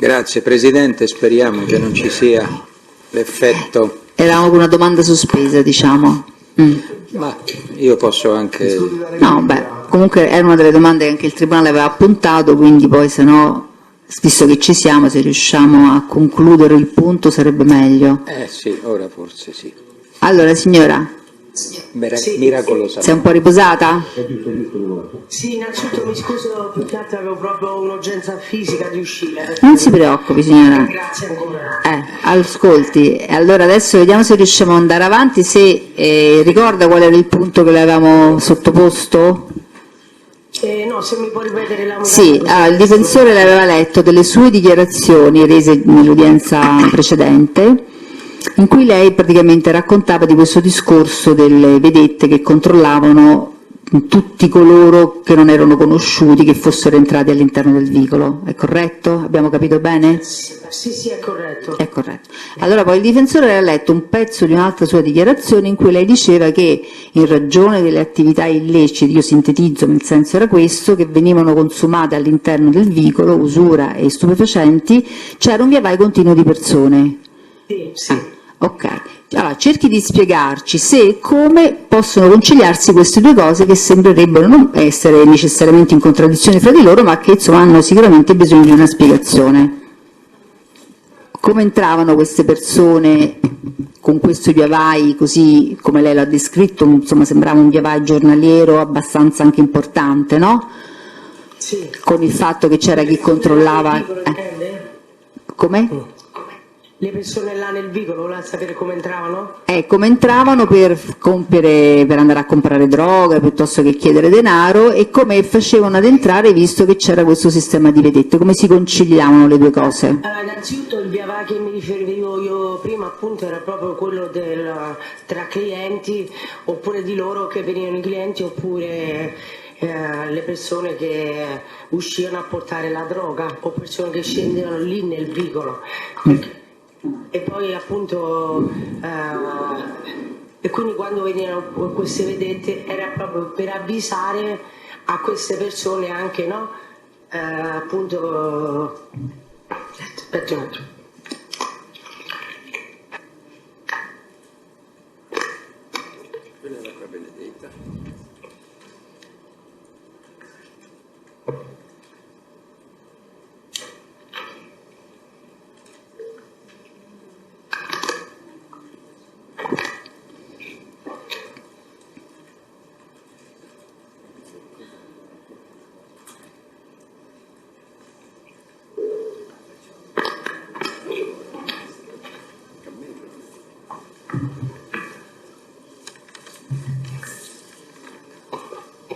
Grazie Presidente, speriamo che non ci sia l'effetto. Eravamo con una domanda sospesa, diciamo. Ma io posso anche... No, beh, comunque era una delle domande che anche il Tribunale aveva appuntato, quindi poi se no, visto che ci siamo, se riusciamo a concludere il punto sarebbe meglio. Sì, ora forse sì. Allora, signora, Miracolosamente. sei un po' riposata? Sì, innanzitutto mi scuso, più che altro avevo proprio un'urgenza fisica di uscire. Non si preoccupi, signora. Grazie ancora. Ascolti, allora adesso vediamo se riusciamo ad andare avanti, se ricorda qual era il punto che le avevamo sottoposto? No, se mi può ripetere la Sì, il difensore le aveva letto delle sue dichiarazioni rese nell'udienza precedente, in cui lei praticamente raccontava di questo discorso delle vedette che controllavano tutti coloro che non erano conosciuti, che fossero entrati all'interno del vicolo. È corretto? Abbiamo capito bene? Sì, è corretto. È corretto. Allora poi il difensore aveva letto un pezzo di un'altra sua dichiarazione in cui lei diceva che in ragione delle attività illecite, io sintetizzo, ma il senso era questo, che venivano consumate all'interno del vicolo, usura e stupefacenti, c'era un via vai continuo di persone. Sì. Ok, allora cerchi di spiegarci se e come possono conciliarsi queste due cose che sembrerebbero non essere necessariamente in contraddizione fra di loro, ma che insomma hanno sicuramente bisogno di una spiegazione. Come entravano queste persone con questo via vai, così come lei l'ha descritto, insomma sembrava un via vai giornaliero abbastanza anche importante, no? Sì. Con il fatto che c'era chi controllava... Come? Le persone là nel vicolo, voleva sapere come entravano? Come entravano per andare a comprare droga piuttosto che chiedere denaro, e come facevano ad entrare visto che c'era questo sistema di vedette, come si conciliavano le due cose? Allora, innanzitutto il via vai che mi riferivo io prima appunto era proprio quello tra clienti, oppure di loro che venivano i clienti, oppure le persone che uscivano a portare la droga, o persone che scendevano lì nel vicolo. E poi appunto e quindi quando venivano queste vedette era proprio per avvisare a queste persone anche, no? Appunto aspetta un attimo. Quella è l'acqua benedetta.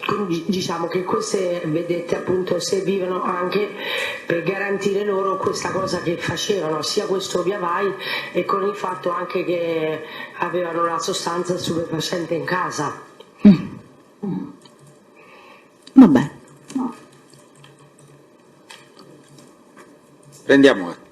Quindi diciamo che queste vedette appunto servivano anche per garantire loro questa cosa che facevano, sia questo via vai e con il fatto anche che avevano la sostanza stupefacente in casa. Vabbè. Prendiamo atto.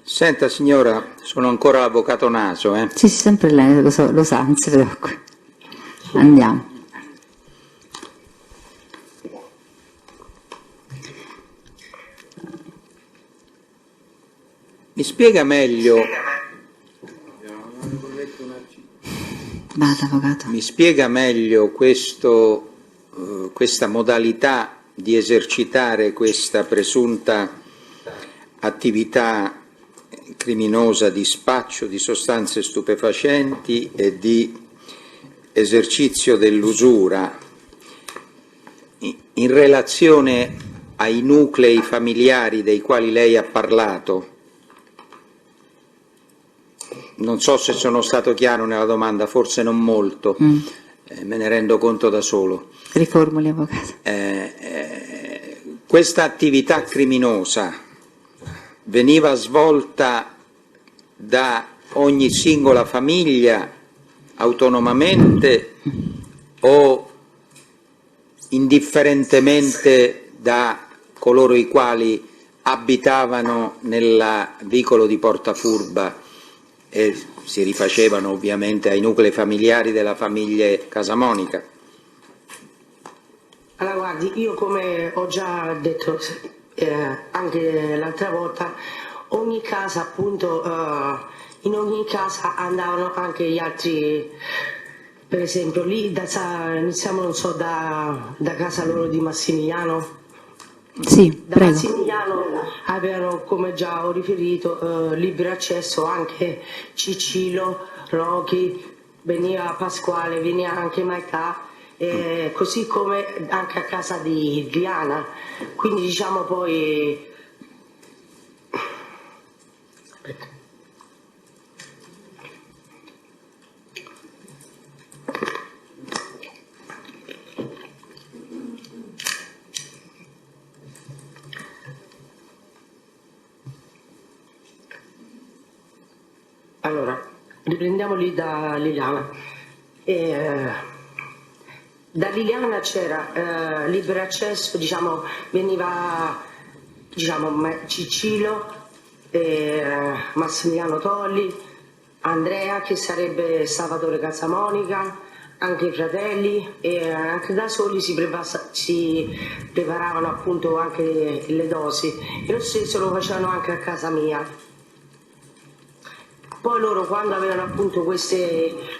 Senta signora, sono ancora l'avvocato Naso, eh? Sì, sempre lei, lo sa, non si preoccupi. Andiamo. Mi spiega meglio... Vada, avvocato. Mi spiega meglio questa modalità di esercitare questa presunta attività criminosa di spaccio di sostanze stupefacenti e di esercizio dell'usura in relazione ai nuclei familiari dei quali lei ha parlato. Non so se sono stato chiaro nella domanda, forse non molto, me ne rendo conto da solo. Riformuli, avvocato. Questa attività criminosa veniva svolta da ogni singola famiglia autonomamente o indifferentemente da coloro i quali abitavano nel vicolo di Porta Furba e si rifacevano ovviamente ai nuclei familiari della famiglia Casamonica. Allora guardi, io come ho già detto anche l'altra volta, ogni casa appunto, in ogni casa andavano anche gli altri, per esempio lì iniziamo non so da casa loro di Massimiliano. Sì, Da prego. Massimiliano avevano, come già ho riferito, libero accesso anche Cicilo, Rochi, veniva Pasquale, veniva anche Maità, così come anche a casa di Diana. Quindi diciamo poi... Aspetta. Allora, riprendiamo lì da Liliana. Da Liliana c'era libero accesso, diciamo, veniva Cicilo, Massimiliano Tolli, Andrea che sarebbe Salvatore Casamonica, anche i fratelli, e anche da soli si preparavano appunto anche le dosi, e lo stesso lo facevano anche a casa mia. Poi loro quando avevano appunto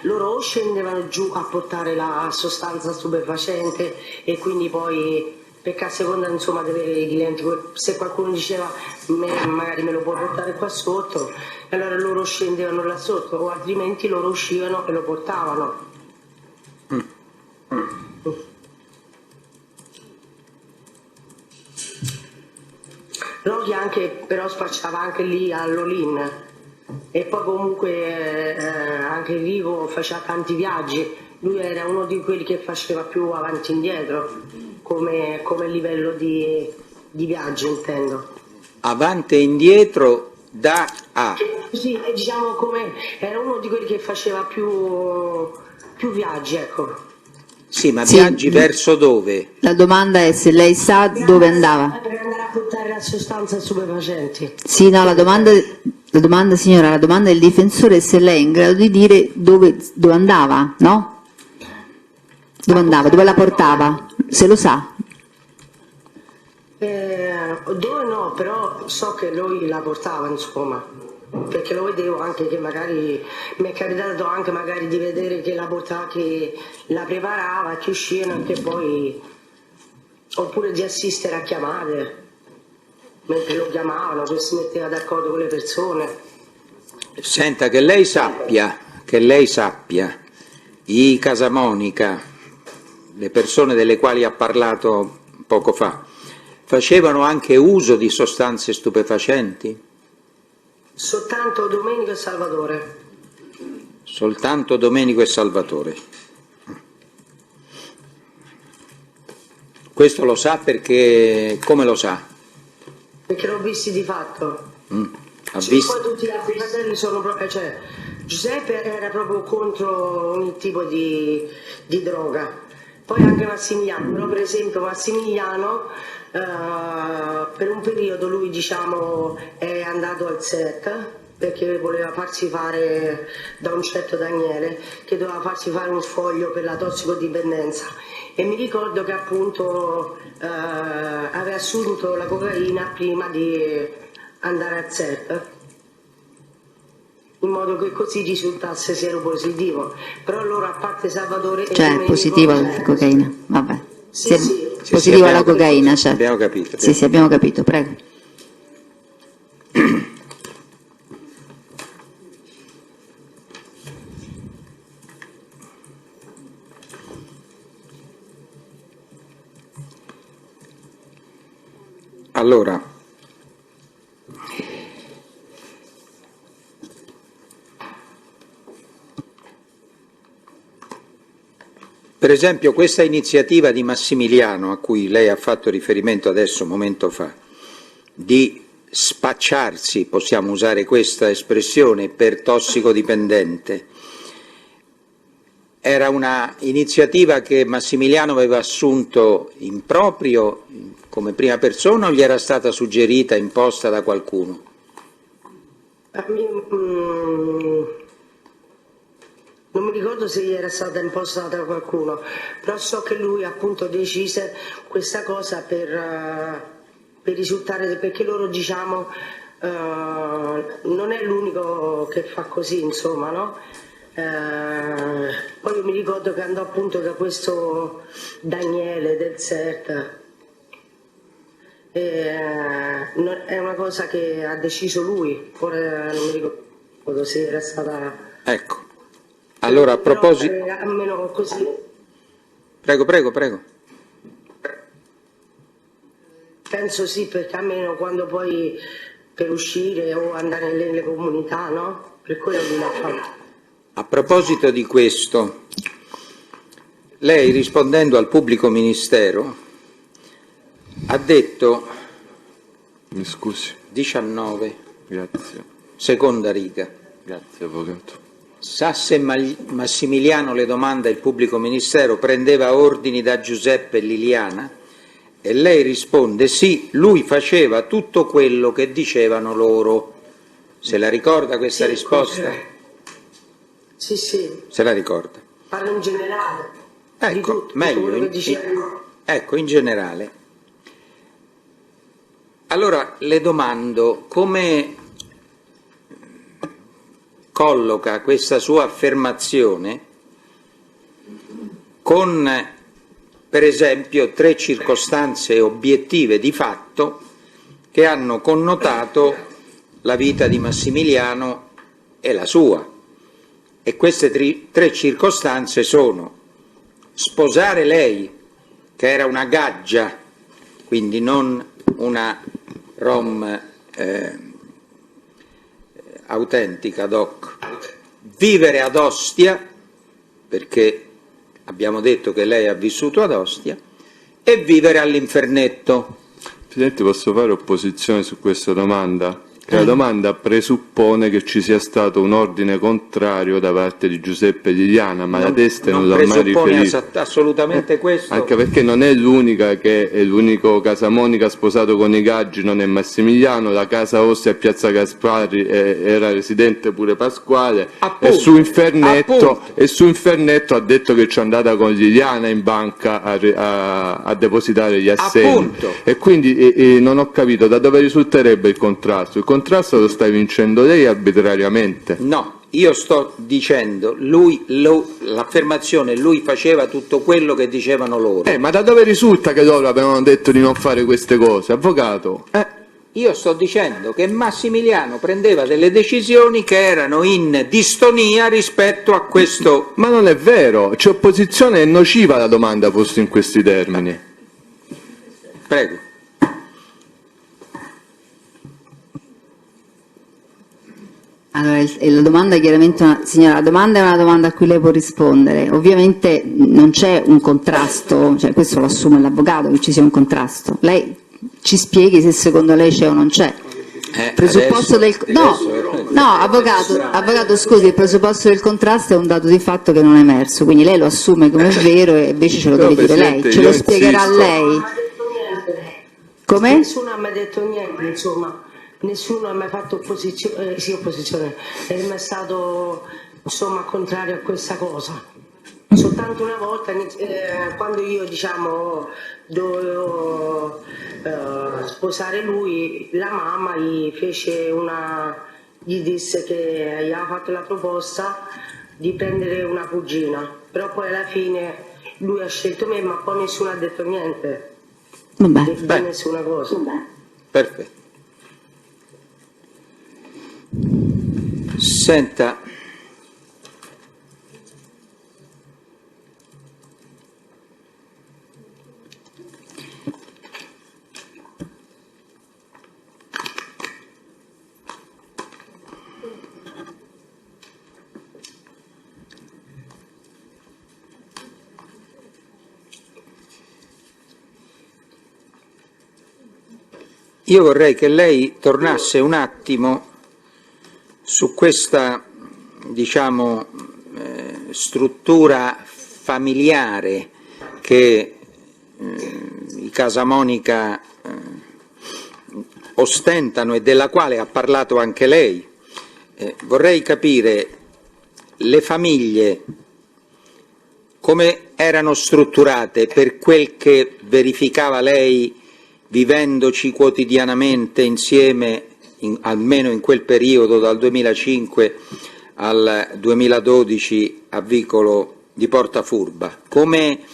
loro scendevano giù a portare la sostanza stupefacente, e quindi poi, perché a seconda insomma di avere i clienti, se qualcuno diceva magari me lo può portare qua sotto, allora loro scendevano là sotto, o altrimenti loro uscivano e lo portavano. Rocky anche però spacciava anche lì all'Olin. E poi comunque anche Rico faceva tanti viaggi, lui era uno di quelli che faceva più avanti e indietro come livello di viaggio, intendo. Avanti e indietro da A. Sì, diciamo come era uno di quelli che faceva più viaggi, ecco. Sì, ma Sì. viaggi verso dove? La domanda è se lei sa dove andava. Per andare a portare la sostanza stupefacenti. Sì, no, la domanda signora, la domanda del difensore è se lei è in grado di dire dove andava, no? Dove andava, dove la portava, se lo sa. Dove no, però so che lui la portava, insomma, perché lo vedevo anche che magari mi è capitato anche magari di vedere che la portava, che la preparava, che uscivano, che poi, oppure di assistere a chiamate mentre lo chiamavano, che si metteva d'accordo con le persone. Senta, che lei sappia, i Casamonica, le persone delle quali ha parlato poco fa, facevano anche uso di sostanze stupefacenti? Soltanto Domenico e Salvatore. Soltanto Domenico e Salvatore. Questo lo sa perché... come lo sa? Perché l'ho visti di fatto. Ha Sì, visto? poi tutti gli altri fratelli sono proprio, cioè, Giuseppe era proprio contro ogni tipo di droga. Poi anche Massimiliano, però per esempio Massimiliano per un periodo lui diciamo è andato al SET perché voleva farsi fare da un certo Daniele che doveva farsi fare un foglio per la tossicodipendenza, e mi ricordo che appunto aveva assunto la cocaina prima di andare al SET, in modo che così risultasse sieropositivo. Però loro, a parte Salvatore e Cioè, Domenico, positivo alla cocaina, vabbè. Sì, sì. Positivo alla abbiamo cocaina, capito, certo. abbiamo capito. Sì, abbiamo capito, prego. Allora, per esempio questa iniziativa di Massimiliano a cui lei ha fatto riferimento adesso un momento fa, di spacciarsi, possiamo usare questa espressione, per tossicodipendente, era una iniziativa che Massimiliano aveva assunto in proprio come prima persona o gli era stata suggerita, imposta da qualcuno? Non mi ricordo se gli era stata impostata da qualcuno, però so che lui appunto decise questa cosa per risultare, perché loro diciamo non è l'unico che fa così, insomma, no? Poi io mi ricordo che andò appunto da questo Daniele del CERT, è una cosa che ha deciso lui, ora non mi ricordo se era stata... Ecco, allora a proposito... Però, almeno così... Prego. Penso sì, perché almeno quando poi per uscire o andare nelle comunità, no? Per quello lui l'ha fatto. A proposito di questo, lei rispondendo al pubblico ministero ha detto, Mi scusi, 19, grazie. seconda riga, Grazie, avvocato. sa se Massimiliano, le domanda il pubblico ministero, prendeva ordini da Giuseppe e Liliana? E lei risponde sì, lui faceva tutto quello che dicevano loro. Se la ricorda questa Sì, risposta? Sì, sì, Se la ricorda? parlo in generale. Di Ecco, tutto meglio, quello che dicevano. ecco, in generale. Allora le domando come colloca questa sua affermazione con, per esempio, 3 circostanze obiettive di fatto che hanno connotato la vita di Massimiliano e la sua. E queste 3 circostanze sono sposare lei, che era una gaggia, quindi non una rom autentica, doc, vivere ad Ostia, perché abbiamo detto che lei ha vissuto ad Ostia, e vivere all'Infernetto. Presidente, posso fare opposizione su questa domanda? Che la domanda presuppone che ci sia stato un ordine contrario da parte di Giuseppe e Liliana, ma la testa non l'ha mai presuppone riferito. assolutamente questo. Anche perché non è l'unica, che è l'unico Casamonica sposato con i Gaggi, non è Massimiliano, la casa Ostia a Piazza Gaspari era residente pure Pasquale, Appunto, e su Infernetto, appunto. ha detto che ci è andata con Liliana in banca a depositare gli assegni. Appunto. E quindi non ho capito da dove risulterebbe il contrasto. Il contrasto lo stai vincendo lei arbitrariamente. No, io sto dicendo, l'affermazione lui faceva tutto quello che dicevano loro. Ma da dove risulta che loro avevano detto di non fare queste cose, avvocato? Io sto dicendo che Massimiliano prendeva delle decisioni che erano in distonia rispetto a questo. Ma non è vero, c'è opposizione, è nociva la domanda posta in questi termini. Prego. Allora, la domanda è chiaramente signora, la domanda è una domanda a cui lei può rispondere. Ovviamente non c'è un contrasto, cioè questo lo assume l'avvocato che ci sia un contrasto. Lei ci spieghi se secondo lei c'è o non c'è. Presupposto avvocato, scusi, il presupposto del contrasto è un dato di fatto che non è emerso, quindi lei lo assume come vero e invece ce lo deve dire lei, ce lo spiegherà lei. Come? Nessuno ha mai detto niente, insomma. Nessuno ha mai fatto opposizione, è mai stato insomma contrario a questa cosa. Soltanto una volta, quando io diciamo dovevo sposare lui, la mamma gli disse che gli aveva fatto la proposta di prendere una cugina, però poi alla fine lui ha scelto me, ma poi nessuno ha detto niente di nessuna cosa. Perfetto. Senta, io vorrei che lei tornasse un attimo su questa, diciamo, struttura familiare che i Casamonica ostentano e della quale ha parlato anche lei, vorrei capire le famiglie come erano strutturate per quel che verificava lei vivendoci quotidianamente insieme, almeno in quel periodo dal 2005 al 2012 a Vicolo di Portafurba. Come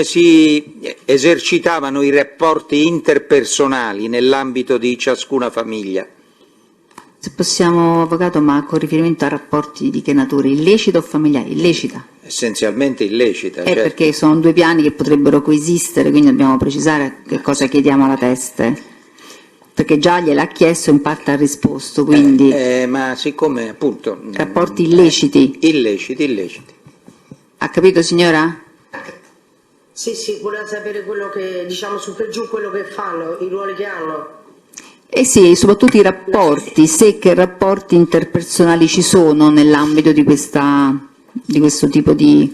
si esercitavano i rapporti interpersonali nell'ambito di ciascuna famiglia? Se possiamo, avvocato, ma con riferimento a rapporti di che natura? Illecita o familiare? Illecita. Essenzialmente illecita. Certo. Perché sono due piani che potrebbero coesistere, quindi dobbiamo precisare che cosa chiediamo alla Teste. Perché già gliel'ha chiesto e in parte ha risposto, quindi... ma siccome appunto... rapporti illeciti. Illeciti. Ha capito, signora? Sì, voleva sapere quello che, diciamo, su per giù quello che fanno, i ruoli che hanno. Eh sì, soprattutto i rapporti, se che rapporti interpersonali ci sono nell'ambito di questo tipo di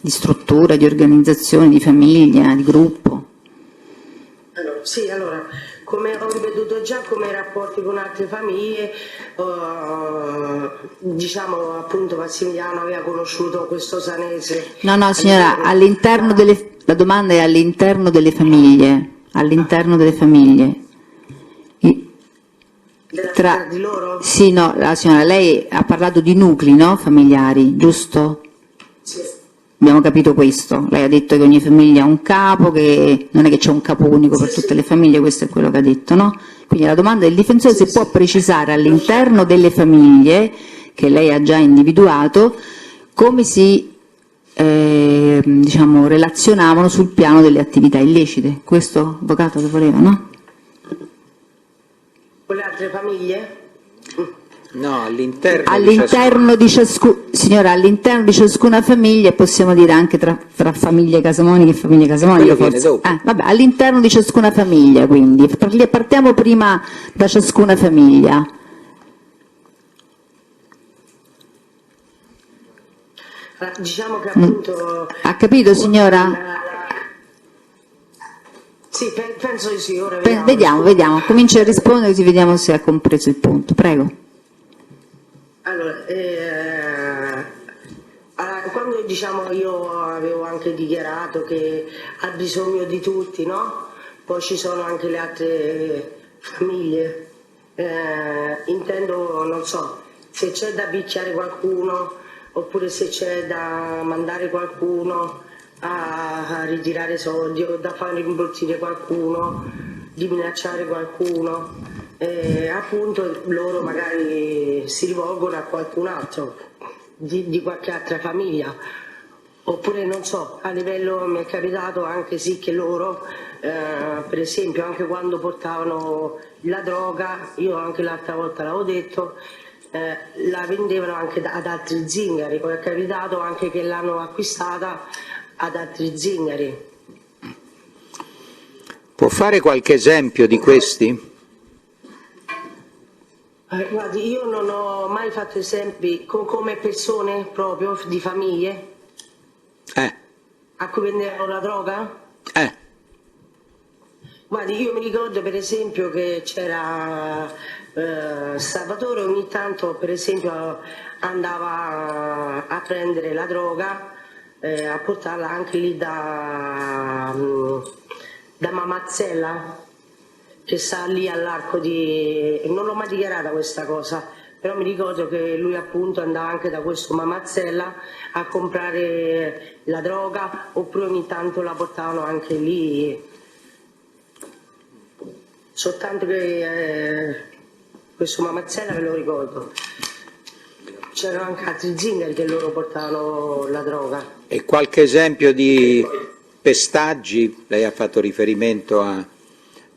struttura, di organizzazione, di famiglia, di gruppo. Allora, come ho ripetuto già, come rapporti con altre famiglie, diciamo appunto Massimiliano aveva conosciuto questo sanese. No, signora, la domanda è all'interno delle famiglie, Tra di loro? Sì, no, la signora, lei ha parlato di nuclei, no? Familiari, giusto? Sì. Abbiamo capito questo. Lei ha detto che ogni famiglia ha un capo, che non è che c'è un capo unico per tutte le famiglie, questo è quello che ha detto, no? Quindi la domanda del difensore se può precisare all'interno delle famiglie, che lei ha già individuato, come si relazionavano sul piano delle attività illecite. Questo, avvocato, che voleva, no? Con le altre famiglie? No, all'interno signora, all'interno di ciascuna famiglia, possiamo dire anche tra famiglie Casamonica e famiglie Casamonica, quello viene dopo. All'interno di ciascuna famiglia, quindi partiamo prima da ciascuna famiglia. Diciamo che appunto... Ha capito, signora? Sì, penso di sì, ora vediamo, comincia a rispondere così vediamo se ha compreso il punto, prego. Allora, quando diciamo io avevo anche dichiarato che ha bisogno di tutti, no? Poi ci sono anche le altre famiglie, intendo, non so, se c'è da picchiare qualcuno oppure se c'è da mandare qualcuno a ritirare soldi o da far rimborsare qualcuno, di minacciare qualcuno, appunto loro magari si rivolgono a qualcun altro di qualche altra famiglia, oppure non so, a livello mi è capitato anche sì che loro per esempio anche quando portavano la droga, io anche l'altra volta l'avevo detto, la vendevano anche ad altri zingari, come è capitato anche che l'hanno acquistata ad altri zingari. Può fare qualche esempio di questi? Guardi, io non ho mai fatto esempi come persone proprio di famiglie a cui vendevano la droga. Guardi, io mi ricordo per esempio che c'era Salvatore, ogni tanto per esempio andava a prendere la droga, a portarla anche lì da Mamazzella, che sta lì all'arco di... non l'ho mai dichiarata questa cosa, però mi ricordo che lui appunto andava anche da questo Mamazzella a comprare la droga, oppure ogni tanto la portavano anche lì, soltanto che questo Mamazzella me lo ricordo. C'erano anche altri zingari che loro portavano la droga. E qualche esempio di pestaggi? Lei ha fatto riferimento a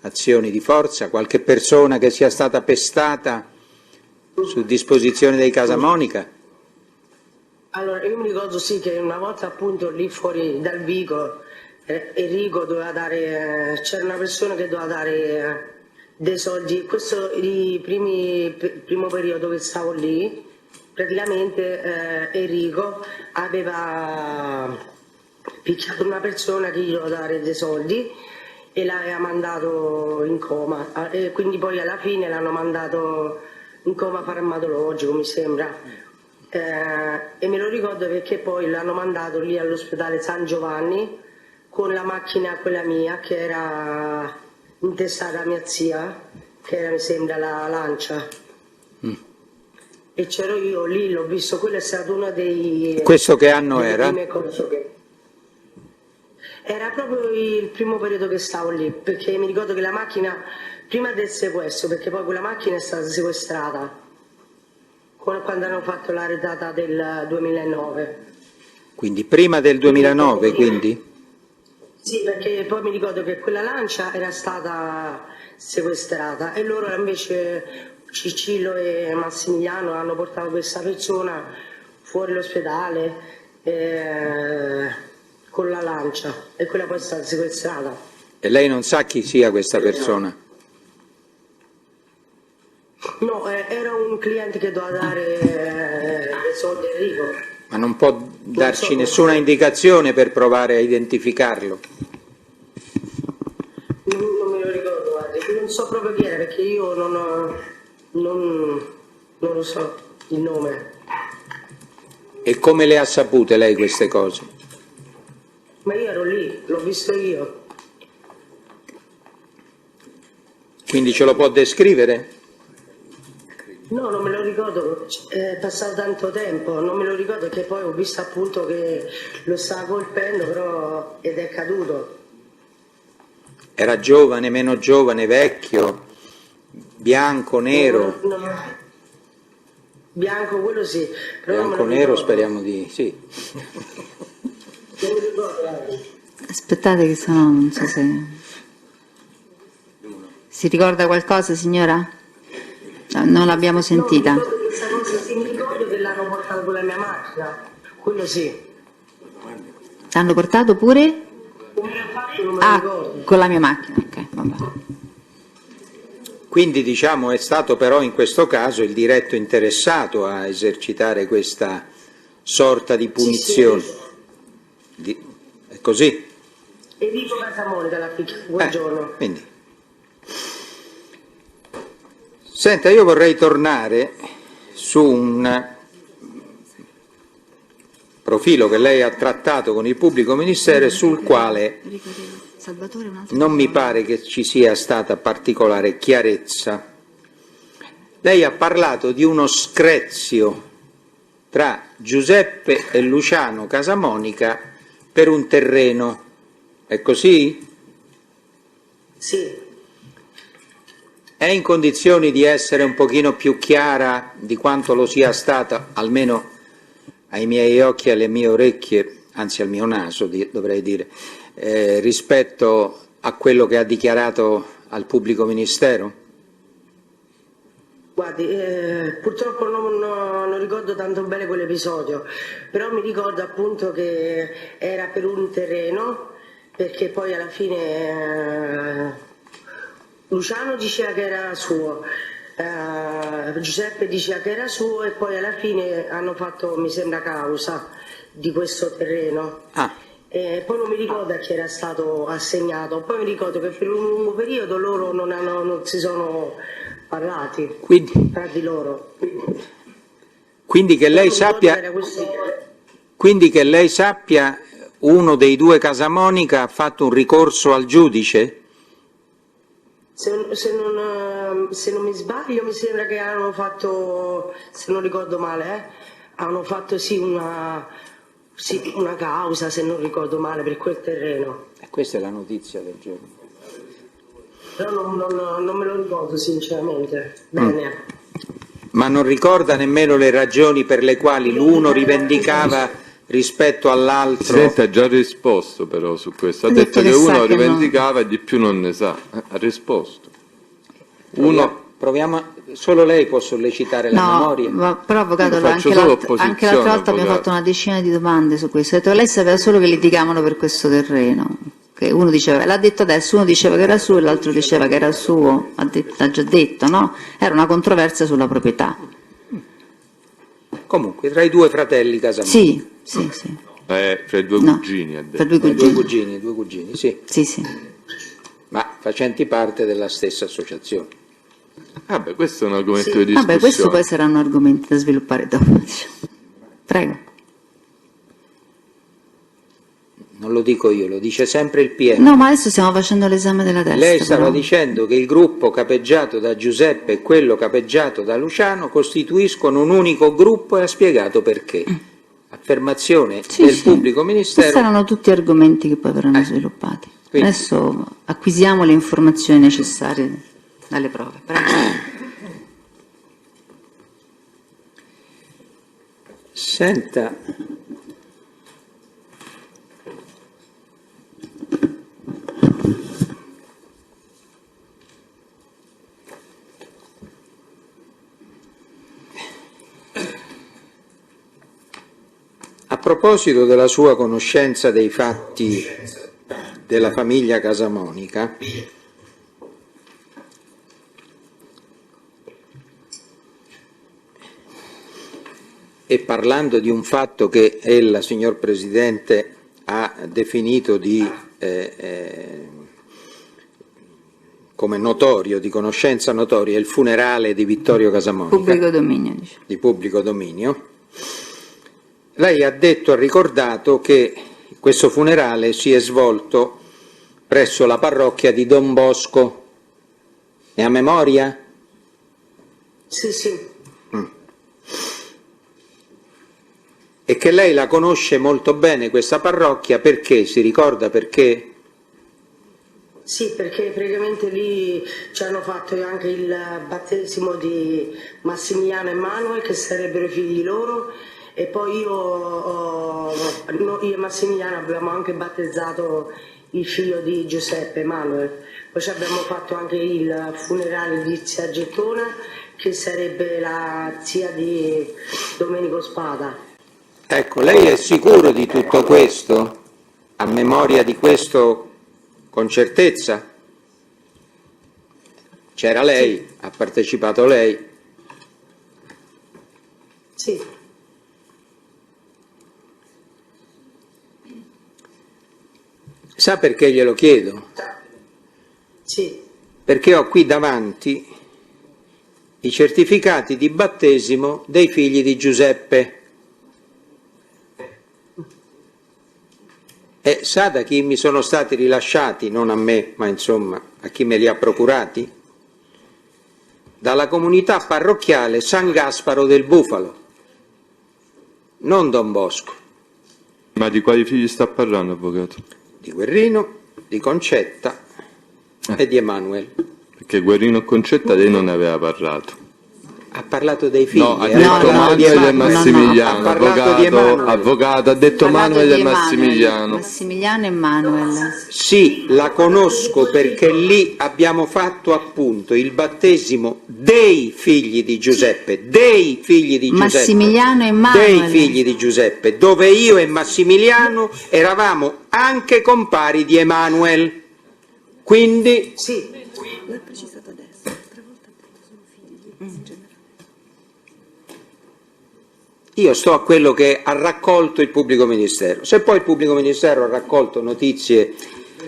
azioni di forza, qualche persona che sia stata pestata su disposizione dei Casamonica? Allora, io mi ricordo sì che una volta appunto lì fuori dal Vicolo Enrico doveva dare, c'era una persona che doveva dare dei soldi, questo il primo periodo che stavo lì, praticamente Enrico aveva picchiato una persona che gli doveva dare dei soldi e l'aveva mandato in coma, e quindi poi alla fine l'hanno mandato in coma farmacologico, mi sembra. E me lo ricordo perché poi l'hanno mandato lì all'ospedale San Giovanni con la macchina, quella mia, che era intestata a mia zia, che era, mi sembra, la Lancia. E c'ero io lì, l'ho visto, quello è stato uno dei... Questo che anno era? Era proprio il primo periodo che stavo lì, perché mi ricordo che la macchina, prima del sequestro, perché poi quella macchina è stata sequestrata, quando hanno fatto la retata del 2009. Quindi prima del 2009, quindi? Sì, perché poi mi ricordo che quella Lancia era stata sequestrata e loro invece, Cicillo e Massimiliano, hanno portato questa persona fuori l'ospedale con la Lancia e quella poi è stata sequestrata. E lei non sa chi sia questa persona? No, era un cliente che doveva dare soldi a Enrico. Ma non può darci nessuna indicazione per provare a identificarlo? Non me lo ricordo, guardi. Non so proprio chi era perché io non lo so il nome. E come le ha sapute lei queste cose? Ma io ero lì, l'ho visto io. Quindi ce lo può descrivere? No, non me lo ricordo, è passato tanto tempo, non me lo ricordo, che poi ho visto appunto che lo stava colpendo, però, ed è caduto. Era giovane, meno giovane, vecchio, bianco, nero? Bianco, quello sì. Però Bianco, nero, speriamo di sì. Non mi ricordo. Aspettate che sennò non so se... Si ricorda qualcosa, signora? Non l'abbiamo sentita. No, mi ricordo questa cosa, sì, mi ricordo che l'hanno portato con la mia macchina, quello sì. L'hanno portato pure? Come l'ha fatto non me lo ricordo. Con la mia macchina, ok, vabbè. Quindi diciamo è stato però in questo caso il diretto interessato a esercitare questa sorta di punizione. È così? Enrico Casamonica l'ha picchiato quel giorno. Quindi. Senta, io vorrei tornare su un profilo che lei ha trattato con il pubblico ministero e sul quale non mi pare che ci sia stata particolare chiarezza. Lei ha parlato di uno screzio tra Giuseppe e Luciano Casamonica per un terreno. È così? Sì. È in condizioni di essere un pochino più chiara di quanto lo sia stata, almeno ai miei occhi e alle mie orecchie, anzi al mio naso dovrei dire, rispetto a quello che ha dichiarato al pubblico ministero? Guardi, purtroppo non ricordo tanto bene quell'episodio, però mi ricordo appunto che era per un terreno, perché poi alla fine Luciano diceva che era suo, Giuseppe diceva che era suo e poi alla fine hanno fatto, mi sembra, causa di questo terreno. Poi non mi ricordo a chi era stato assegnato, poi mi ricordo che per un lungo periodo loro non si sono parlati tra di loro. Quindi che lei sappia, uno dei due Casamonica ha fatto un ricorso al giudice? Se non mi sbaglio, mi sembra che hanno fatto, se non ricordo male, hanno fatto sì una causa, se non ricordo male, per quel terreno. Questa è la notizia del giorno. Però non me lo ricordo sinceramente bene. Ma non ricorda nemmeno le ragioni per le quali l'uno rivendicava rispetto all'altro? Il Presidente ha già risposto però su questo, ha detto che uno rivendicava e di più non ne sa, ha risposto. Proviamo, solo lei può sollecitare la memoria. Però avvocato, anche l'altra volta abbiamo fatto una decina di domande su questo. Ha detto, lei sapeva solo che litigavano per questo terreno, che uno diceva, l'ha detto adesso, uno diceva che era suo e l'altro diceva che era suo, ha già detto, no? Era una controversia sulla proprietà. Comunque, tra i due fratelli Casamonica. Sì. Fra i due cugini, ha detto. Per due cugini, sì. Sì. Ma facenti parte della stessa associazione. Vabbè, questo è un argomento Sì. di discussione. Vabbè, questo poi saranno argomenti da sviluppare dopo. Prego. Non lo dico io, lo dice sempre il PM. No, ma adesso stiamo facendo l'esame della testa. Lei stava però. dicendo che il gruppo capeggiato da Giuseppe e quello capeggiato da Luciano costituiscono un unico gruppo e ha spiegato perché. Affermazione Sì, del sì. pubblico ministero. Questi saranno tutti argomenti che poi verranno sviluppati. Quindi- Adesso acquisiamo le informazioni necessarie dalle prove. Prego. Senta, a proposito della sua conoscenza dei fatti della famiglia Casamonica, e parlando di un fatto che ella, signor Presidente, ha definito come notorio, di conoscenza notoria, il funerale di Vittorio Casamonica, Pubblico dominio, dice. di pubblico dominio, lei ha ricordato che questo funerale si è svolto presso la parrocchia di Don Bosco. È a memoria? Sì, sì. E che lei la conosce molto bene questa parrocchia perché? Si ricorda perché? Sì, perché praticamente lì ci hanno fatto anche il battesimo di Massimiliano e Manuel, che sarebbero i figli loro, e poi io e Massimiliano abbiamo anche battezzato il figlio di Giuseppe, Manuel. Poi ci abbiamo fatto anche il funerale di zia Gettona, che sarebbe la zia di Domenico Spada. Ecco, lei è sicuro di tutto questo? Ha memoria di questo con certezza? C'era lei? Ha partecipato lei? Sì. Sa perché glielo chiedo? Sì. Perché ho qui davanti i certificati di battesimo dei figli di Giuseppe. E sa da chi mi sono stati rilasciati, non a me, ma insomma a chi me li ha procurati? Dalla comunità parrocchiale San Gasparo del Bufalo, non Don Bosco, Ma di quali figli sta parlando, avvocato? di Guerrino, di Concetta e di Emanuele. Perché Guerrino e Concetta lei non ne aveva parlato. Ha parlato dei figli, No, ha ha detto parlato di Manuel e Emanuele. Massimiliano, Ha parlato di avvocato, Emanuele. avvocato, ha detto Parlato Manuel di e Emanuele, Massimiliano. Massimiliano e Manuel. Sì, la conosco perché lì abbiamo fatto appunto il battesimo dei figli di Giuseppe, dei figli di Giuseppe, Massimiliano e Manuel. dei figli di Giuseppe, dove io e Massimiliano eravamo anche compari di Emanuele. Quindi Sì. L'ha precisato adesso, l'altra volta ha detto sono figli in generale. io sto a quello che ha raccolto il pubblico ministero. Se poi il pubblico ministero ha raccolto notizie,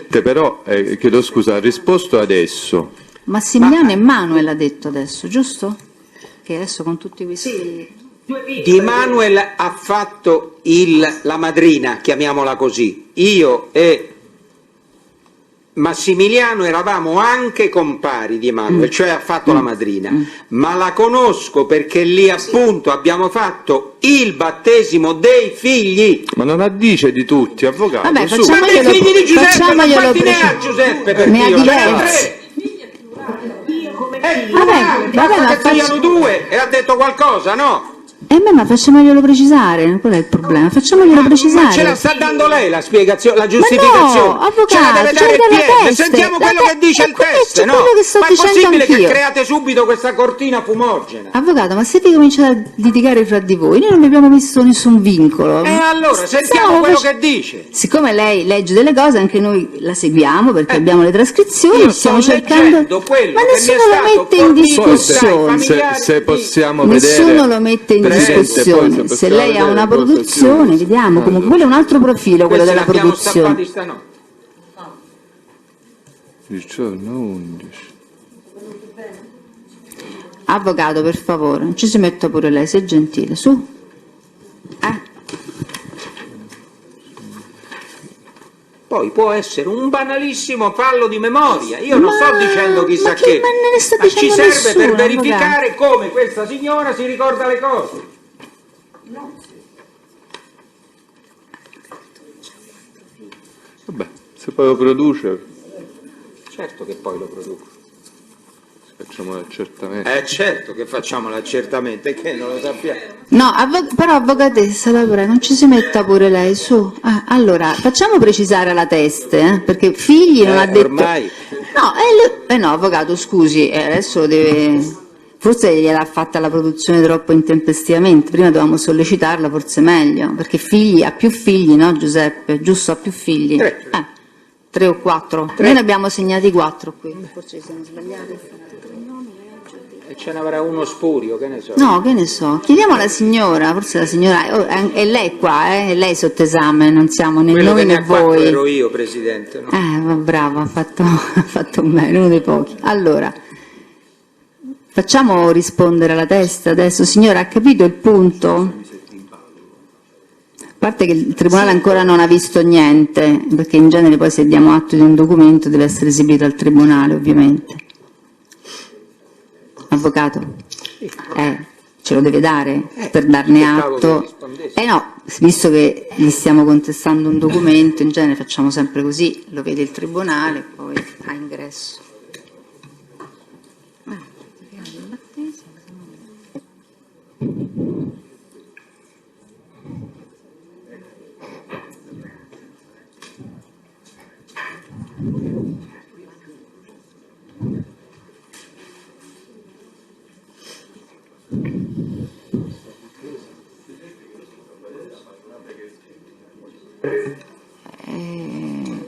Però, chiedo scusa, ha risposto adesso. Massimiliano e Manuel ha detto adesso, giusto? Che adesso con tutti questi... Sì. Due piccoli. di Manuel ha fatto la madrina, chiamiamola così. Io e Massimiliano eravamo anche compari di Emanuele, cioè ha fatto la madrina, ma la conosco perché lì appunto abbiamo fatto il battesimo dei figli. Ma non dice di tutti, avvocato. Vabbè, su. Ma dei facciamoglielo, figli di Giuseppe, ma facciamoglielo quanti ne ha preciso. Giuseppe per Ne ha Dio? diversi. Tre. Io come Vabbè, Basta ma che siano due e ha detto qualcosa, no? ma facciamoglielo precisare, qual è il problema? Facciamoglielo Ma ce la precisare. sta dando lei la spiegazione, la Ma giustificazione. no, avvocato, ce la deve dare il c'è dalla PM. testa. Sentiamo quello che dice il test, È no? quello che sto Ma è dicendo possibile che anch'io. create subito questa cortina fumogena? Avvocato, ma se vi cominciate a litigare fra di voi, noi non abbiamo messo nessun vincolo. E allora, sentiamo Stiamo quello fac- che dice. Siccome lei legge delle cose, anche noi la seguiamo perché abbiamo le trascrizioni, Io stiamo sto cercando. leggendo quello Ma che mi è nessuno lo stato mette in fornito dai discussione. familiari Se di- possiamo Nessuno vedere. lo mette in Presidente, discussione. poi Se possiamo lei ha vedere una cosa produzione, chiude. vediamo. Comunque, quello è un altro profilo, quello Questi della l'abbiamo stappati produzione. stanotte. Il giorno 11. Avvocato, per favore, non ci si metta pure lei, sia gentile, su. Poi può essere un banalissimo fallo di memoria, io non sto dicendo chissà che, che, ma non ne sta ma ci dicendo serve nessuno, per verificare come questa signora si ricorda le cose. Vabbè, se poi lo produce, Certo che poi lo produco. facciamo l'accertamento. Certo che facciamo l'accertamento, e che non lo sappiamo. No, però avvocatessa, la prego, non ci si metta pure lei, su. Allora, facciamo precisare alla teste, perché figli non ha detto... Ormai No, no, avvocato, scusi, adesso deve... Forse gliel'ha fatta la produzione troppo intempestivamente, prima dovevamo sollecitarla, forse meglio, perché figli, ha più figli, no Giuseppe? Giusto, ha più figli? 3. 3 o 4? Noi ne abbiamo segnati 4 qui. Forse ci siamo sbagliati. e ce n'avrà uno spurio, che ne so. No, che ne so, chiediamo alla signora, forse la signora, è lei qua, è lei sotto esame, non siamo né Quello noi che ne né ha fatto voi. ero io, Presidente. No? Bravo, ha fatto bene, uno dei pochi. Allora, facciamo rispondere alla testa adesso. Signora, ha capito il punto? A parte che il Tribunale ancora non ha visto niente, perché in genere poi se diamo atto di un documento deve essere esibito al Tribunale, ovviamente. Avvocato? Ce lo deve dare per darne aspettavo che atto. rispondesse. No, visto che gli stiamo contestando un documento, in genere facciamo sempre così, lo vede il Tribunale, poi ha ingresso.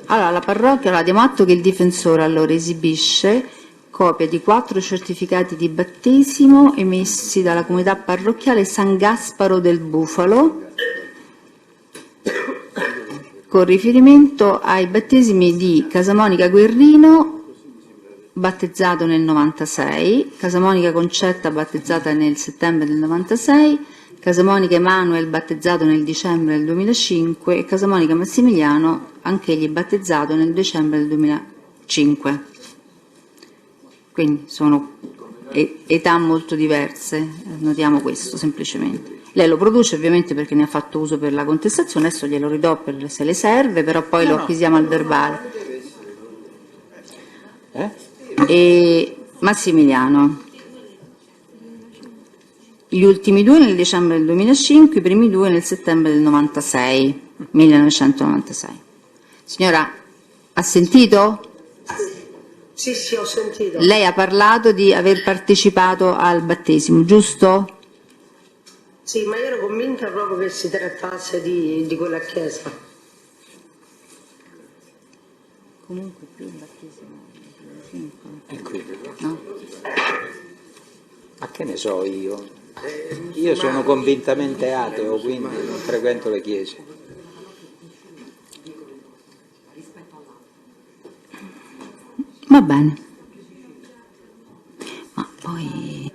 Allora, la parrocchia, allora, diamo atto che il difensore allora esibisce copia di 4 certificati di battesimo emessi dalla comunità parrocchiale San Gasparo del Bufalo con riferimento ai battesimi di Casamonica Guerrino, battezzato nel 96, Casamonica Concetta, battezzata nel settembre del 96, Casamonica Emanuel, battezzato nel dicembre del 2005, e Casamonica Massimiliano, anch'egli battezzato nel dicembre del 2005. Quindi sono età molto diverse, notiamo questo semplicemente. Lei lo produce ovviamente perché ne ha fatto uso per la contestazione, adesso glielo ridò per se le serve, però poi lo acquisiamo al verbale. E Massimiliano. Gli ultimi 2 nel dicembre del 2005, i primi 2 nel settembre del 1996. Signora, ha sentito? Sì, sì, ho sentito. Lei ha parlato di aver partecipato al battesimo, giusto? Sì, ma io ero convinta proprio che si trattasse di quella chiesa. Comunque più il battesimo. No? Ma che ne so io? Io sono convintamente ateo, quindi non frequento le chiese. Va bene. Ma poi...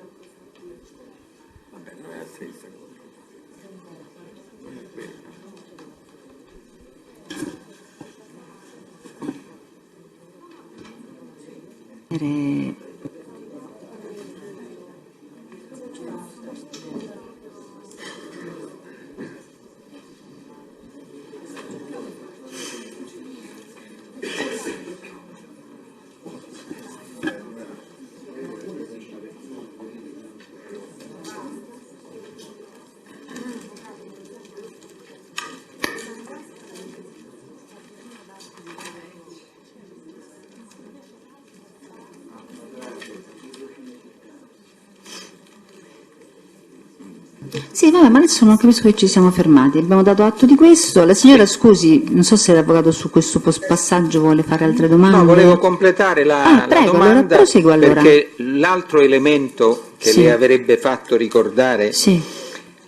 Sì, vabbè, ma adesso non capisco che ci siamo fermati. Abbiamo dato atto di questo. La signora, scusi, non so se l'avvocato su questo passaggio vuole fare altre domande. No, volevo completare la prego, domanda, allora, prosegua allora. perché l'altro elemento che Sì. le avrebbe fatto ricordare Sì.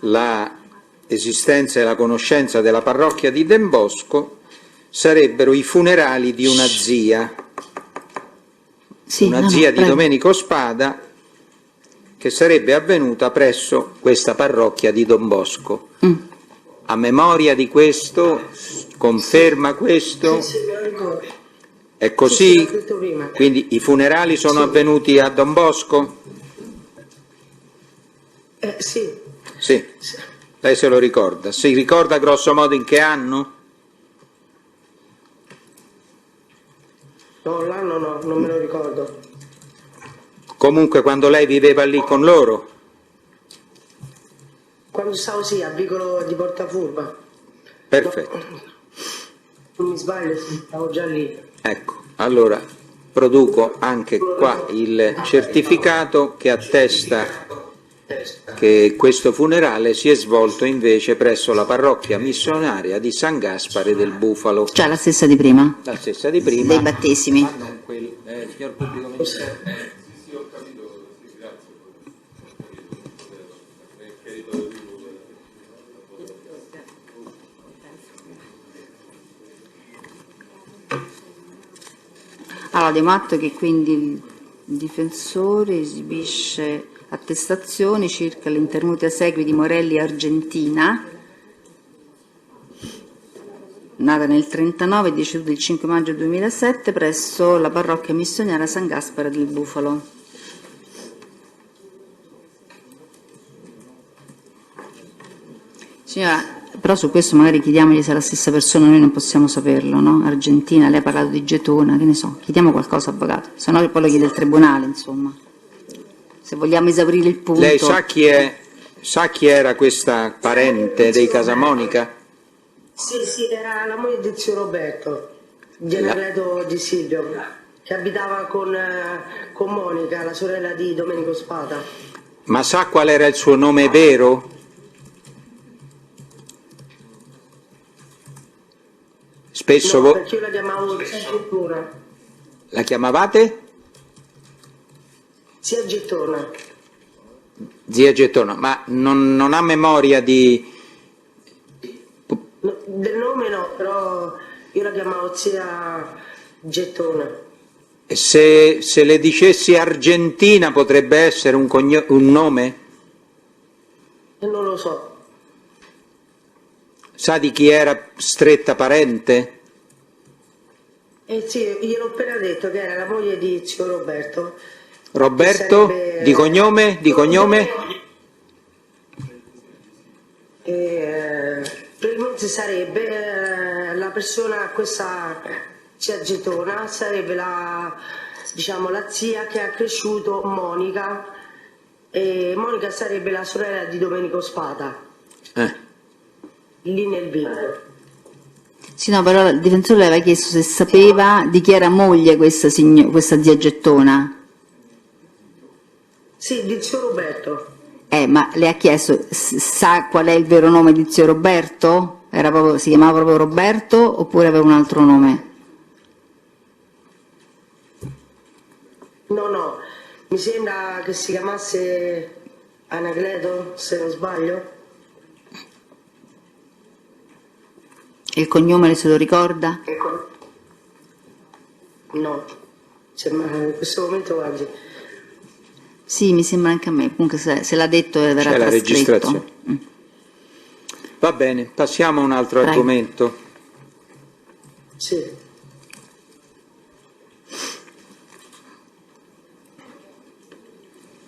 la esistenza e la conoscenza della parrocchia di Den Bosco sarebbero i funerali di una zia, Sì, una no, zia no, di prego. Domenico Spada, che sarebbe avvenuta presso questa parrocchia di Don Bosco. A memoria di questo, conferma questo? Sì, me lo ricordo. È così? Sì, l'ho detto prima. Quindi i funerali sono avvenuti a Don Bosco? Sì. Sì. Lei se lo ricorda? Si ricorda grosso modo in che anno? No, l'anno no, non me lo ricordo. Comunque quando lei viveva lì con loro? Quando stavo sì, a Vicolo di Portafurba. Perfetto. Non mi sbaglio, sì, stavo già lì. Ecco, allora produco anche qua il certificato che attesta che questo funerale si è svolto invece presso la parrocchia missionaria di San Gaspare del Bufalo, Cioè la stessa di prima, la stessa di prima. dei battesimi. Ma non signor pubblico ministero. Allora, diamo atto che quindi il difensore esibisce attestazioni circa l'intervenuta segui di Morelli Argentina, nata nel 1939 e deceduta il 5 maggio 2007 presso la parrocchia missionaria San Gaspare del Bufalo. Signora, però su questo magari chiediamogli se è la stessa persona, noi non possiamo saperlo, no? Argentina, lei ha parlato di Getona, che ne so, chiediamo qualcosa, avvocato, se no poi lo chiede il tribunale, insomma. Se vogliamo esaurire il punto. Lei sa chi era questa parente dei Casamonica? Sì, era la moglie di zio Roberto, di Anacleto di Silvio, che abitava con Monica, la sorella di Domenico Spada. Ma sa qual era il suo nome vero? Spesso No, perché io la chiamavo zia Gettona. la chiamavate? Zia Gettona. Zia Gettona, ma non ha memoria di... No, del nome no, però io la chiamavo zia Gettona. Se le dicessi Argentina potrebbe essere un nome? E non lo so. Sa di chi era stretta parente? Sì, gliel'ho appena detto che era la moglie di zio Roberto. Roberto? Sarebbe... Di cognome? Di cognome? Probabilmente sarebbe la persona, questa zia Getona, sarebbe la zia che ha cresciuto Monica, e Monica sarebbe la sorella di Domenico Spada, lì nel vivo. Sì, no, però il difensore le aveva chiesto se sapeva di chi era moglie questa zia Gettona. Sì, di zio Roberto. Ma le ha chiesto, sa qual è il vero nome di zio Roberto? Si chiamava proprio Roberto oppure aveva un altro nome? No, mi sembra che si chiamasse Anacleto, se non sbaglio. E il cognome se lo ricorda? No, in questo momento guardi. Sì, mi sembra anche a me, comunque se l'ha detto verrà C'è la trascritto. registrazione. Va bene, passiamo a un altro Prego. argomento. Sì.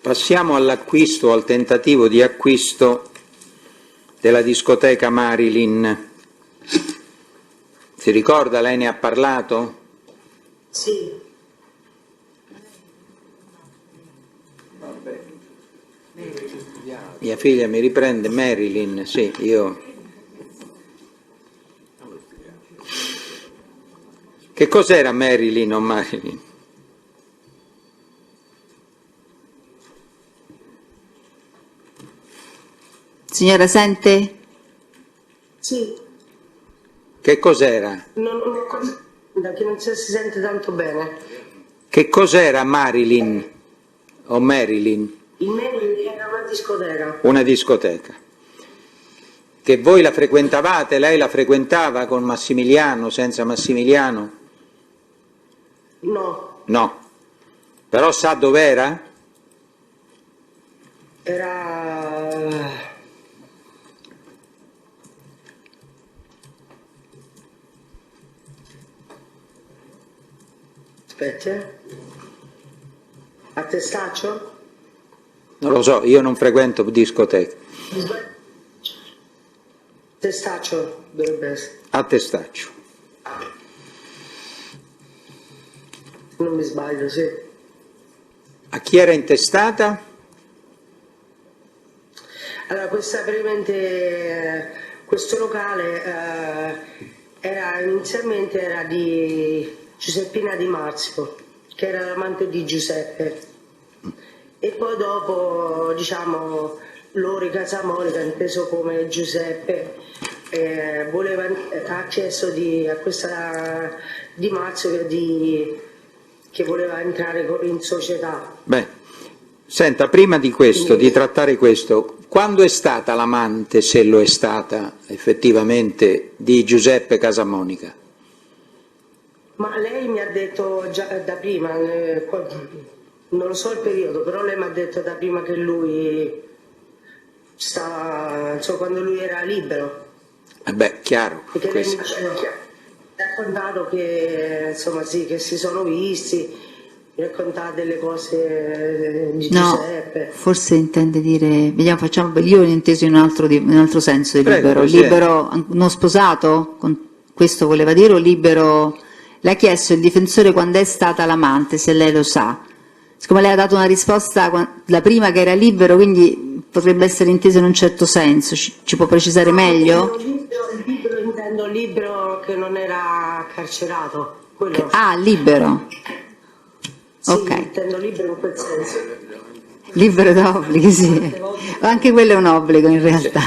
Passiamo all'acquisto, al tentativo di acquisto della discoteca Marilyn. Si ricorda, lei ne ha parlato? Sì. Mia figlia mi riprende Marilyn, sì, io. Che cos'era Marilyn o Marilyn? Signora, sente? Sì. Che cos'era? Che non si sente tanto bene. Che cos'era Marilyn o Marilyn? Il Marilyn era una discoteca. Una discoteca. Che voi la frequentavate, lei la frequentava con Massimiliano, senza Massimiliano? No, No. Però sa dov'era? era... Aspetta. A Testaccio? Non lo so, io non frequento discoteche. Testaccio dovrebbe essere. A Testaccio. Non mi sbaglio, sì. A chi era intestata? Allora, questo locale inizialmente era di Giuseppina Di Marzio, che era l'amante di Giuseppe, e poi dopo, diciamo, Lori Casamonica, inteso come Giuseppe, ha chiesto a questa Di Marzio che voleva entrare in società. Beh, senta, prima di questo, di trattare questo, quando è stata l'amante, se lo è stata effettivamente, di Giuseppe Casamonica? Ma lei mi ha detto già da prima, non lo so il periodo, però lei mi ha detto da prima che lui stava, insomma, quando lui era libero. Beh, chiaro. Perché lei mi ha raccontato che, insomma, sì, che si sono visti, mi raccontava delle cose di Giuseppe. No, forse intende dire, vediamo, io l'ho inteso in un altro senso di Prego, libero. Presidente. Libero non sposato? Questo voleva dire, o libero? Le ha chiesto il difensore quando è stata l'amante, se lei lo sa. Siccome lei ha dato una risposta la prima che era libero, quindi potrebbe essere inteso in un certo senso. Ci può precisare meglio? Intendo libero che non era carcerato. Quello. Libero. Sì, Ok. intendo libero in quel senso. Libero da obblighi, sì. Anche quello è un obbligo in realtà.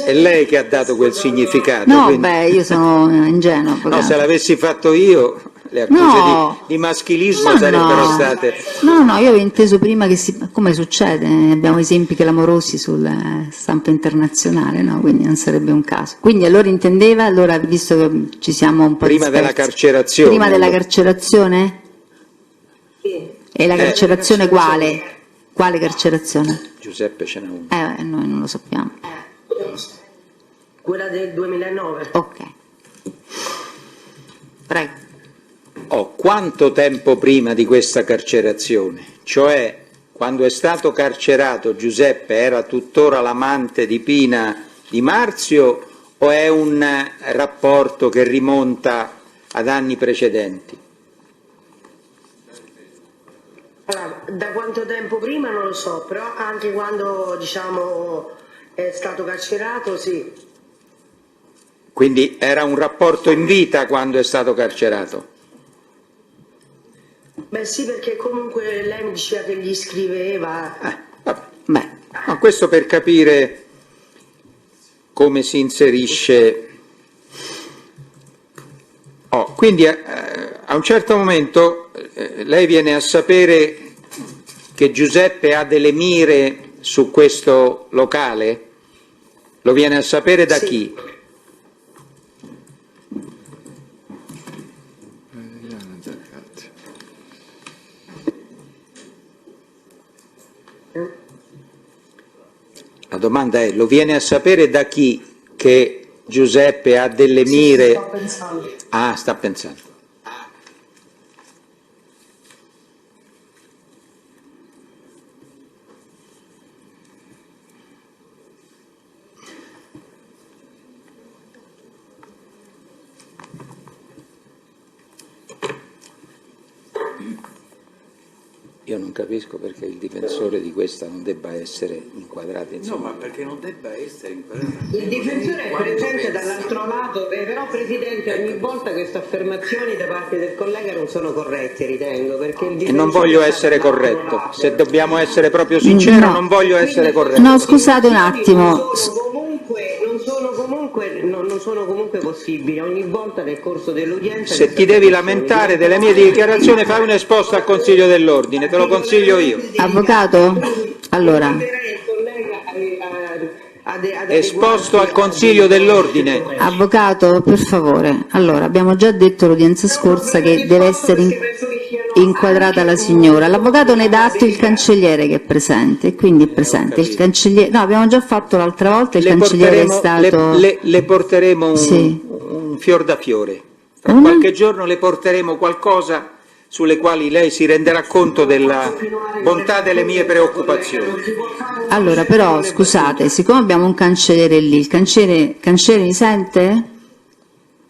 È lei che ha dato quel significato. No, quindi... beh, io sono ingenua. No, se l'avessi fatto io, le accuse No. di maschilismo Ma sarebbero no. state... No, io avevo inteso prima che come succede, abbiamo esempi clamorosi sulla stampa internazionale, no? Quindi non sarebbe un caso. Quindi allora intendeva, visto che ci siamo un po' Prima della dispersi, carcerazione. prima della carcerazione? Sì. E la carcerazione quale? Quale carcerazione? Giuseppe ce n'è una. Noi non lo sappiamo. Quella del 2009. Ok. Prego. Quanto tempo prima di questa carcerazione? Cioè, quando è stato carcerato Giuseppe era tuttora l'amante di Pina Di Marzio o è un rapporto che rimonta ad anni precedenti? Allora, da quanto tempo prima non lo so, però anche quando, diciamo, è stato carcerato, sì. Quindi era un rapporto in vita quando è stato carcerato? Beh sì, perché comunque lei mi diceva che gli scriveva. Vabbè. Beh, Ma questo per capire come si inserisce. Quindi a un certo momento lei viene a sapere che Giuseppe ha delle mire su questo locale? Lo viene a sapere da Sì. chi? La domanda è, lo viene a sapere da chi che Giuseppe ha delle mire? Sto pensando. Sta pensando. Io non capisco perché il difensore di questa non debba essere inquadrato in No, ma perché non debba essere inquadrato? Il difensore è presente dall'altro lato, però Presidente ogni volta queste affermazioni da parte del collega non sono corrette, ritengo, perché il E difensore non voglio sta essere dall'altro corretto, lato. se dobbiamo essere proprio sinceri No. non voglio essere corretto. no, scusate un attimo. Non sono comunque possibili, ogni volta nel corso dell'udienza... Se ti devi lamentare delle mie dichiarazioni fai un esposto al Consiglio dell'Ordine, te lo consiglio io. Avvocato? Allora, Inviterei il collega ad Esposto al Consiglio dell'Ordine. avvocato, per favore. Allora, abbiamo già detto l'udienza scorsa che deve essere... inquadrata la signora. L'avvocato ne dà atto il cancelliere che è presente, quindi è presente. Il cancelliere, no, abbiamo già fatto l'altra volta, il cancelliere è stato... Le porteremo un fior da fiore. Tra qualche giorno le porteremo qualcosa sulle quali lei si renderà conto della bontà delle mie preoccupazioni. Allora, però, scusate, siccome abbiamo un cancelliere lì, il cancelliere mi sente?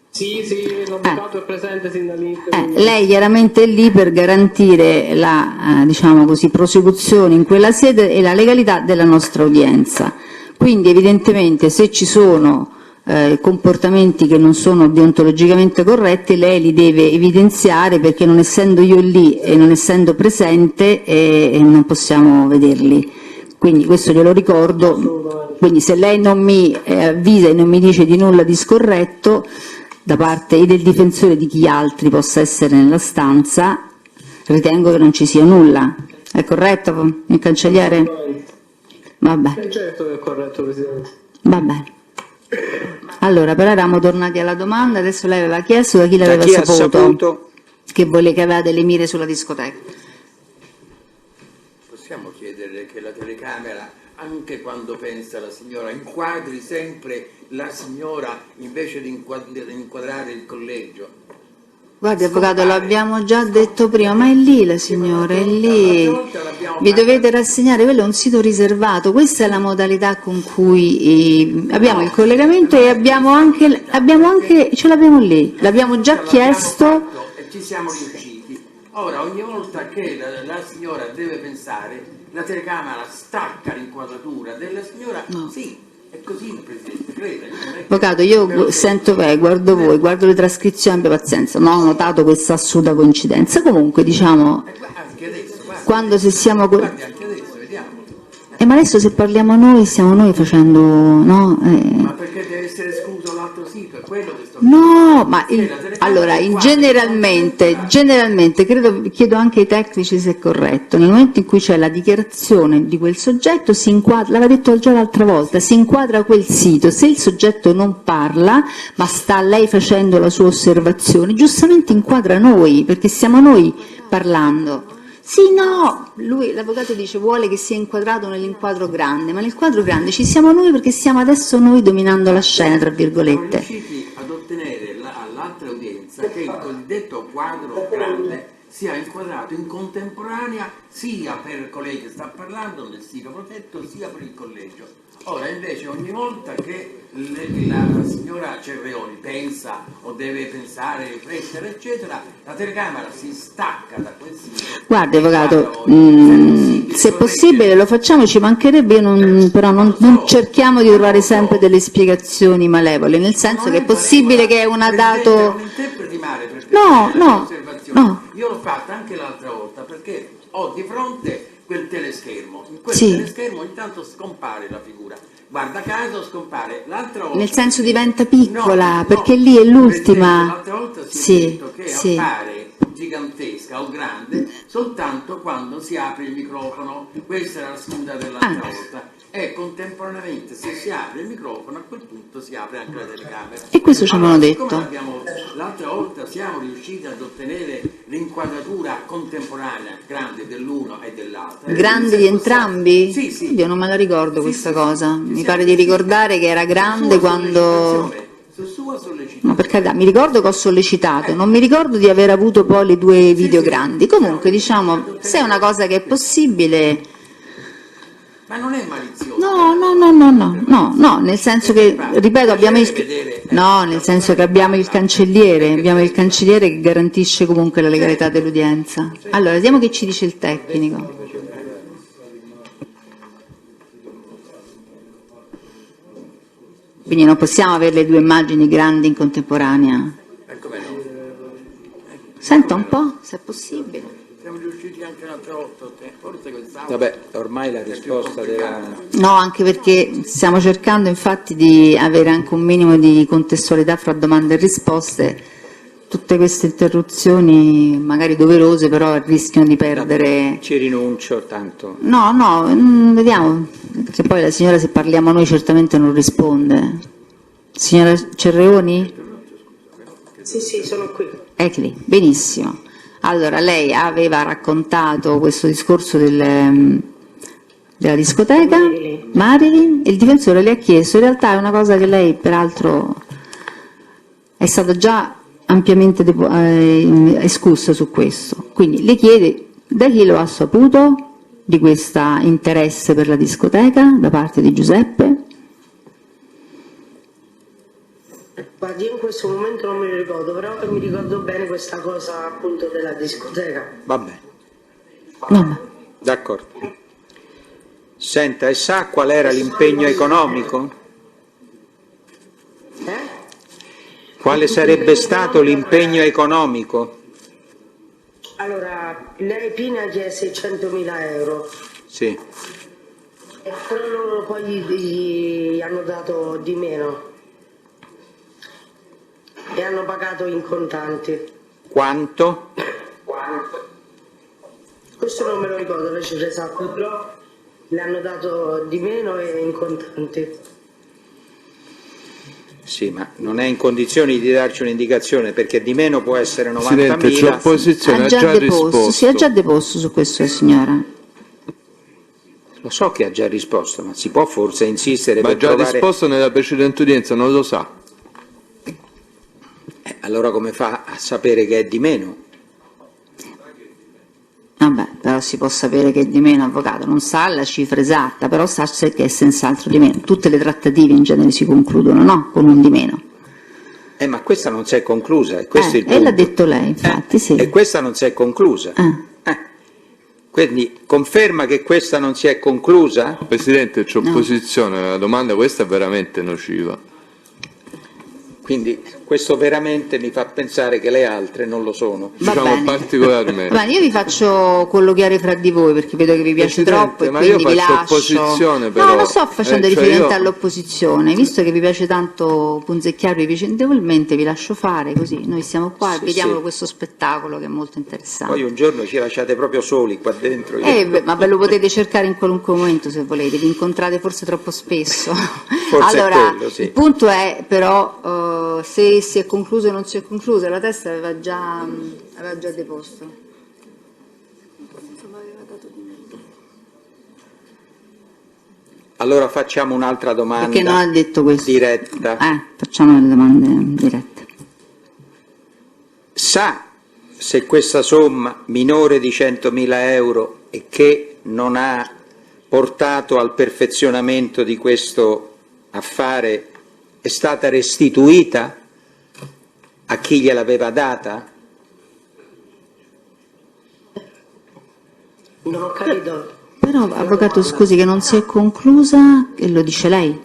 Sì, l'avvocato è presente sin dall'inizio. Lei chiaramente è lì per garantire la, diciamo così, prosecuzione in quella sede e la legalità della nostra udienza. Quindi evidentemente se ci sono comportamenti che non sono deontologicamente corretti, lei li deve evidenziare, perché non essendo io lì e non essendo presente non possiamo vederli. Quindi questo glielo ricordo. Quindi se lei non mi avvisa e non mi dice di nulla di scorretto da parte del difensore di chi altri possa essere nella stanza, ritengo che non ci sia nulla. È corretto, il cancelliere? Vabbè. Certo che è corretto, Presidente. Va bene. Allora, però eravamo tornati alla domanda, adesso lei aveva chiesto da chi l'aveva saputo che aveva delle mire sulla discoteca. Possiamo chiedere che la telecamera, anche quando pensa la signora, inquadri sempre la signora invece di inquadrare il collegio? Guardi, avvocato, l'abbiamo già detto prima, ma è lì la signora, è lì. Vi dovete rassegnare, quello è un sito riservato, questa è la modalità con cui abbiamo il collegamento e abbiamo anche ce l'abbiamo lì, l'abbiamo già chiesto. E ci siamo riusciti. Ora, ogni volta che la signora deve pensare, la telecamera stacca l'inquadratura della signora, No. Sì. È così, Presidente, crede. Avvocato, io sento guardo voi, guardo le trascrizioni, abbia pazienza, non ho notato questa assurda coincidenza. Comunque, diciamo, Anche adesso, guarda. quando se siamo... Guardi anche adesso, vediamo. ma adesso se parliamo noi, stiamo noi facendo... no? Ma perché deve essere escluso l'altro sito? È quello che sto No, ma allora, generalmente, chiedo anche ai tecnici se è corretto, nel momento in cui c'è la dichiarazione di quel soggetto, si inquadra, l'aveva detto già l'altra volta, si inquadra quel sito. Se il soggetto non parla, ma sta lei facendo la sua osservazione, giustamente inquadra noi, perché stiamo noi parlando. Sì, no, l'avvocato dice vuole che sia inquadrato nell'inquadro grande, ma nel quadro grande ci siamo noi perché stiamo adesso noi dominando la scena, tra virgolette. Siamo riusciti ad ottenere all'altra udienza che il cosiddetto quadro grande sia inquadrato in contemporanea sia per colei che sta parlando nel sito protetto sia per il collegio. Ora invece ogni volta che la signora Cerreoni pensa o deve pensare, riflettere eccetera, la telecamera si stacca da quel sito. Guardi, avvocato, se possibile lo facciamo, ci mancherebbe, però non cerchiamo di trovare sempre delle spiegazioni malevole, nel senso che è possibile che è una dato... Non interpreti male, perché No. Io l'ho fatta anche l'altra volta perché ho di fronte quel teleschermo. In quel Sì. teleschermo intanto scompare la figura. Guarda caso scompare. L'altra volta Nel senso diventa piccola, No, perché lì è l'ultima. L'altra volta si è Sì, detto che sì. appare gigantesca o grande soltanto quando si apre il microfono. Questa era la scusa dell'altra volta. E contemporaneamente se si apre il microfono a quel punto si apre anche la telecamera. E questo ci avevano siccome detto. l'altra volta siamo riusciti ad ottenere l'inquadratura contemporanea grande dell'uno e dell'altro. Grandi di entrambi? Sì. Io non me la ricordo questa cosa. Ci Mi siamo pare di ricordare che era grande quando... Su sua sollecitazione. No, per carità, mi ricordo che ho sollecitato, non mi ricordo di aver avuto poi le due video grandi. Comunque, diciamo, se è una cosa che è possibile... Ma non è malizioso. No, nel senso che, ripeto, abbiamo il cancelliere che garantisce comunque la legalità dell'udienza. Allora, vediamo che ci dice il tecnico. Quindi non possiamo avere le due immagini grandi in contemporanea. Come no? Senta un po', se è possibile. Siamo riusciti anche l'altra volta, forse quest'anno. Vabbè, ormai la risposta della... No, anche perché stiamo cercando infatti di avere anche un minimo di contestualità fra domande e risposte. Tutte queste interruzioni, magari doverose, però rischiano di perdere... Ci rinuncio, tanto... No, vediamo, perché poi la signora, se parliamo noi, certamente non risponde. Signora Cerreoni? Sì, sono qui. Ecco lì, benissimo. Allora, lei aveva raccontato questo discorso della discoteca, Marilyn, e il difensore le ha chiesto, in realtà è una cosa che lei peraltro è stata già ampiamente escussa su questo, quindi le chiede da chi lo ha saputo di questo interesse per la discoteca da parte di Giuseppe? Guardi, io in questo momento non me lo ricordo, però mi ricordo bene questa cosa appunto della discoteca. Va bene, Vabbè. d'accordo. Senta, e sa qual era l'impegno economico? Quale sarebbe stato l'impegno economico? Allora, lei Pina chiese 600.000 euro, Sì. però loro poi gli hanno dato di meno e hanno pagato in contanti. Quanto? Questo non me lo ricordo la cifra esatta, però le hanno dato di meno e in contanti. Sì, ma non è in condizioni di darci un'indicazione, perché di meno può essere Presidente, c'è 90.000. opposizione, Ha ha già già deposto, risposto. si è già deposto su questo, signora. Lo so che ha già risposto, ma si può forse insistere Ma ha per già trovare... risposto nella precedente udienza, non lo sa. Allora come fa a sapere che è di meno? Vabbè, però si può sapere che è di meno, avvocato, non sa la cifra esatta, però sa che è senz'altro di meno. Tutte le trattative in genere si concludono, no? Con un di meno. Ma questa non si è conclusa, e questo è il E punto. l'ha detto lei, infatti, sì. E questa non si è conclusa. Quindi conferma che questa non si è conclusa? Presidente, c'è opposizione alla domanda, questa è veramente nociva. Quindi questo veramente mi fa pensare che le altre non lo sono. Va Diciamo bene. particolarmente. Va bene, io vi faccio colloquiare fra di voi perché vedo che vi piace Presidente, troppo e ma quindi io vi faccio lascio. opposizione, però. No, non sto facendo Cioè riferimento io- all'opposizione, visto che vi piace tanto punzecchiarvi vicendevolmente, vi lascio fare così. Noi siamo qua e Sì, vediamo sì. questo spettacolo che è molto interessante. Poi un giorno ci lasciate proprio soli qua dentro. Ma ve lo potete cercare in qualunque momento se volete, vi incontrate forse troppo spesso. Forse è Allora, quello, sì. il punto è però se si è concluso o non si è concluso, la testa aveva già deposto. Insomma, aveva dato di meno. Allora facciamo un'altra domanda. Perché non ha detto questo? Diretta. Facciamo le domande dirette. Sa se questa somma minore di 100.000 euro e che non ha portato al perfezionamento di questo affare è stata restituita a chi gliel'aveva data? Non ho capito. Però, avvocato, scusi, che non si è conclusa, e lo dice lei?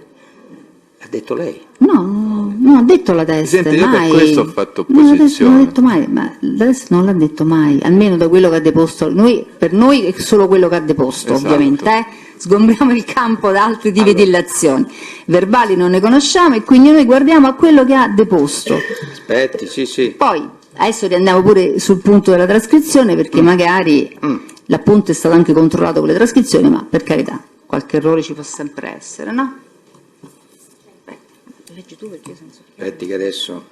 Ha detto lei. No, ha detto la testa, Presidente, io per mai. questo ho fatto Non opposizione. ha detto mai, ma la testa non l'ha detto mai, almeno da quello che ha deposto. Per noi è solo quello che ha deposto, Esatto. ovviamente, Sgombriamo il campo da altri tipi di illazioni. Verbali non ne conosciamo e quindi noi guardiamo a quello che ha deposto. Aspetti, sì, sì. Poi, adesso riandiamo pure sul punto della trascrizione, perché magari l'appunto è stato anche controllato con le trascrizioni, ma per carità, qualche errore ci può sempre essere, no? Leggi tu perché io senza... Aspetti che adesso...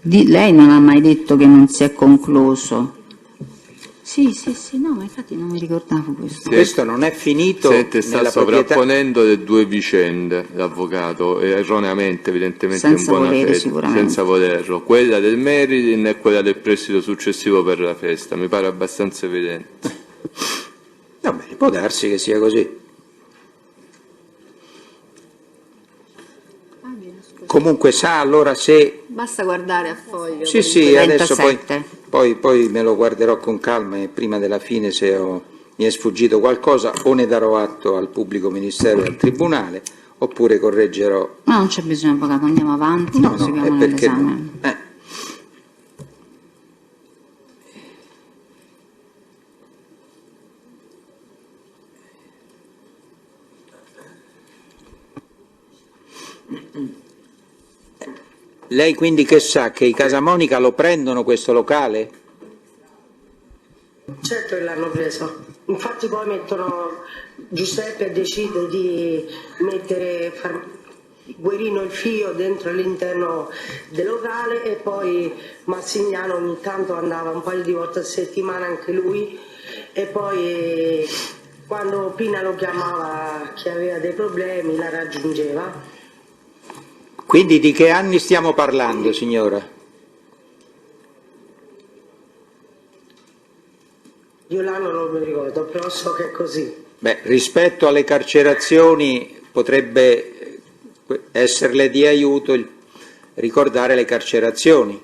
Lei non ha mai detto che non si è concluso. Sì, no, ma infatti non mi ricordavo questo. Questo non è finito Sente, sta nella proprietà... sovrapponendo le due vicende, l'avvocato, erroneamente, evidentemente Senza in buona volere, fede, sicuramente. senza volerlo. Quella del Marilyn e quella del prestito successivo per la festa, mi pare abbastanza evidente. Va bene, può darsi che sia così. Comunque sa allora se... Basta guardare a foglio. Sì, sì, 37. adesso poi me lo guarderò con calma e prima della fine se mi è sfuggito qualcosa o ne darò atto al pubblico ministero e al tribunale oppure correggerò. No, non c'è bisogno, avvocato, andiamo avanti, No, proseguiamo è perché no. nell'esame. Lei quindi che sa che i Casamonica lo prendono questo locale? certo che l'hanno preso. Infatti poi Giuseppe decide di far Guerino il figlio dentro all'interno del locale e poi Massimiliano ogni tanto andava un paio di volte a settimana anche lui, e poi quando Pina lo chiamava che aveva dei problemi la raggiungeva. Quindi di che anni stiamo parlando, signora? Io l'anno non mi ricordo, però so che è così. Beh, rispetto alle carcerazioni potrebbe esserle di aiuto ricordare le carcerazioni.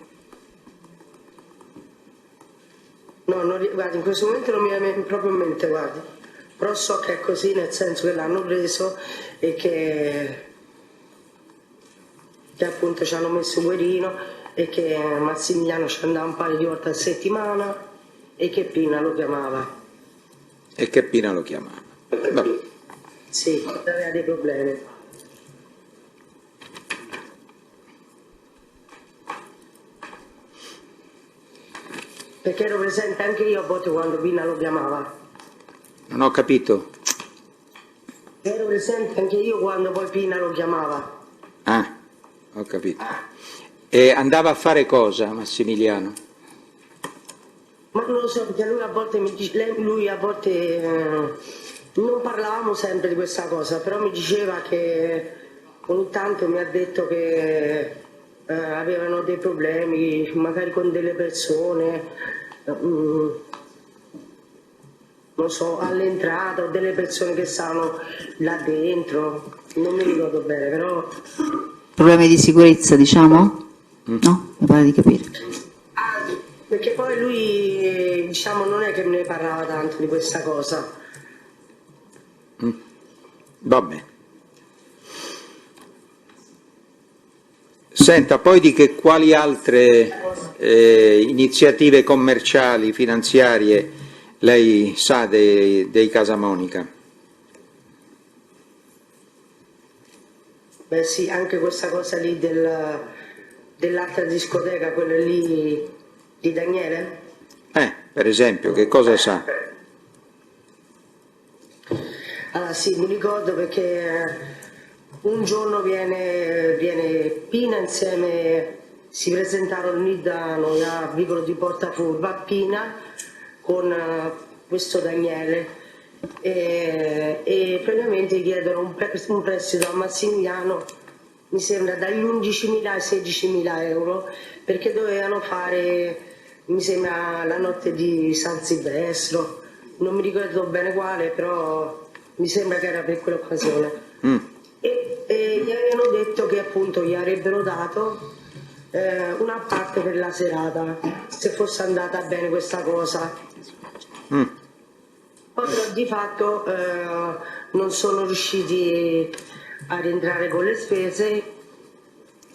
No, guardi, in questo momento non mi viene proprio in mente, guardi. Però so che è così, nel senso che l'hanno preso e che appunto ci hanno messo Guerino e che Massimiliano ci andava un paio di volte a settimana e che Pina lo chiamava. Vabbè. Sì, aveva dei problemi. Perché ero presente anche io a volte quando Pina lo chiamava. Non ho capito. Ero presente anche io quando poi Pina lo chiamava. Ah, ho capito. E andava a fare cosa, Massimiliano? Ma non lo so, perché lui a volte non parlavamo sempre di questa cosa, però mi diceva che ogni tanto mi ha detto che avevano dei problemi, magari con delle persone, non so, all'entrata, o delle persone che stavano là dentro, non mi ricordo bene, però... Problemi di sicurezza, diciamo? No? Mi pare di capire. Perché poi lui, diciamo, non è che ne parlava tanto di questa cosa. Va bene. Senta, poi quali altre iniziative commerciali, finanziarie lei sa dei Casamonica? Beh sì, anche questa cosa lì dell'altra discoteca, quella lì di Daniele? Per esempio, che cosa sa? Allora sì, mi ricordo perché un giorno viene Pina insieme, si presentarono lì da vicolo di Portafurba, Pina con questo Daniele e praticamente chiedono un prestito a Massimiliano, mi sembra dagli 11.000 ai 16.000 euro, perché dovevano fare, mi sembra, la notte di San Silvestro, non mi ricordo bene quale, però mi sembra che era per quell'occasione. E gli avevano detto che appunto gli avrebbero dato una parte per la serata, se fosse andata bene questa cosa. Poi però di fatto non sono riusciti a rientrare con le spese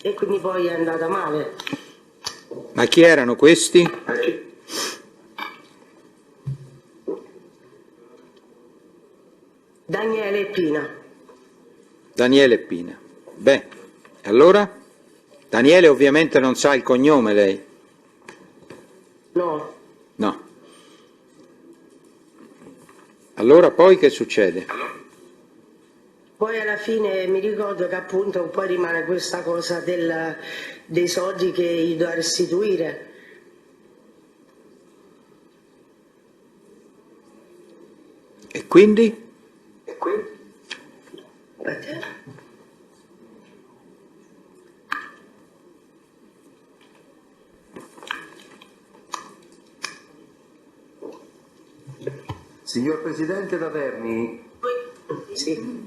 e quindi poi è andata male. Ma chi erano questi? Daniele e Pina. Daniele e Pina. Beh, allora? Daniele ovviamente non sa il cognome, lei? No. No. Allora poi che succede? Poi alla fine mi ricordo che appunto poi rimane questa cosa dei soldi che gli do a restituire. E quindi? Signor Presidente Taverni, sì,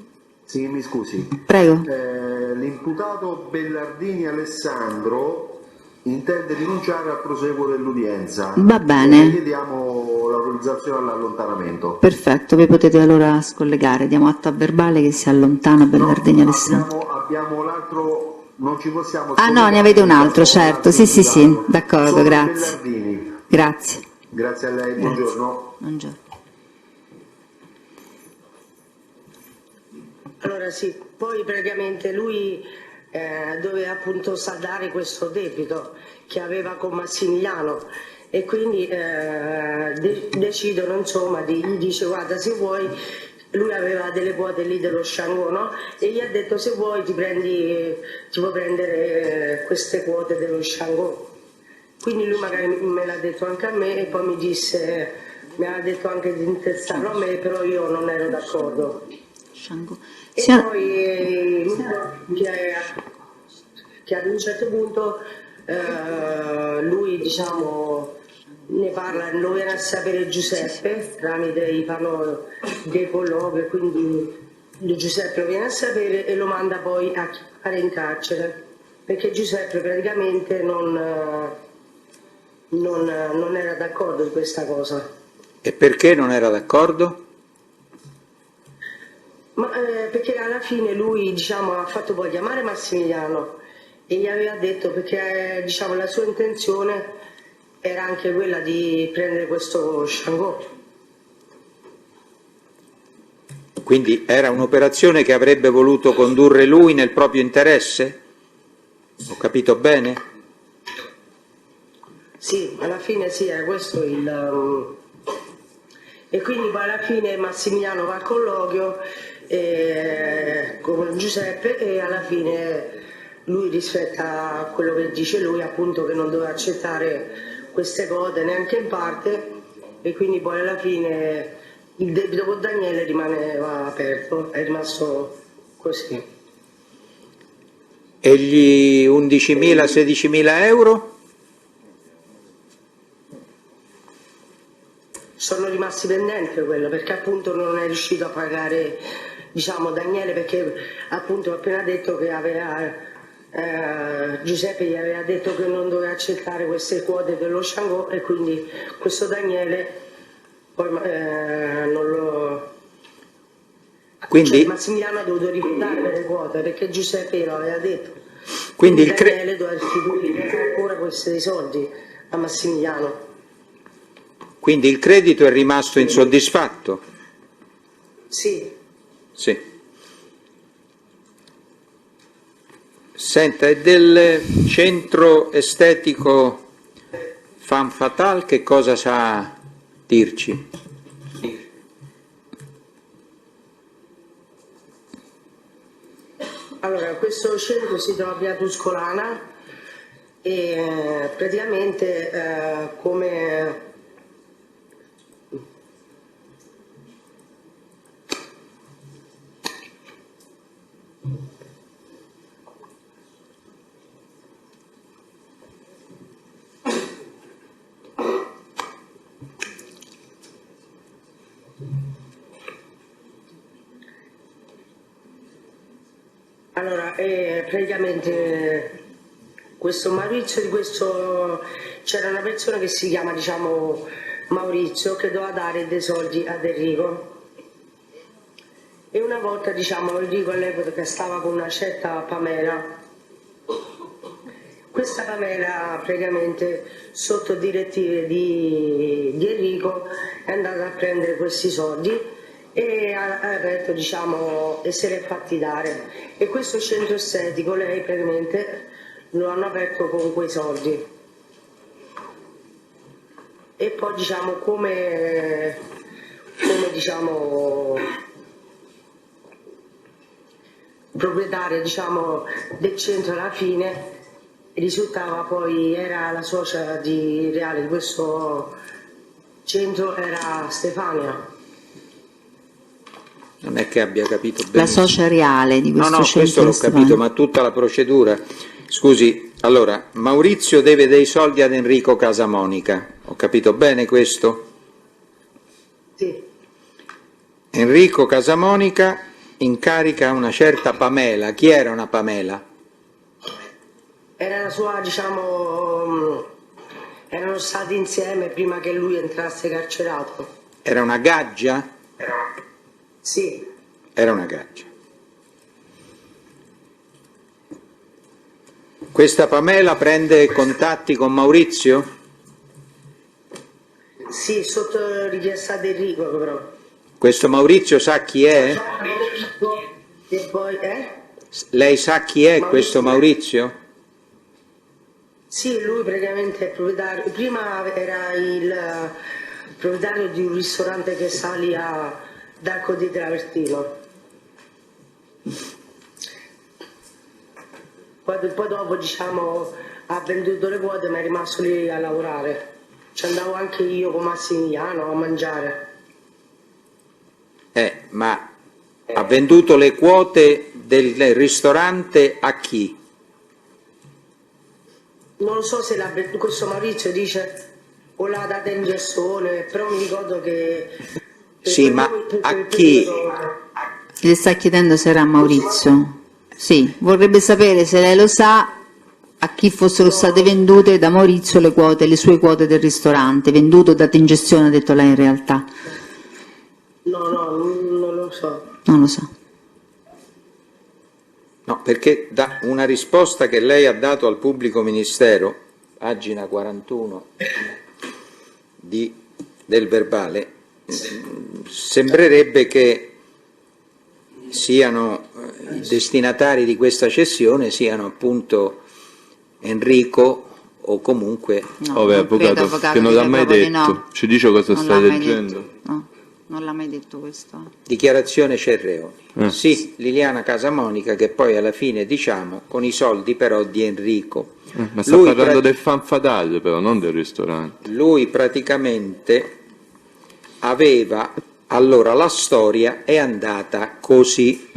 mi scusi. Prego. L'imputato Bellardini Alessandro intende rinunciare al proseguo dell'udienza. Va bene. Chiediamo l'autorizzazione all'allontanamento. Perfetto, vi potete allora scollegare. Diamo atto a verbale che si allontana Bellardini Alessandro. Abbiamo l'altro, non ci possiamo... Ah no, ne avete un altro, certo. Sì, d'accordo, grazie. Bellardini. Grazie. Grazie a lei, buongiorno. Buongiorno. Allora sì, poi praticamente lui doveva appunto saldare questo debito che aveva con Massimiliano e quindi decidono, insomma, gli dice guarda, se vuoi, lui aveva delle quote lì dello Sciangò, no? E gli ha detto se vuoi ti puoi prendere queste quote dello Sciangò. Quindi lui magari me l'ha detto anche a me e poi mi ha detto anche di interessarlo a me, però io non ero d'accordo. E poi che ad un certo punto lui, diciamo, ne parla, lo viene a sapere Giuseppe tramite fanno dei colloqui, quindi Giuseppe lo viene a sapere e lo manda poi a chiamare in carcere, perché Giuseppe praticamente non era d'accordo di questa cosa. E perché non era d'accordo? Perché alla fine lui, diciamo, ha fatto poi chiamare Massimiliano e gli aveva detto, perché diciamo, la sua intenzione era anche quella di prendere questo Sciangò. Quindi era un'operazione che avrebbe voluto condurre lui nel proprio interesse? Ho capito bene? Sì, alla fine sì, era questo il... E quindi poi alla fine Massimiliano va al colloquio con Giuseppe e alla fine lui rispetta quello che dice lui, appunto, che non doveva accettare queste cose neanche in parte, e quindi poi alla fine il debito con Daniele rimaneva aperto, è rimasto così. E gli 11.000-16.000 euro? Sono rimasti pendenti quello, perché appunto non è riuscito a pagare, diciamo, Daniele, perché appunto ho appena detto che aveva Giuseppe gli aveva detto che non doveva accettare queste quote dello Sciangò, e quindi questo Daniele poi non lo... Quindi... Cioè, Massimiliano ha dovuto rifiutare le quote perché Giuseppe glielo aveva detto. Quindi Daniele doveva restituire ancora questi soldi a Massimiliano. Quindi il credito è rimasto insoddisfatto? Sì. Sì. Senta, e del centro estetico Femme Fatale che cosa sa dirci? Allora, questo centro si trova a Via Tuscolana e praticamente come... Allora, praticamente questo Maurizio, c'era una persona che si chiama, diciamo, Maurizio, che doveva dare dei soldi ad Enrico. E una volta, diciamo, Enrico all'epoca stava con una certa Pamela. Questa Pamela praticamente sotto direttive di Enrico è andata a prendere questi soldi e ha aperto, diciamo, e se l'è fatti dare. E questo centro estetico lei praticamente lo hanno aperto con quei soldi. E poi, diciamo, come diciamo, proprietaria, diciamo, del centro alla fine risultava poi, era la socia reale di questo centro, era Stefania. Non è che abbia capito bene. La socia reale di questo centro. No, questo l'ho capito, ma tutta la procedura. Scusi, allora, Maurizio deve dei soldi ad Enrico Casamonica, ho capito bene questo? Sì. Enrico Casamonica incarica una certa Pamela. Chi era una Pamela? Era la sua, diciamo, erano stati insieme prima che lui entrasse carcerato. Era una gaggia? Sì. Era una gaggia. Questa Pamela prende contatti con Maurizio? Sì, sotto richiesta di Enrico però. Questo Maurizio sa chi è? E poi, Lei sa chi è questo Maurizio? Sì, lui praticamente è proprietario, prima era il proprietario di un ristorante che sta lì a D'Arco di Travertino. Poi dopo, diciamo, ha venduto le quote, ma è rimasto lì a lavorare. Ci andavo anche io con Massimiliano a mangiare. Ma ha venduto le quote del ristorante a chi? Non lo so se l'ha venduto, questo Maurizio dice o l'ha data in gestione, però mi ricordo che... Sì, ma a chi? Le sta chiedendo se era Maurizio. Sì, vorrebbe sapere se lei lo sa a chi fossero state vendute da Maurizio le sue quote del ristorante, venduto o date in gestione, ha detto lei in realtà. No, non lo so. Non lo so. No, perché da una risposta che lei ha dato al pubblico ministero, pagina 41 del verbale, sembrerebbe che siano i destinatari di questa cessione siano appunto Enrico o comunque... No, avvocato, che non l'ha mai detto. No. Ci dice cosa Non sta l'ha mai leggendo? detto. No, non l'ha mai detto questo. Dichiarazione Cerreoni. Sì, Liliana Casamonica, che poi alla fine diciamo con i soldi però di Enrico. Ma sta parlando del fan fatale però, non del ristorante. Lui praticamente aveva, allora la storia è andata così,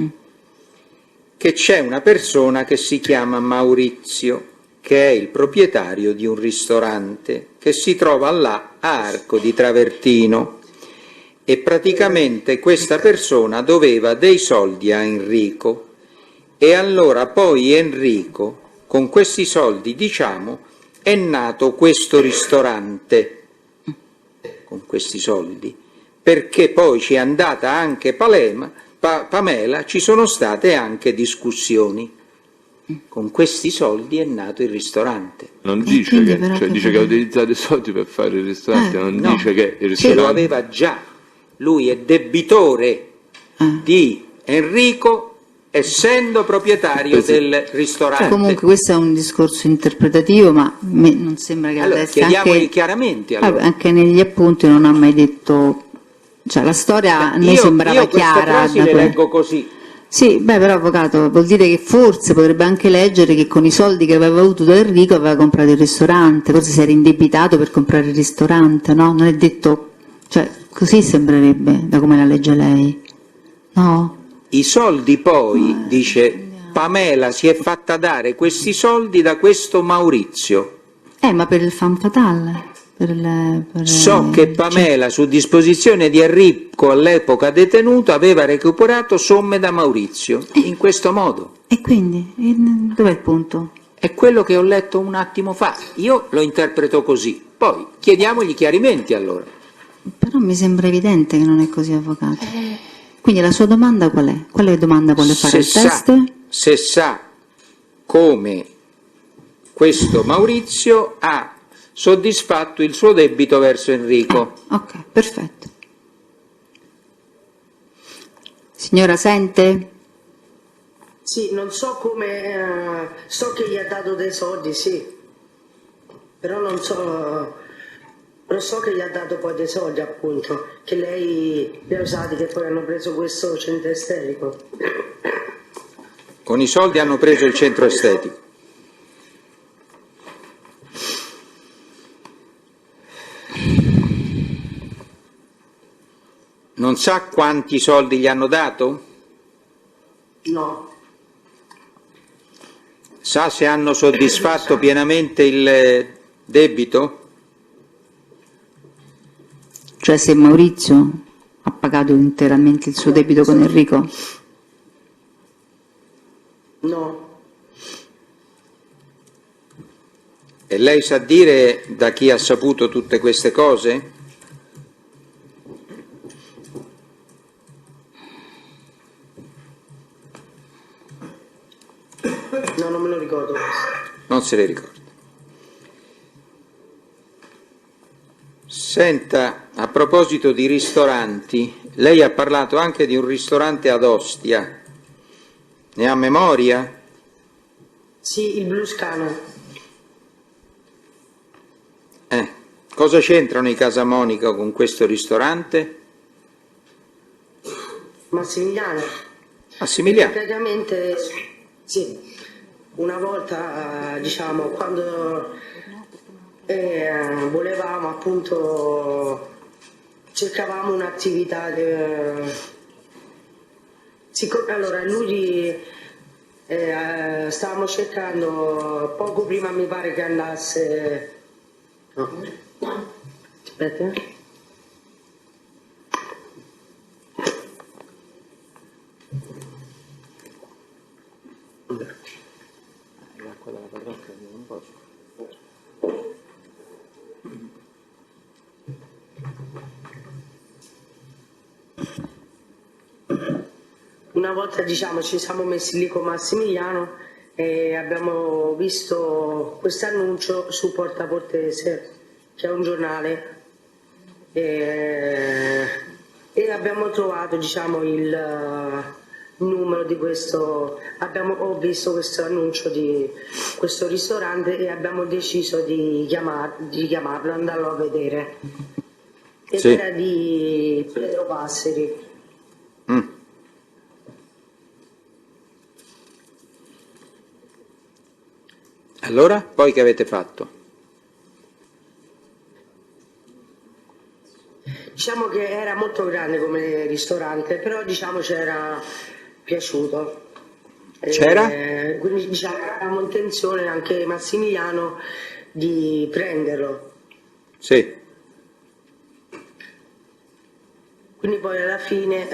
che c'è una persona che si chiama Maurizio, che è il proprietario di un ristorante che si trova là a Arco di Travertino, e praticamente questa persona doveva dei soldi a Enrico, e allora poi Enrico con questi soldi, diciamo, è nato questo ristorante con questi soldi, perché poi ci è andata anche Pamela, ci sono state anche discussioni. Con questi soldi è nato il ristorante. Non dice che, cioè, dice che ha utilizzato i soldi per fare il ristorante, non no, dice che il ce lo ristorante... aveva già. Lui è debitore di Enrico, essendo proprietario del ristorante. Comunque questo è un discorso interpretativo, ma a me non sembra che allora, adesso chiediamogli chiaramente. Allora. Anche negli appunti non ha mai detto, cioè la storia a noi sembrava chiara. Io le leggo così. Sì, però avvocato, vuol dire che forse potrebbe anche leggere che con i soldi che aveva avuto da Enrico aveva comprato il ristorante, forse si era indebitato per comprare il ristorante, no? Non è detto, cioè così sembrerebbe da come la legge lei, no? I soldi poi, dice, Pamela si è fatta dare questi soldi da questo Maurizio. Ma per il fan fatale. So che Pamela, su disposizione di Enrico all'epoca detenuto, aveva recuperato somme da Maurizio, in questo modo. E quindi, dov'è il punto? È quello che ho letto un attimo fa, io lo interpreto così, poi chiediamogli chiarimenti allora. Però mi sembra evidente che non è così, avvocato. Quindi la sua domanda qual è? Quale domanda vuole fare il test? Se sa come questo Maurizio ha soddisfatto il suo debito verso Enrico. Ok, perfetto. Signora, sente? Sì, non so come, so che gli ha dato dei soldi, sì, però non so, però so che gli ha dato poi dei soldi, appunto, che lei li ha usati, che poi hanno preso questo centro estetico. Con i soldi hanno preso il centro estetico. Non sa quanti soldi gli hanno dato? No. Sa se hanno soddisfatto pienamente il debito? Cioè se Maurizio ha pagato interamente il suo debito con Enrico? No. E lei sa dire da chi ha saputo tutte queste cose? No, non me lo ricordo. Non se le ricorda. Senta, a proposito di ristoranti, lei ha parlato anche di un ristorante ad Ostia. Ne ha memoria? Sì, il Bluscano. Cosa c'entrano i Casamonica con questo ristorante? Massimiliano. Massimiliano. Praticamente sì, una volta diciamo quando volevamo appunto, cercavamo un'attività, allora lui stavamo cercando poco prima, mi pare che andasse, no. Aspetta. L'acqua della parrocchia non posso. Una volta diciamo ci siamo messi lì con Massimiliano e abbiamo visto questo annuncio su Porta Portese, che è un giornale, e abbiamo trovato diciamo il numero di questo, ho visto questo annuncio di questo ristorante e abbiamo deciso di chiamarlo, andarlo a vedere. Ed Sì. era di Pietro Passeri. Allora, poi che avete fatto? Diciamo che era molto grande come ristorante, però diciamo ci era piaciuto. C'era? Quindi diciamo avevamo intenzione anche Massimiliano di prenderlo. Sì. Quindi poi alla fine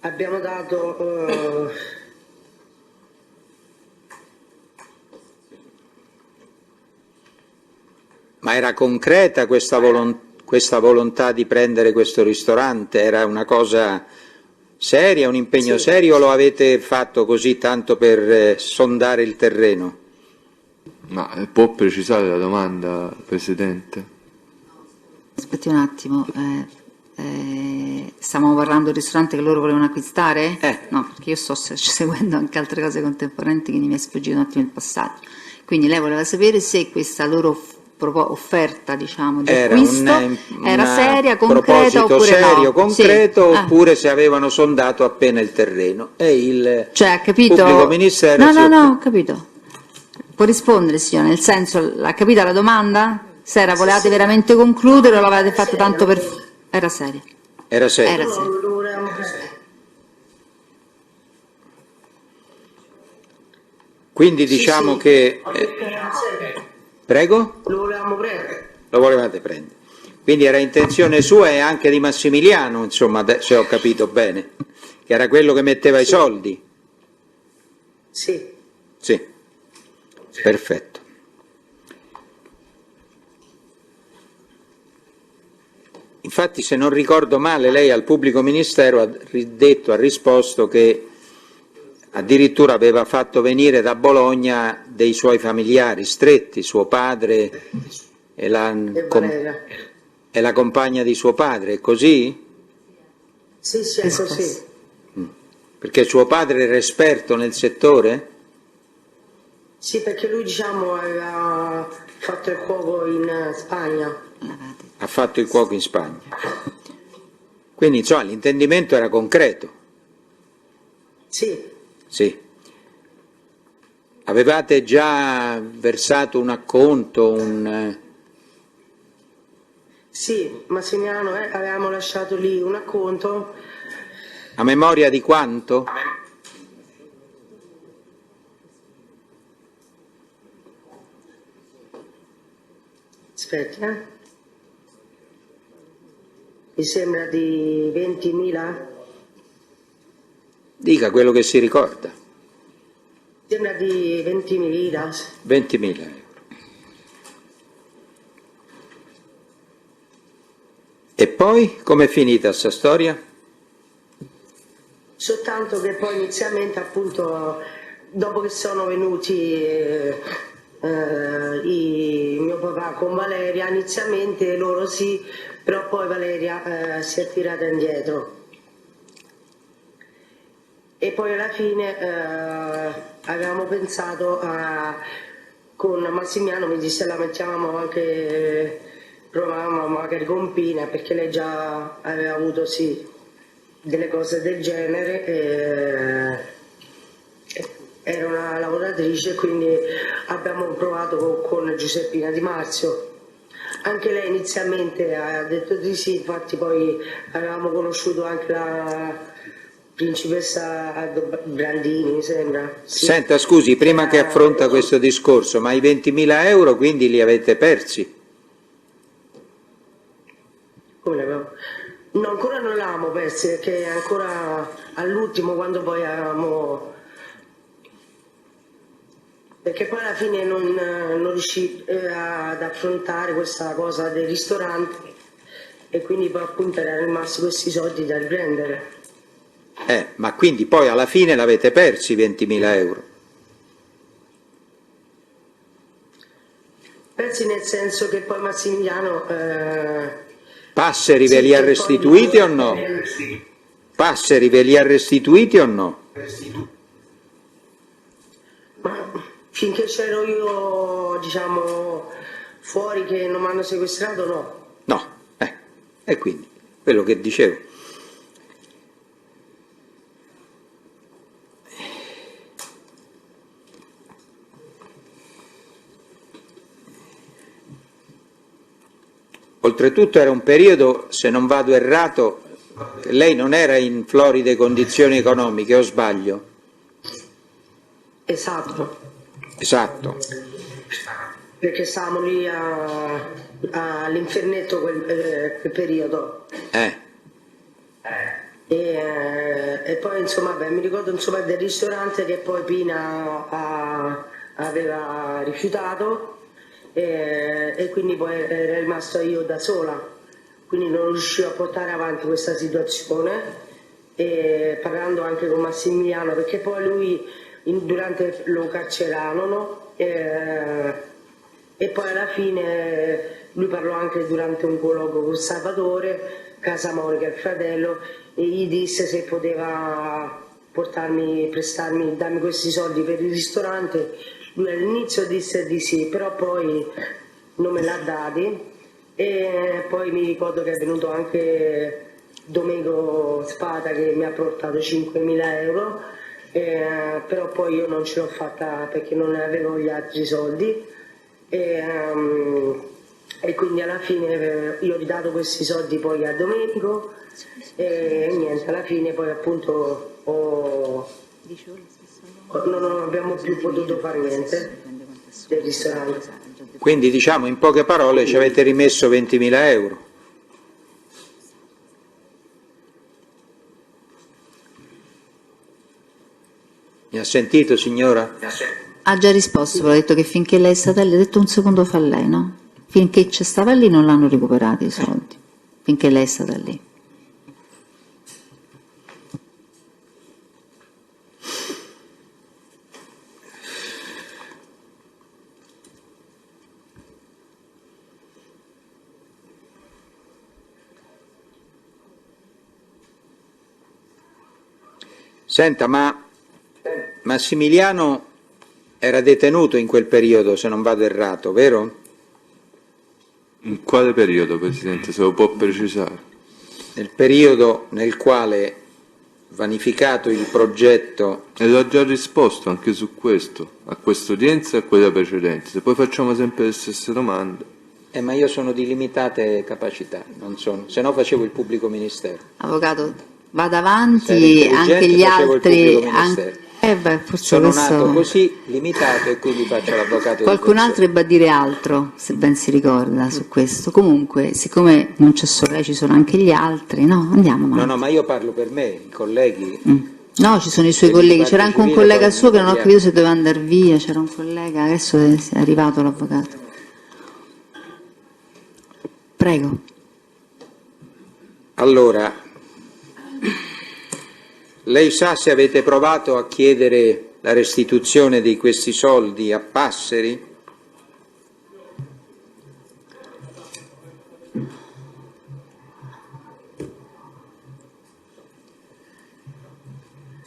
abbiamo dato Ma era concreta questa volontà di prendere questo ristorante? Era una cosa seria, un impegno Sì. serio, o lo avete fatto così tanto per sondare il terreno? Ma può precisare la domanda, Presidente? Aspetti un attimo, stavamo parlando del ristorante che loro volevano acquistare? No, perché io sto seguendo anche altre cose contemporanee, quindi mi è sfuggito un attimo il passaggio. Quindi lei voleva sapere se questa loro offerta, diciamo, di Era acquisto era seria, concreta proposito oppure serio, no? concreto, Sì. oppure se avevano sondato appena il terreno. E il Cioè, ha capito? pubblico ministero No, si no, occupa. no, ho capito. Può rispondere, signora, nel senso, l'ha capita la domanda? Se era, volevate veramente concludere o l'avete fatto tanto per... Era seria. Era serio. Era seria. lo volevamo prendere. Quindi Sì, diciamo sì. che... Prego? Lo volevamo prendere. Lo volevate prendere. Quindi era intenzione sua e anche di Massimiliano, insomma, se ho capito bene, che era quello che metteva i soldi. Sì. Sì, perfetto. Infatti, se non ricordo male, lei al pubblico ministero ha risposto che addirittura aveva fatto venire da Bologna dei suoi familiari stretti, suo padre e la Valeria. compagna di suo padre, è così? Sì, sì, è così. Perché suo padre era esperto nel settore? Sì, perché lui diciamo aveva fatto il cuoco in Spagna. Ha fatto il cuoco in Spagna. Quindi, insomma, l'intendimento era concreto. Sì, Sì. Avevate già versato un acconto, sì, Massimiliano avevamo lasciato lì un acconto. a memoria di quanto? Aspetta, mi sembra di 20.000? Dica quello che si ricorda. Mi sembra di 20.000. 20.000 euro. E poi, com'è finita sta storia? Soltanto che poi inizialmente appunto dopo che sono venuti mio papà con Valeria, inizialmente loro sì, però poi Valeria si è tirata indietro. E poi alla fine avevamo pensato a con Massimiliano mi disse la mettiamo anche, provavamo magari con Pina, perché lei già aveva avuto sì delle cose del genere, era una lavoratrice, quindi abbiamo provato con Giuseppina Di Marzio. Anche lei inizialmente ha detto di sì, infatti poi avevamo conosciuto anche la principessa Brandini, mi sembra. Sì. Senta, scusi, prima che affronta questo discorso, ma i 20.000 euro quindi li avete persi? Come ne avevo? No, ancora non l'avevamo persi, perché ancora all'ultimo, quando poi avevamo... Perché poi alla fine non riuscì ad affrontare questa cosa del ristorante e quindi poi appunto erano rimasti questi soldi da riprendere. Ma quindi poi alla fine l'avete persi i 20.000 euro? Persi nel senso che poi Massimiliano... Passeri ve li ha restituiti o no? Passeri ve li ha restituiti o no? Ma finché c'ero io, diciamo, fuori che non mi hanno sequestrato, no. No, e quindi, quello che dicevo. Oltretutto era un periodo, se non vado errato, che lei non era in floride condizioni economiche, o sbaglio? Esatto. Esatto. Perché stavamo lì all'infernetto quel periodo. E poi insomma, mi ricordo insomma del ristorante che poi Pina aveva rifiutato e quindi poi era rimasto io da sola, quindi non riuscivo a portare avanti questa situazione, e parlando anche con Massimiliano, perché poi lui durante lo carcerarono e poi alla fine lui parlò anche durante un colloquio con Salvatore Casamori, che è il fratello, e gli disse se poteva darmi questi soldi per il ristorante. Lui all'inizio disse di sì, però poi non me l'ha dati, e poi mi ricordo che è venuto anche Domenico Spada che mi ha portato 5.000 euro, però poi io non ce l'ho fatta perché non avevo gli altri soldi, e quindi alla fine io ho ridato questi soldi poi a Domenico e niente, alla fine poi appunto non abbiamo più potuto fare niente del ristorante. Quindi diciamo in poche parole ci avete rimesso 20.000 euro. Mi ha sentito, signora? Ha già risposto, però ha detto che finché lei è stata lì, ha detto un secondo fa lei, no? Finché c'è stata lì non l'hanno recuperati i soldi, finché lei è stata lì. Senta, ma Massimiliano era detenuto in quel periodo, se non vado errato, vero? In quale periodo, Presidente, se lo può precisare? Nel periodo nel quale, vanificato il progetto... E l'ho già risposto anche su questo, a questa udienza e a quella precedente. Se poi facciamo sempre le stesse domande. ma io sono di limitate capacità, non sono, se no facevo il pubblico ministero. Avvocato, vada avanti, anche gli altri... forse sono questo... nato così, limitato, e quindi faccio l'avvocato. Qualcun altro debba dire altro, se ben si ricorda, su questo. Comunque, siccome non c'è solo lei, ci sono anche gli altri, no? Andiamo avanti. No, ma io parlo per me, i colleghi. No, ci sono i suoi colleghi, c'era anche un collega suo che non ho capito se doveva andare via, c'era un collega, adesso è arrivato l'avvocato. Prego. Allora, lei sa se avete provato a chiedere la restituzione di questi soldi a Passeri?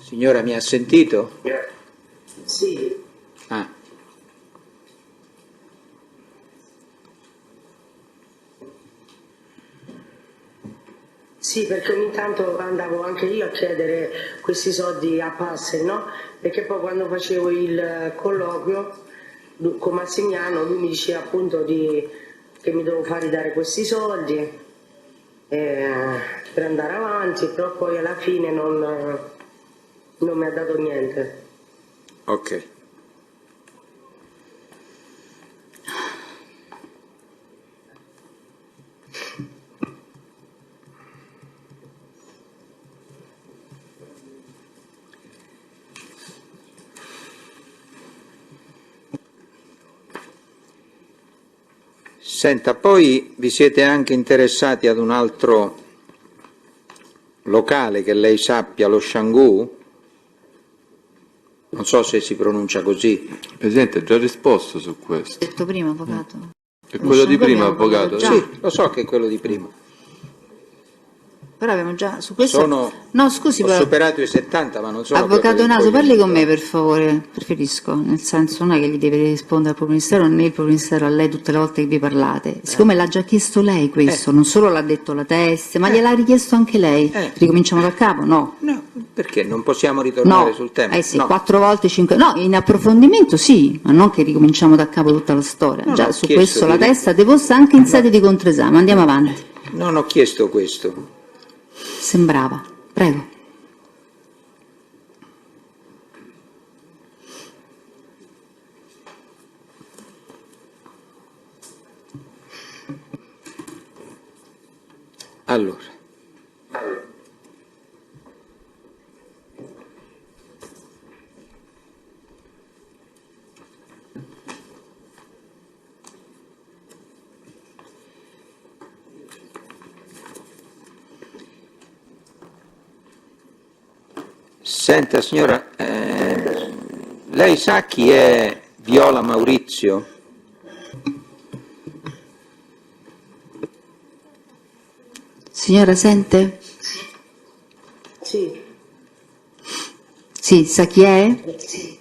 Signora, mi ha sentito? Sì. Sì, perché ogni tanto andavo anche io a chiedere questi soldi a Passeri, no? Perché poi quando facevo il colloquio con Massimiliano lui mi diceva appunto che mi dovevo fare dare questi soldi per andare avanti, però poi alla fine non mi ha dato niente. Ok. Senta, poi vi siete anche interessati ad un altro locale che lei sappia, lo Shanggu? Non so se si pronuncia così. Presidente, ha già risposto su questo. Detto prima, avvocato. È quello di prima, abbiamo parlato avvocato? già. Sì, lo so che è quello di prima. Però abbiamo già su questo. No, scusi, ho però. superato i 70, ma non sono Avvocato proprio Naso, dei parli con coglioni. me per favore, preferisco, nel senso non è che gli deve rispondere al proprio ministero né il proprio ministero a lei tutte le volte che vi parlate. Siccome l'ha già chiesto lei questo, non solo l'ha detto la testa, ma gliel'ha richiesto anche lei. Ricominciamo da capo? No. No, perché non possiamo ritornare No, sul tema? sì, No. 4 volte, 5. No, in approfondimento sì, ma non che ricominciamo da capo tutta la storia. No, Già no, su ho chiesto questo la di- testa deposta anche in sede di controesame. Andiamo avanti. Non ho chiesto questo. Sembrava. Prego. Allora. Senta signora, lei sa chi è Viola Maurizio? Signora, sente? Sì, Sì, sa chi è? sì.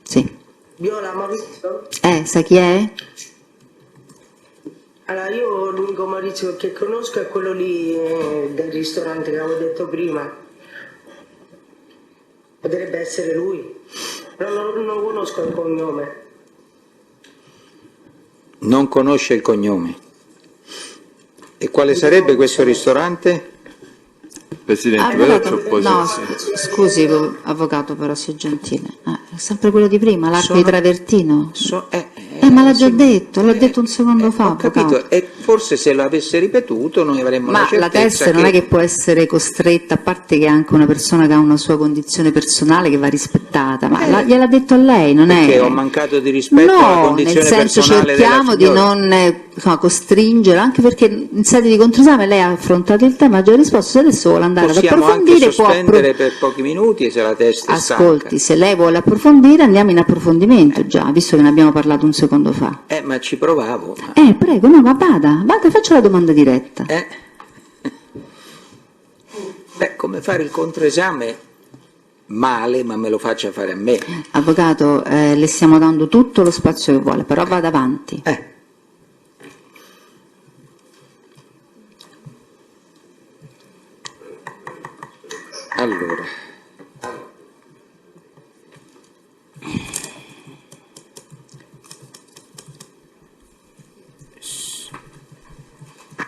Sì. Viola Maurizio? Sa chi è? Allora, io l'unico Maurizio che conosco è quello lì del ristorante che avevo detto prima. Potrebbe essere lui, però non conosco il cognome. Non conosce il cognome. E quale sarebbe questo ristorante? Presidente, però c'è Avvocato, no, opposizione. scusi, avvocato, però sia gentile. È sempre quello di prima, l'arco Sono- di Travertino. Ma l'ha già sì, detto, l'ha detto un secondo fa, Ho capito, avvocato. e forse se lo avesse ripetuto noi avremmo Ma la la certezza testa non è che può essere costretta, a parte che è anche una persona che ha una sua condizione personale che va rispettata, ma gliel'ha detto a lei, non perché è... ho mancato di rispetto alla No, condizione nel senso personale cerchiamo di della signora. non costringere, anche perché in sede di controesame lei ha affrontato il tema, ha già risposto, se adesso vuole andare ad Possiamo anche approfondire può sospendere per pochi minuti se la testa è Ascolti, stanca. se lei vuole approfondire andiamo in approfondimento già, visto che ne abbiamo parlato un secondo fa. Ma ci provavo. Prego, no, ma vada, faccia la domanda diretta. Beh, come fare il controesame male, ma me lo faccia fare a me. Avvocato, le stiamo dando tutto lo spazio che vuole, però vada avanti. Allora.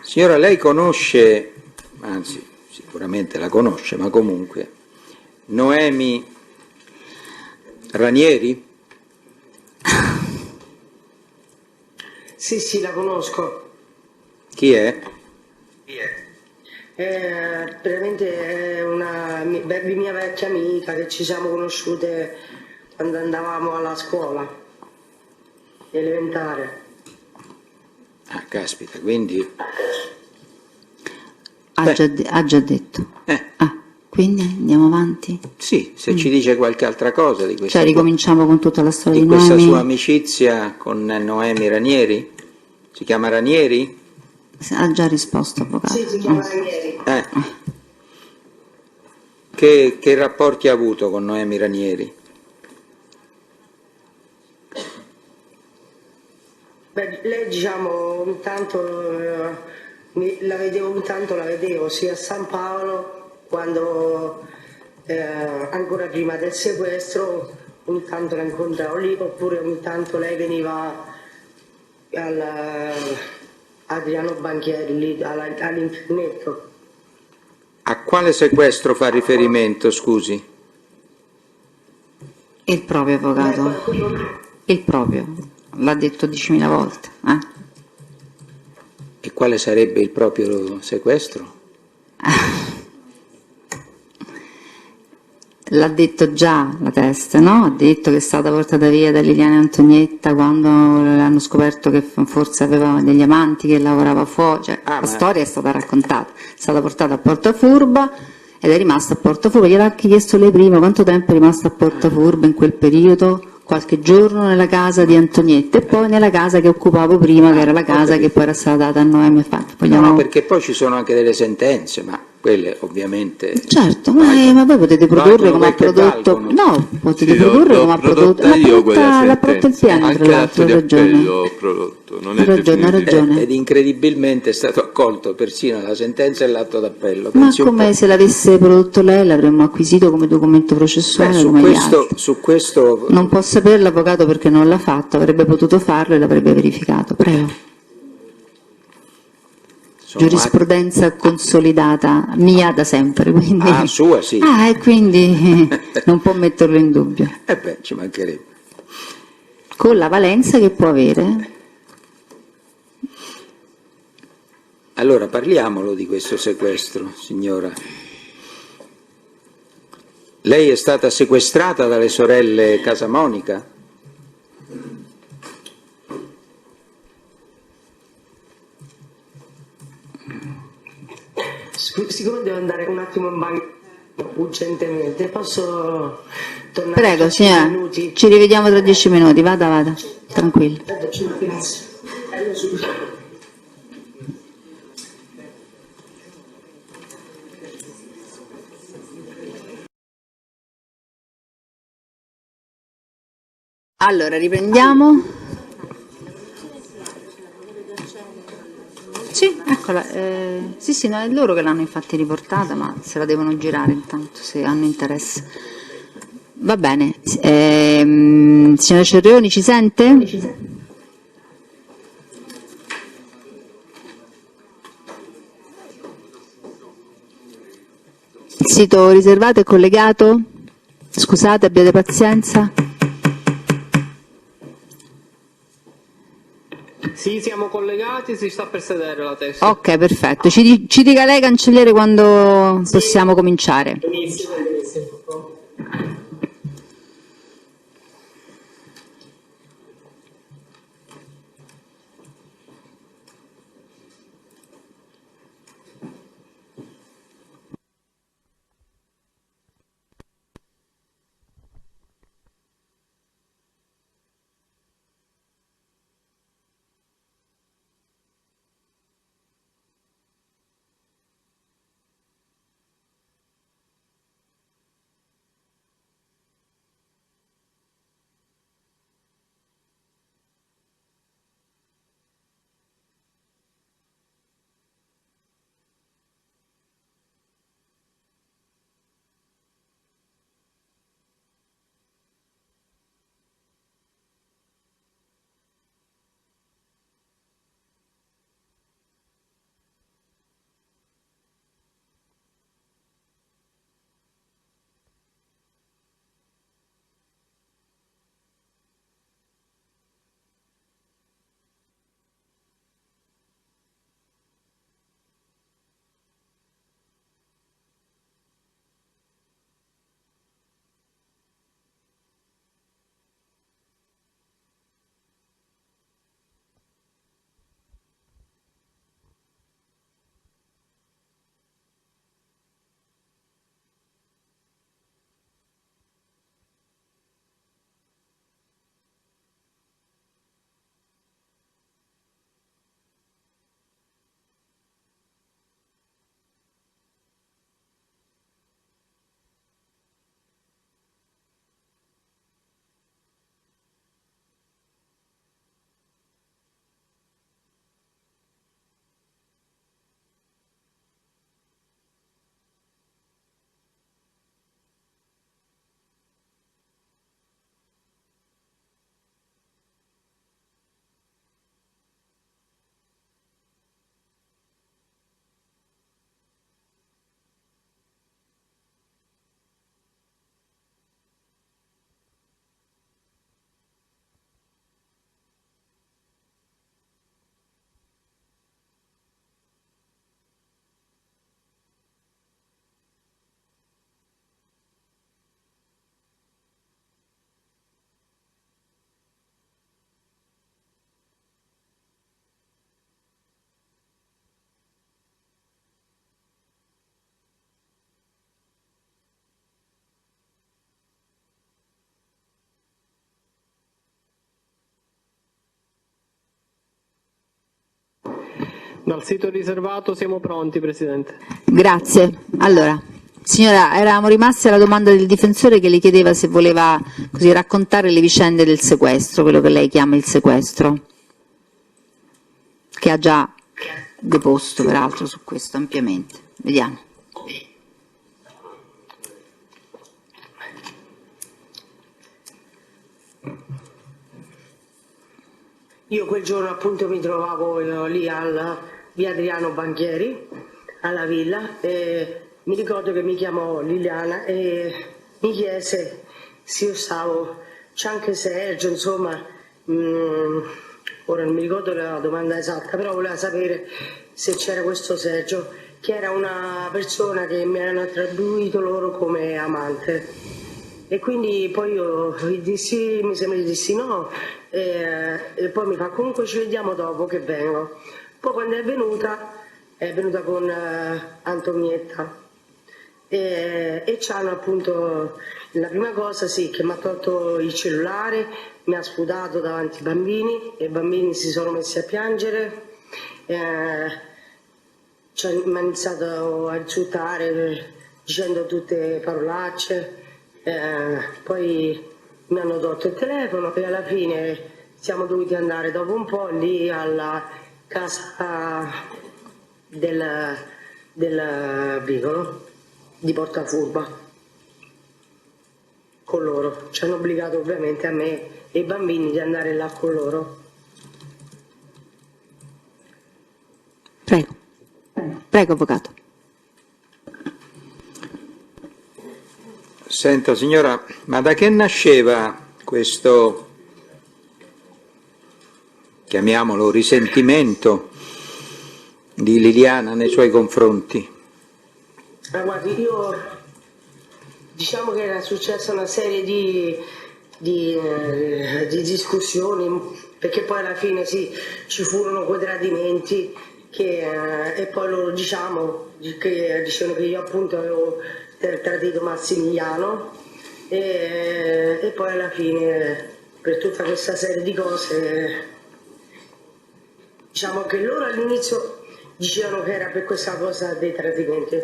Signora, lei conosce, anzi sicuramente la conosce, ma comunque, Noemi Ranieri? Sì, la conosco. Chi è? Veramente è una mia vecchia amica che ci siamo conosciute quando andavamo alla scuola elementare. Ah, caspita, quindi... Ha già detto. Quindi andiamo avanti? Sì, se ci dice qualche altra cosa di questa, Cioè ricominciamo con tutta la storia di di questa Noemi? sua amicizia con Noemi Ranieri? Si chiama Ranieri? Ha già risposto, avvocato. Sì, si chiama Ranieri. Che rapporti ha avuto con Noemi Ranieri? Beh, lei diciamo ogni tanto la vedevo ogni tanto, la vedevo sia a San Paolo quando ancora prima del sequestro, ogni tanto la incontravo lì, oppure ogni tanto lei veniva al Adriano Banchieri lì all'infinito. A quale sequestro fa riferimento, scusi? Il proprio avvocato, il proprio, l'ha detto 10.000 volte. E quale sarebbe il proprio sequestro? L'ha detto già la testa, no? Ha detto che è stata portata via da Liliana Antonietta quando hanno scoperto che forse aveva degli amanti, che lavorava fuori, cioè, la storia è stata raccontata, è stata portata a Portafurba ed è rimasta a Portafurba. Gliel'ha anche chiesto lei prima quanto tempo è rimasta a Portafurba in quel periodo. Qualche giorno nella casa di Antonietta e poi nella casa che occupavo prima, che era la casa che poi era stata data a Noemi. No, perché poi ci sono anche delle sentenze, ma quelle ovviamente... Certo, ma voi potete produrre come ha prodotto... No, potete produrre come ha prodotto... L'ha prodotto il piano, tra l'altro, ha ragione. Non è ha ragione. Ed incredibilmente è stato accolto persino la sentenza e l'atto d'appello. Ma come se l'avesse prodotto lei l'avremmo acquisito come documento processuale come gli altri. Su questo... Non può sapere l'avvocato perché non l'ha fatto, avrebbe potuto farlo e l'avrebbe verificato. Prego. Giurisprudenza consolidata mia da sempre, quindi... sua sì. E quindi non può metterlo in dubbio. Ci mancherebbe. Con la valenza che può avere. Allora parliamolo di questo sequestro, signora. Lei è stata sequestrata dalle sorelle Casamonica? Siccome devo andare un attimo in bagno urgentemente, posso tornare? Prego, signora, ci rivediamo tra 10 minuti, vada, tranquillo. Grazie. Allora, riprendiamo. Sì, eccola. Sì, no, è loro che l'hanno infatti riportata, ma se la devono girare intanto, se hanno interesse. Va bene. Signora Cerrioni, ci sente? Il sito riservato è collegato? Scusate, abbiate pazienza. Sì, siamo collegati, si sta per sedere la testa. Ok, perfetto. Ci dica lei, cancelliere, quando possiamo cominciare. Benissimo. Dal sito riservato siamo pronti, Presidente. Grazie. Allora, signora, eravamo rimasti alla domanda del difensore che le chiedeva se voleva così raccontare le vicende del sequestro, quello che lei chiama il sequestro, che ha già deposto peraltro su questo ampiamente. Vediamo. Io quel giorno appunto mi trovavo lì alla via Adriano Banchieri, alla villa, e mi ricordo che mi chiamò Liliana e mi chiese se io stavo, c'è anche Sergio, insomma, ora non mi ricordo la domanda esatta, però voleva sapere se c'era questo Sergio, che era una persona che mi hanno attribuito loro come amante. E quindi poi io gli dissi, mi sembra di dissi no, e poi mi fa comunque ci vediamo dopo che vengo. Poi quando è venuta con Antonietta e c'hanno appunto la prima cosa sì che mi ha tolto il cellulare, mi ha sputato davanti ai bambini e i bambini si sono messi a piangere, mi ha iniziato a insultare dicendo tutte parolacce. Poi mi hanno tolto il telefono e alla fine siamo dovuti andare dopo un po' lì alla casa del vicolo di Portafurba con loro. Ci hanno obbligato ovviamente a me e i bambini di andare là con loro. Prego. Prego, avvocato. Senta signora, ma da che nasceva questo, chiamiamolo, risentimento di Liliana nei suoi confronti? Ma guardi, io diciamo che era successa una serie di discussioni, perché poi alla fine sì, ci furono quei tradimenti e poi loro dicevano che io appunto avevo tradito Massimiliano e poi alla fine per tutta questa serie di cose diciamo che loro all'inizio dicevano che era per questa cosa dei tradimenti,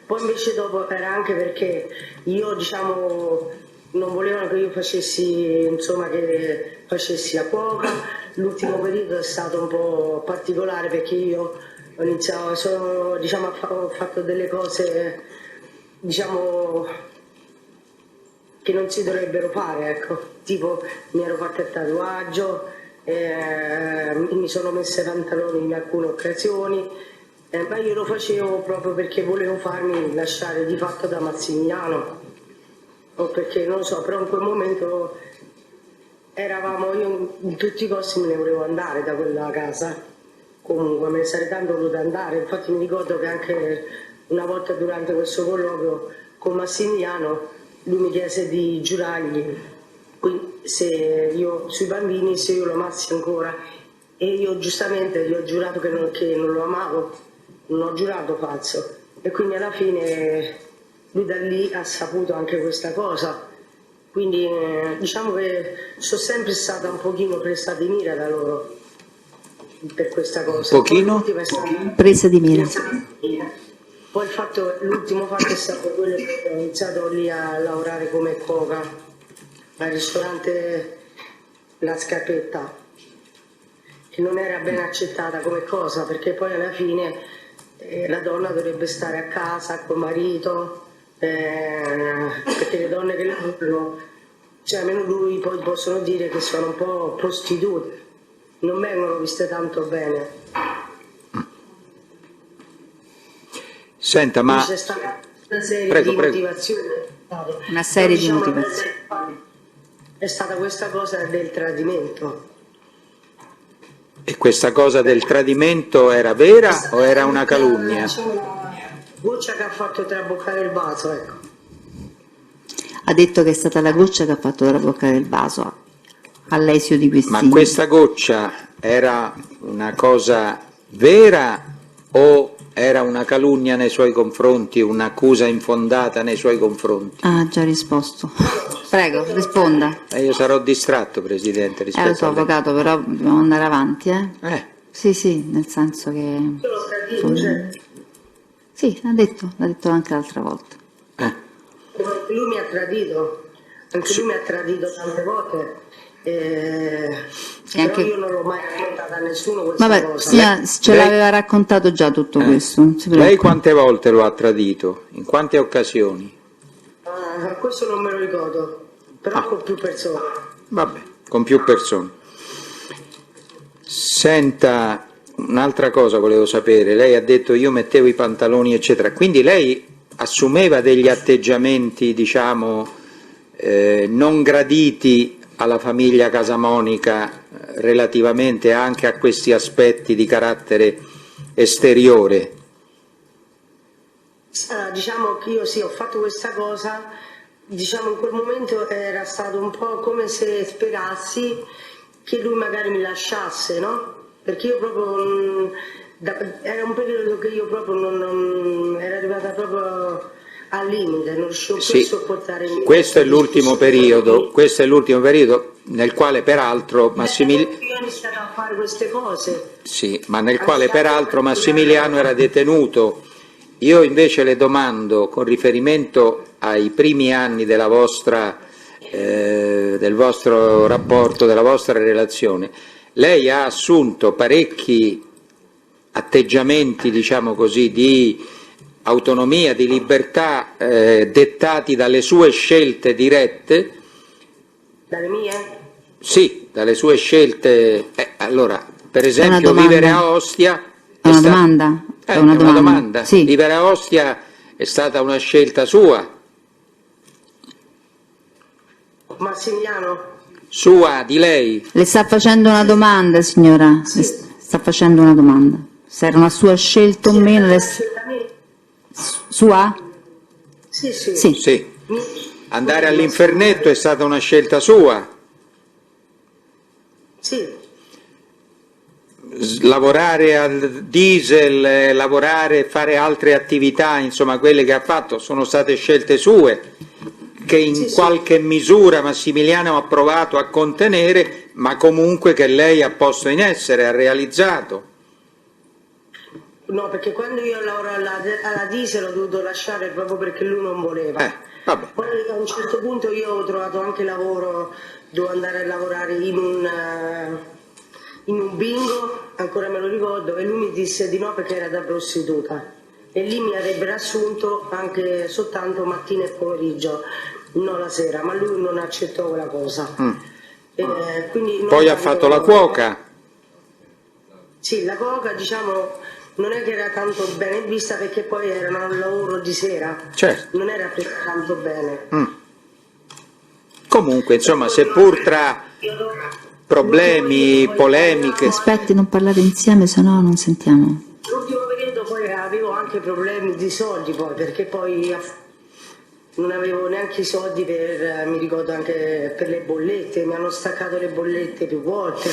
poi invece dopo era anche perché io diciamo non volevano che io facessi insomma che facessi la cuoca. L'ultimo periodo è stato un po' particolare perché io ho iniziato ho fatto delle cose diciamo che non si dovrebbero fare, ecco, tipo mi ero fatto il tatuaggio, mi sono messa i pantaloni in alcune occasioni, ma io lo facevo proprio perché volevo farmi lasciare di fatto da Massimiliano, o perché non lo so, però in quel momento io in tutti i costi me ne volevo andare da quella casa, comunque me ne sarei tanto voluta andare, infatti mi ricordo che anche una volta durante questo colloquio con Massimiliano lui mi chiese di giurargli se io sui bambini se io lo amassi ancora e io giustamente gli ho giurato che non lo amavo, non ho giurato falso e quindi alla fine lui da lì ha saputo anche questa cosa, quindi diciamo che sono sempre stata un pochino presa di mira da loro per questa cosa. Un pochino? Presa di mira. Poi l'ultimo fatto è stato quello che ho iniziato lì a lavorare come cuoca al ristorante La Scarpetta, che non era ben accettata come cosa, perché poi alla fine la donna dovrebbe stare a casa col marito, perché le donne che lavorano, cioè almeno lui poi possono dire che sono un po' prostitute, non vengono viste tanto bene. Senta, ma c'è stata una serie prego, di prego. motivazioni. Una serie di motivazioni. È stata questa cosa del tradimento. E questa cosa del tradimento era vera o era una calunnia? Goccia che ha fatto traboccare il vaso, ecco. Ha detto che è stata la goccia che ha fatto traboccare il vaso all'esito di questi. Ma questa goccia era una cosa vera o era una calunnia nei suoi confronti, un'accusa infondata nei suoi confronti? Ah, già risposto. Prego, risponda. Io sarò distratto, Presidente, rispetto Lo so, a lei. avvocato, però dobbiamo andare avanti, Sì, nel senso che... Sì, l'ha detto anche l'altra volta. Lui mi ha tradito, anche lui mi ha tradito tante volte. Però io non l'ho mai raccontata a nessuno questa cosa. Ce l'aveva raccontato già tutto questo. Non si Lei preoccupi. quante volte lo ha tradito? In quante occasioni? Questo non me lo ricordo, però con più persone. Vabbè, con più persone. Senta, un'altra cosa volevo sapere, lei ha detto io mettevo i pantaloni eccetera, quindi lei assumeva degli atteggiamenti, diciamo, non graditi alla famiglia Casamonica relativamente anche a questi aspetti di carattere esteriore? Diciamo che io sì, ho fatto questa cosa, diciamo in quel momento era stato un po' come se sperassi che lui magari mi lasciasse, no? Perché io proprio, era un periodo che io proprio non era arrivata proprio al limite, non riuscivo più a sopportare. Questo è l'ultimo periodo nel quale peraltro Massimiliano... Io ho iniziato a fare queste cose. Sì, ma nel quale peraltro Massimiliano era detenuto. Io invece le domando, con riferimento ai primi anni della del vostro rapporto, della vostra relazione, lei ha assunto parecchi atteggiamenti, diciamo così, di autonomia, di libertà, dettati dalle sue scelte dirette? Dalle mie? Sì, dalle sue scelte. Allora, per esempio, vivere a Ostia... È una domanda? È una domanda. Sì. Vivere a Ostia è stata una scelta sua? Massimiliano? Sua, di lei? Le sta facendo una domanda, signora? Sì. Le sta facendo una domanda. Se era una sua scelta o meno... Sua? Sì. Sì. Andare all'Infernetto è stata una scelta sua? Sì. Lavorare al diesel, lavorare, fare altre attività, insomma quelle che ha fatto, sono state scelte sue, che in qualche misura Massimiliano ha provato a contenere, ma comunque che lei ha posto in essere, ha realizzato. No, perché quando io lavoro alla diesel ho dovuto lasciare proprio perché lui non voleva. Vabbè. Poi a un certo punto io ho trovato anche lavoro, dovevo andare a lavorare in un bingo, ancora me lo ricordo, e lui mi disse di no perché era da prostituta. E lì mi avrebbero assunto anche soltanto mattina e pomeriggio, non la sera, ma lui non accettò quella cosa. Quindi poi ha fatto la cuoca? Sì, la cuoca, diciamo, non è che era tanto bene vista perché poi era un lavoro di sera, non era preso tanto bene. Comunque, insomma, seppur tra problemi, polemiche... Aspetti, non parlate insieme, se no non sentiamo. L'ultimo periodo poi avevo anche problemi di soldi poi, perché poi non avevo neanche i soldi per, mi ricordo anche per le bollette, mi hanno staccato le bollette più volte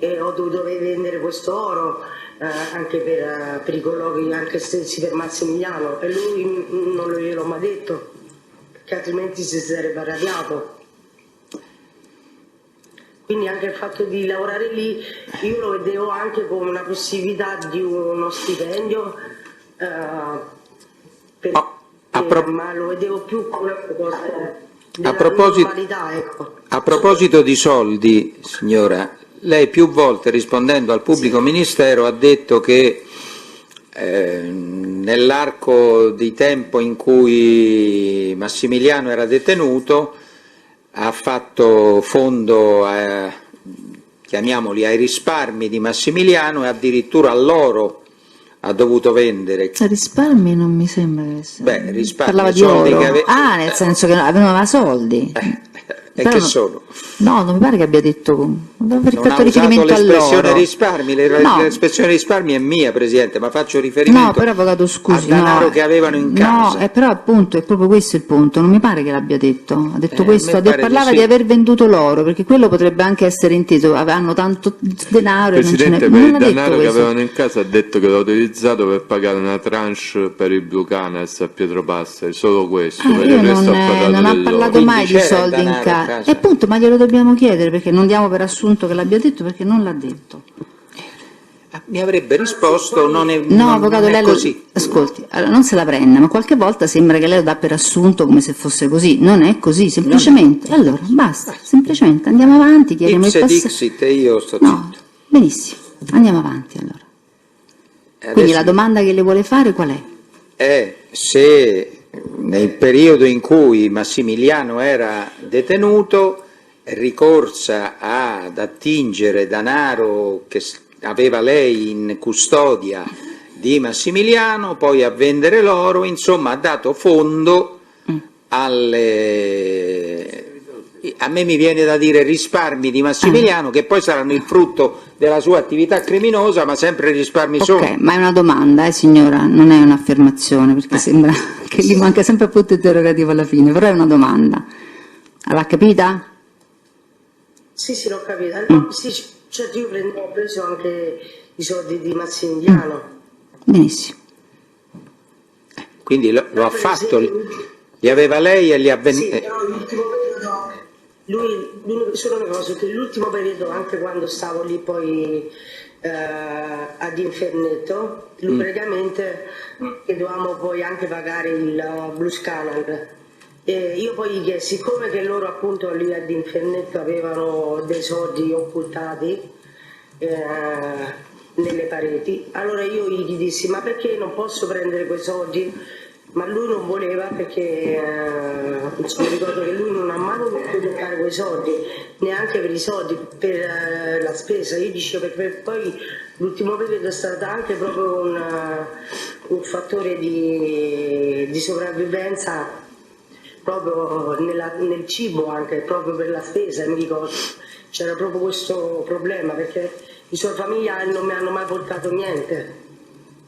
e ho dovuto vendere questo oro anche per i colloqui, anche stessi per Massimiliano, e lui non gliel'ho mai detto, perché altrimenti si sarebbe arrabbiato. Quindi anche il fatto di lavorare lì io lo vedevo anche come una possibilità di uno stipendio, ma lo vedevo più come una cosa della normalità, ecco. A proposito di soldi, signora, lei più volte rispondendo al pubblico ministero ha detto che nell'arco di tempo in cui Massimiliano era detenuto ha fatto fondo, chiamiamoli, ai risparmi di Massimiliano, e addirittura all'oro ha dovuto vendere. Risparmi non mi sembra che sia. Risparmi, parlava di soldi oro. che Nel senso che aveva soldi. E che sono? No, non mi pare che abbia detto. Non ha usato l'espressione risparmi, l'espressione risparmi è mia, Presidente, ma faccio riferimento no, però, avvocato, scusi, al denaro che avevano in casa. No, però appunto è proprio questo il punto, non mi pare che l'abbia detto. Ha detto questo, parlava di aver venduto l'oro, perché quello potrebbe anche essere inteso, hanno tanto denaro e non ce n'è. Per il denaro che avevano in casa ha detto che l'ha utilizzato per pagare una tranche per il Blue Canes a Pietro Passeri, solo questo. Non ha parlato mai di soldi in casa. E appunto, ma glielo dobbiamo chiedere, perché non diamo per assunto che l'abbia detto, perché non l'ha detto. mi avrebbe risposto non è, No, non avvocato, è lei così. ascolti, allora, non se la prenda, ma qualche volta sembra che lei lo dà per assunto come se fosse così. Non è così, semplicemente. Allora, basta, semplicemente andiamo avanti, chiariamo il Ipse passato. dixit e io sto No, zitto. benissimo, andiamo avanti allora. Quindi Adesso la domanda che le vuole fare qual è? è se nel periodo in cui Massimiliano era detenuto ricorsa ad attingere denaro che aveva lei in custodia di Massimiliano, poi a vendere l'oro, insomma ha dato fondo a me mi viene da dire risparmi di Massimiliano, che poi saranno il frutto della sua attività criminosa, ma sempre risparmi sono. Ok, ma è una domanda, signora, non è un'affermazione, perché sembra che gli manca sempre il punto interrogativo alla fine, però è una domanda. L'ha capita? Sì, l'ho capita. No, sì, cioè io ho preso anche i soldi di Massimiliano. Benissimo. Quindi lo ha fatto, li aveva lei e li ha Sì, però l'ultimo periodo, solo una cosa, che l'ultimo periodo, anche quando stavo lì poi ad Infernetto, lui praticamente che dovevamo poi anche pagare il Blues Canal. E io poi gli chiesi, siccome che loro appunto lì ad Infernetto avevano dei soldi occultati nelle pareti, allora io gli dissi, ma perché non posso prendere quei soldi? Ma lui non voleva perché mi ricordo che lui non ha mai voluto toccare quei soldi, neanche per i soldi, per la spesa. Io dicevo perché poi l'ultimo periodo è stato anche proprio un fattore di sopravvivenza proprio nel cibo, anche proprio per la spesa, mi ricordo. C'era proprio questo problema perché i suoi familiari non mi hanno mai portato niente.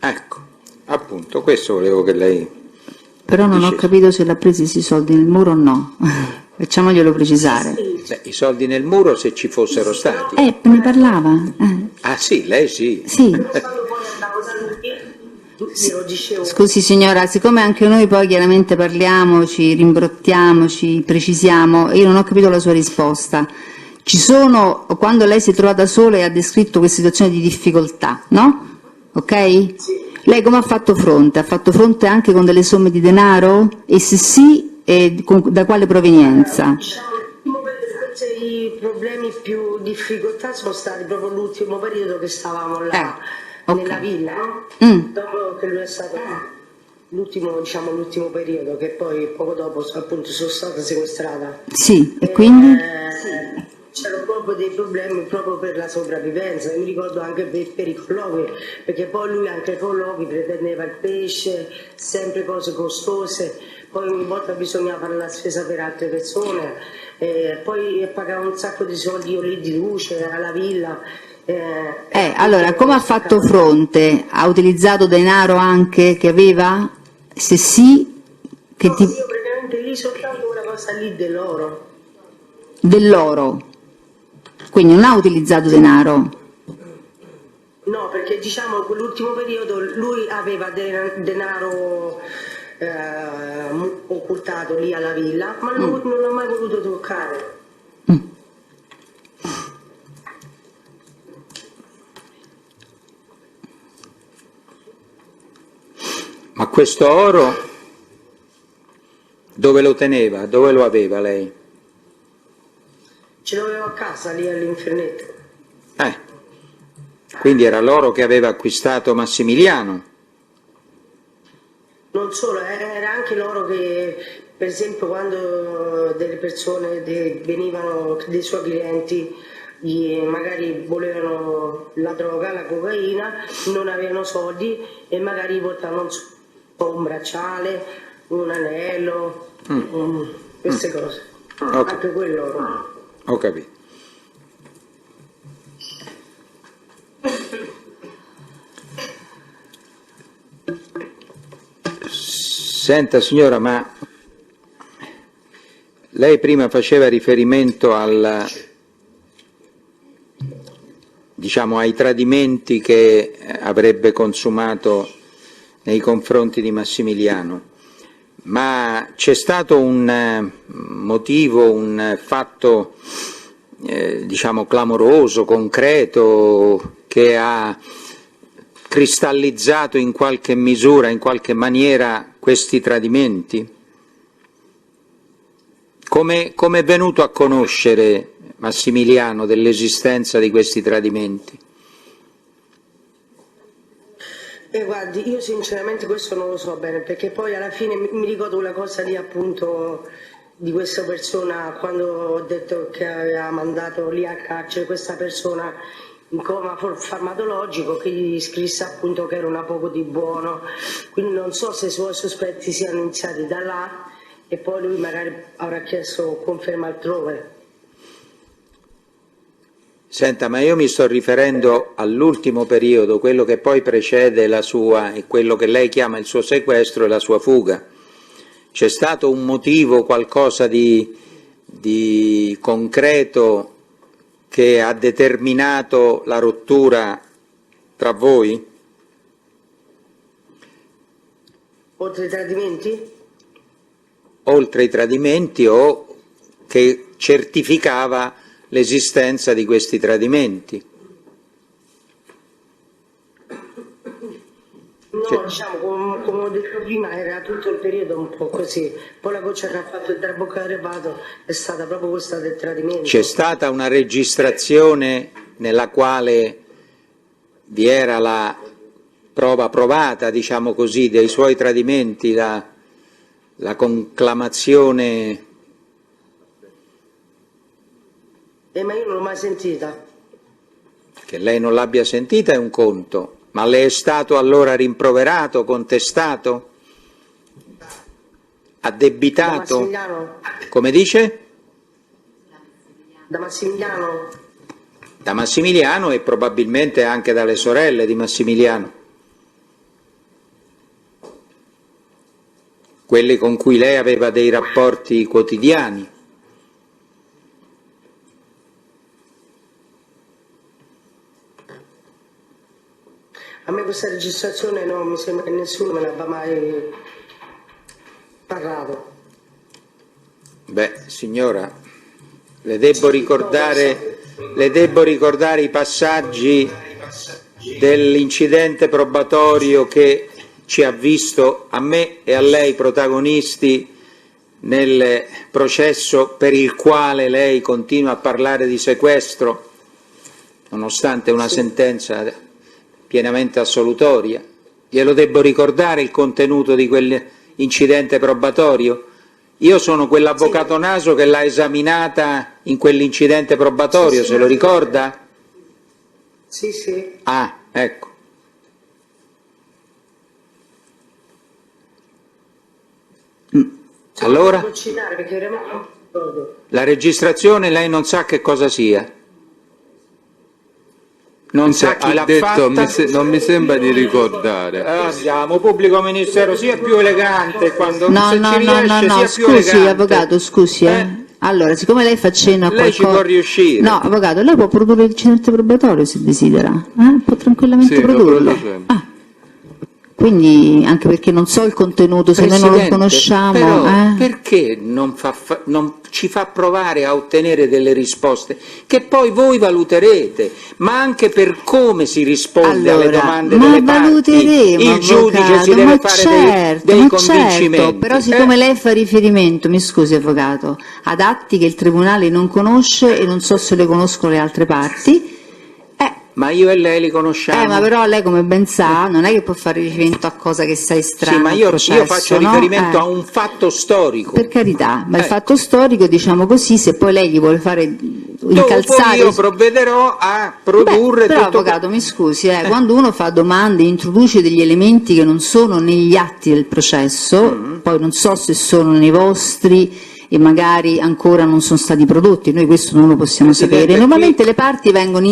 Ecco, appunto, questo volevo che lei... Però non ho capito se l'ha presi questi soldi nel muro o no. Facciamoglielo precisare. Beh, i soldi nel muro se ci fossero stati. Ne parlava? Ah sì, lei sì. Sì. Quando poi andavo da lui, glielo dicevo. Scusi signora, siccome anche noi poi chiaramente parliamo, ci rimbrottiamo, ci precisiamo, io non ho capito la sua risposta. Ci sono, quando lei si è trovata sola e ha descritto questa situazione di difficoltà, no? Ok? Sì. Lei come ha fatto fronte? Ha fatto fronte anche con delle somme di denaro? E se sì, da quale provenienza? Forse i problemi più difficoltà sono stati proprio l'ultimo periodo che stavamo là, nella villa, dopo che lui è stato l'ultimo periodo, che poi poco dopo appunto sono stata sequestrata. Sì, e quindi? C'erano proprio dei problemi proprio per la sopravvivenza, mi ricordo anche per i colloqui, perché poi lui anche ai colloqui pretendeva il pesce, sempre cose costose, poi ogni volta bisognava fare la spesa per altre persone, poi pagava un sacco di soldi io lì di luce alla villa. Allora, come ha fatto fronte? Ha utilizzato denaro anche che aveva? Se sì, che no, tipo? Io praticamente lì soltanto una cosa lì dell'oro. Dell'oro? Quindi non ha utilizzato denaro? No, perché diciamo quell'ultimo periodo lui aveva denaro occultato lì alla villa, ma lui non l'ha mai voluto toccare. Ma questo oro dove lo teneva? Dove lo aveva lei? Ce l'avevo a casa lì all'Infernetto. Quindi era l'oro che aveva acquistato Massimiliano. Non solo, era anche l'oro che, per esempio, quando delle persone venivano, dei suoi clienti, magari volevano la droga, la cocaina, non avevano soldi e magari portavano un bracciale, un anello, queste cose. Okay. Anche quell'oro. Ho capito. Senta signora, ma lei prima faceva riferimento diciamo, ai tradimenti che avrebbe consumato nei confronti di Massimiliano, ma c'è stato un motivo, un fatto diciamo clamoroso, concreto, che ha cristallizzato in qualche misura, in qualche maniera questi tradimenti? Come è venuto a conoscere Massimiliano dell'esistenza di questi tradimenti? Guardi, io sinceramente questo non lo so bene, perché poi alla fine mi ricordo una cosa lì appunto di questa persona, quando ho detto che aveva mandato lì a carcere questa persona in coma farmacologico, che gli scrisse appunto che era una poco di buono, quindi non so se i suoi sospetti siano iniziati da là e poi lui magari avrà chiesto conferma altrove. Senta, ma io mi sto riferendo all'ultimo periodo, quello che poi precede la sua, e quello che lei chiama il suo sequestro e la sua fuga. C'è stato un motivo, qualcosa di concreto che ha determinato la rottura tra voi? Oltre ai tradimenti? Oltre ai tradimenti, o che certificava l'esistenza di questi tradimenti. No, diciamo, come ho detto prima, era tutto il periodo un po' così. Poi la goccia che ha fatto il Trabucco Repato è stata proprio questa del tradimento. C'è stata una registrazione nella quale vi era la prova provata, diciamo così, dei suoi tradimenti, la conclamazione. Ma io non l'ho mai sentita. Che lei non l'abbia sentita è un conto, ma le è stato allora rimproverato, contestato, addebitato? Da Massimiliano? Come dice? Da Massimiliano? Da Massimiliano e probabilmente anche dalle sorelle di Massimiliano, quelle con cui lei aveva dei rapporti quotidiani. A me questa registrazione no, mi sembra che nessuno me l'abbia mai parlato. Beh, signora, le devo ricordare i passaggi dell'incidente probatorio che ci ha visto a me e a lei protagonisti nel processo per il quale lei continua a parlare di sequestro, nonostante una sentenza pienamente assolutoria. Glielo debbo ricordare il contenuto di quell'incidente probatorio? Io sono quell'avvocato naso che l'ha esaminata in quell'incidente probatorio, se lo ricorda? Sì, sì. Ah, ecco. Allora? La registrazione lei non sa che cosa sia? Non sa chi l'ha fatta? Non mi sembra di ricordare. Siamo pubblico ministero, sia più elegante quando se ci riesce, sia più scusi elegante. avvocato, scusi Allora, siccome lei fa cenno a Lei qualcosa... ci può riuscire. No, avvocato, lei può produrre l'incidente probatorio se desidera, può tranquillamente Sì, lo produrlo. produce. Quindi, anche perché non so il contenuto, se noi non lo conosciamo... Però perché non ci fa provare a ottenere delle risposte che poi voi valuterete, ma anche per come si risponde alle domande delle parti, il giudice ci deve fare dei convincimenti. Certo, però siccome lei fa riferimento, mi scusi avvocato, ad atti che il Tribunale non conosce e non so se le conoscono le altre parti, ma io e lei li conosciamo. Ma però lei, come ben sa, non è che può fare riferimento a cosa che sa estranea. Sì, ma io faccio riferimento a un fatto storico. Per carità, ma il fatto storico, diciamo così, se poi lei gli vuole fare incalzare... Dopo io provvederò a produrre però, tutto... avvocato, mi scusi, quando uno fa domande, introduce degli elementi che non sono negli atti del processo, poi non so se sono nei vostri e magari ancora non sono stati prodotti, noi questo non lo possiamo sapere. Normalmente le parti vengono,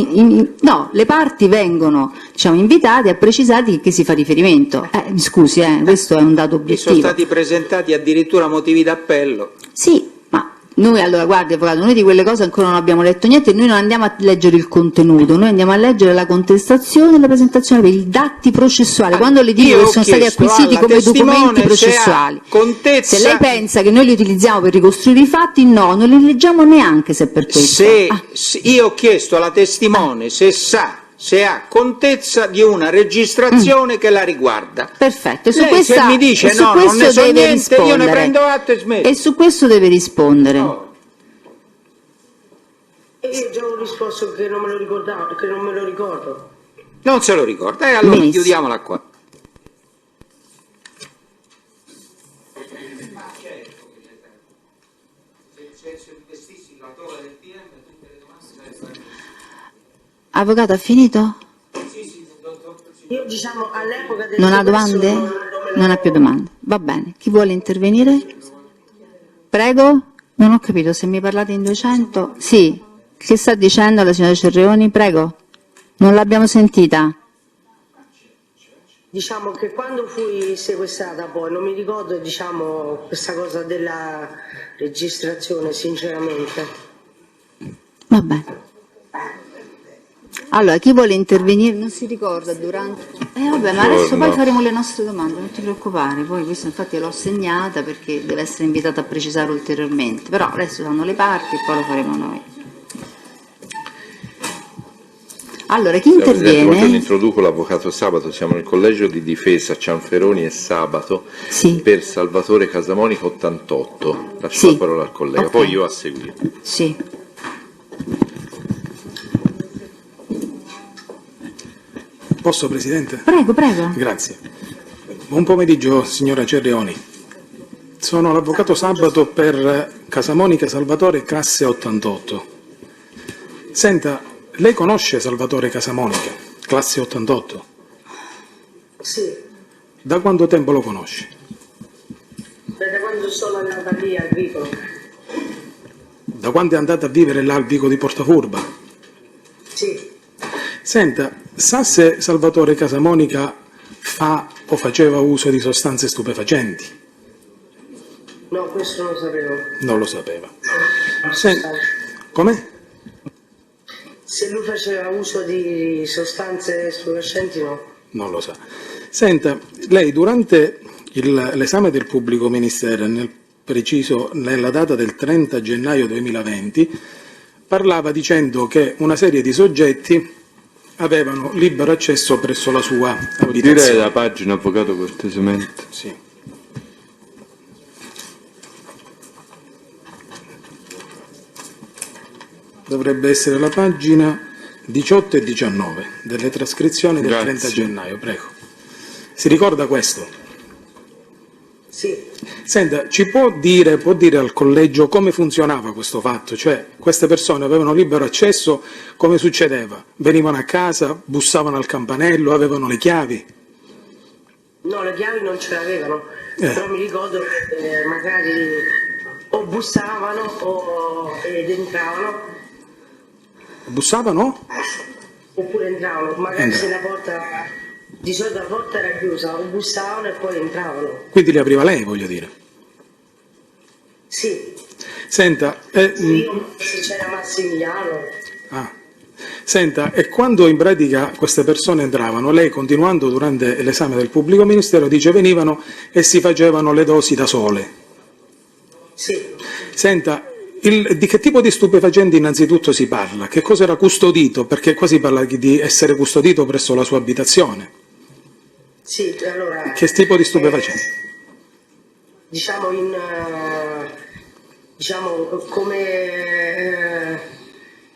diciamo, invitate a precisare che si fa riferimento. Mi scusi, questo è un dato obiettivo. Sono stati presentati addirittura motivi d'appello. Sì, ma noi, allora, guardi avvocato, noi di quelle cose ancora non abbiamo letto niente, noi non andiamo a leggere il contenuto, noi andiamo a leggere la contestazione e la presentazione per i dati processuali, quando le dico che sono stati acquisiti come documenti processuali. Se lei pensa che noi li utilizziamo per ricostruire i fatti, no, non li leggiamo neanche se per questo. Io ho chiesto alla testimone se sa se ha contezza di una registrazione che la riguarda. Perfetto, e su Lei questa, se mi dice e su no, non questo ne so deve niente, io ne rispondere. prendo atto e smetto. E su questo deve rispondere. No. E io già ho risposto che non me lo ricordavo, che non me lo ricordo. Non se lo ricorda, e allora Benissimo. chiudiamola qua. Avvocato, ha finito? Io diciamo all'epoca del Non ha sequestro domande? non me lo- Non ha più domande. Va bene. Chi vuole intervenire? Prego? Non ho capito, se mi parlate in 200? Sì. Che sta dicendo la signora Cerreoni? Prego. Non l'abbiamo sentita. Diciamo che quando fui sequestrata poi, non mi ricordo diciamo questa cosa della registrazione sinceramente. Va bene. Allora, chi vuole intervenire? Non si ricorda durante... vabbè, ma adesso poi faremo le nostre domande, non ti preoccupare. Poi questa infatti l'ho segnata perché deve essere invitata a precisare ulteriormente. Però adesso fanno le parti e poi lo faremo noi. Allora, chi Presidente, buongiorno, interviene? introduco l'avvocato Sabato, siamo nel collegio di difesa Cianferoni e Sabato Sì. per Salvatore Casamonica 88. Lascio Sì. la parola al collega, Ok. poi io a seguire. Sì. Posso, Presidente? Prego, prego. Grazie. Buon pomeriggio, signora Cerreoni. Sono l'avvocato Sabato per Casamonica Salvatore, classe 88. Senta, lei conosce Salvatore Casamonica, classe 88? Sì, Da quanto tempo lo conosce? da quando sono andata lì al vicolo. Da quando è andata a vivere là al Vico di Portafurba? Sì, Senta, sa se Salvatore Casamonica fa o faceva uso di sostanze stupefacenti? no, questo non lo sapevo. Non lo sapeva. Come? Se lui faceva uso di sostanze stupefacenti no. Non lo sa. Senta, lei durante l'esame del pubblico ministero, nel preciso nella data del 30 gennaio 2020, parlava dicendo che una serie di soggetti avevano libero accesso presso la sua Può dire abitazione. la pagina, avvocato, cortesemente? Sì. Dovrebbe essere la pagina 18 e 19 delle trascrizioni del Grazie. 30 gennaio, prego. Si ricorda questo? Sì, Senta, ci può dire al collegio come funzionava questo fatto? Cioè, queste persone avevano libero accesso, come succedeva? Venivano a casa, bussavano al campanello, avevano le chiavi? no, le chiavi non ce l'avevano, però mi ricordo che magari o bussavano ed entravano, Bussavano? oppure entravano, magari Entravano. se la porta, di solito la porta era chiusa, o bussavano e poi entravano. Quindi li apriva lei, voglio dire. Sì, Senta, io se c'era Massimiliano, senta, e quando in pratica queste persone entravano, lei continuando durante l'esame del pubblico ministero dice venivano e si facevano le dosi da sole. sì, Senta, di che tipo di stupefacenti innanzitutto si parla? Che cosa era custodito? Perché qua si parla di essere custodito presso la sua abitazione. sì, allora... Che tipo di stupefacenti? diciamo diciamo come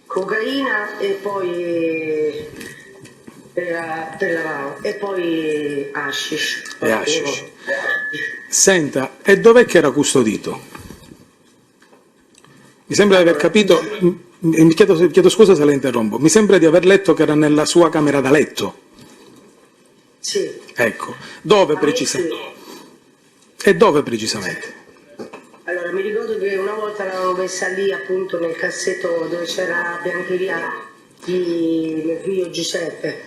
cocaina e poi per lavare e poi hashish. E hashish. Senta, e dov'è che era custodito? Mi sembra di aver capito, chiedo scusa se la interrompo, mi sembra di aver letto che era nella sua camera da letto. Sì. Ecco, dove precisamente? E dove precisamente? Allora mi ricordo che una volta l'avevano messa lì appunto nel cassetto dove c'era la biancheria di mio figlio Giuseppe.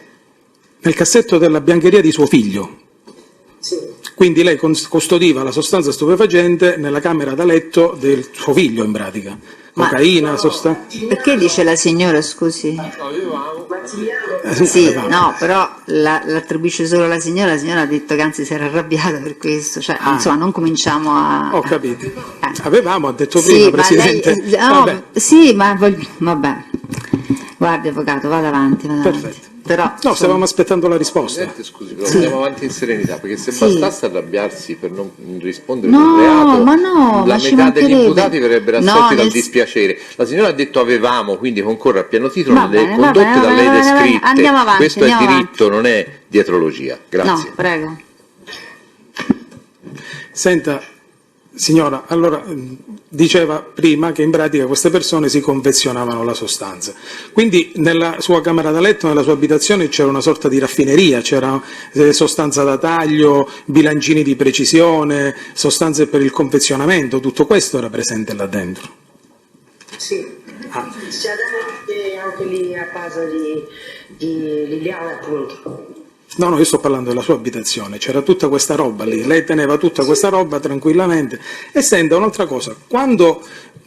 Nel cassetto della biancheria di suo figlio. Sì. Quindi lei custodiva la sostanza stupefacente nella camera da letto del suo figlio in pratica. Cocaina, sostanza... Perché dice la signora, scusi? Sì, no, però l'attribuisce solo alla signora ha detto che anzi si era arrabbiata per questo, cioè insomma non cominciamo a... Ho capito. Avevamo, ha detto Sì, prima, ma Presidente. lei, no, Vabbè. sì, ma vabbè. Guardi avvocato, vada avanti. Perfetto. però... No, stavamo aspettando la risposta. Presidente, scusi, però Sì. andiamo avanti in serenità, perché se Sì. bastasse arrabbiarsi per non rispondere No, con reato, ma no, la ma ci metà degli mancherebbe. imputati verrebbero No, assolti dal nel- dispiacere. La signora ha detto avevamo, quindi concorre a pieno titolo Va nelle bene, condotte va bene, da va lei bene, va bene. descritte. Andiamo avanti, Questo andiamo è diritto, non è dietrologia. Grazie. No, prego. Senta, signora, allora diceva prima che in pratica queste persone si confezionavano la sostanza. Quindi nella sua camera da letto, nella sua abitazione c'era una sorta di raffineria, c'era sostanza da taglio, bilancini di precisione, sostanze per il confezionamento, tutto questo era presente là dentro. Sì, c'è anche lì a casa di Liliana appunto. No, io sto parlando della sua abitazione, c'era tutta questa roba lì, lei teneva tutta questa roba tranquillamente. E senta, un'altra cosa, quando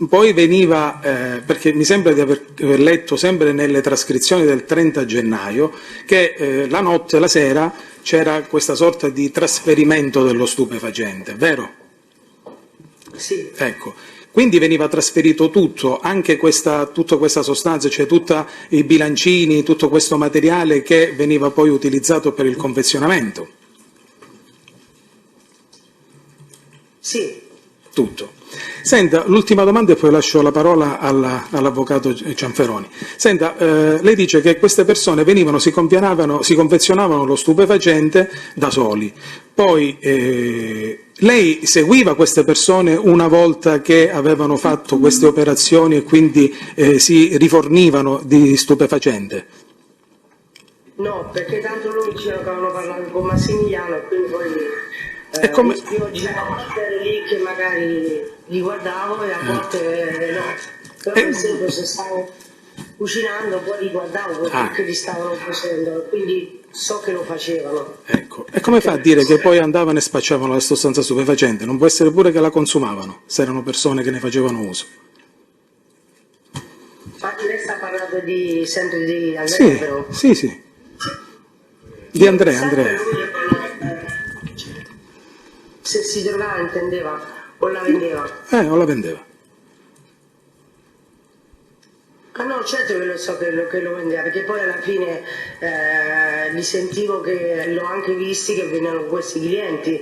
poi veniva, perché mi sembra di aver letto sempre nelle trascrizioni del 30 gennaio, che la notte, la sera, c'era questa sorta di trasferimento dello stupefacente, vero? Sì. Ecco. Quindi veniva trasferito tutto, anche tutta questa sostanza, cioè tutti i bilancini, tutto questo materiale che veniva poi utilizzato per il confezionamento. Sì. Tutto. Senta, l'ultima domanda e poi lascio la parola all'avvocato Cianferoni. Senta, lei dice che queste persone venivano, si confezionavano lo stupefacente da soli. Poi lei seguiva queste persone una volta che avevano fatto queste operazioni e quindi si rifornivano di stupefacente? No, perché tanto loro dicevano che avevano parlato con Massimiliano e quindi poi io diciamo ero lì che magari li guardavo e a volte no. Però per esempio se stavo cucinando poi li guardavo perché li stavano facendo, quindi so che lo facevano. Ecco. E come fa a dire che poi andavano e spacciavano la sostanza stupefacente? Non può essere pure che la consumavano, se erano persone che ne facevano uso. Infatti lei sta parlando sempre di Andrea, Sì, però. sì. Di Andrea. Se si drogava intendeva o la vendeva? O la vendeva. Ah no, certo che lo so che lo vendeva, perché poi alla fine li sentivo che l'ho anche visti che venivano questi clienti.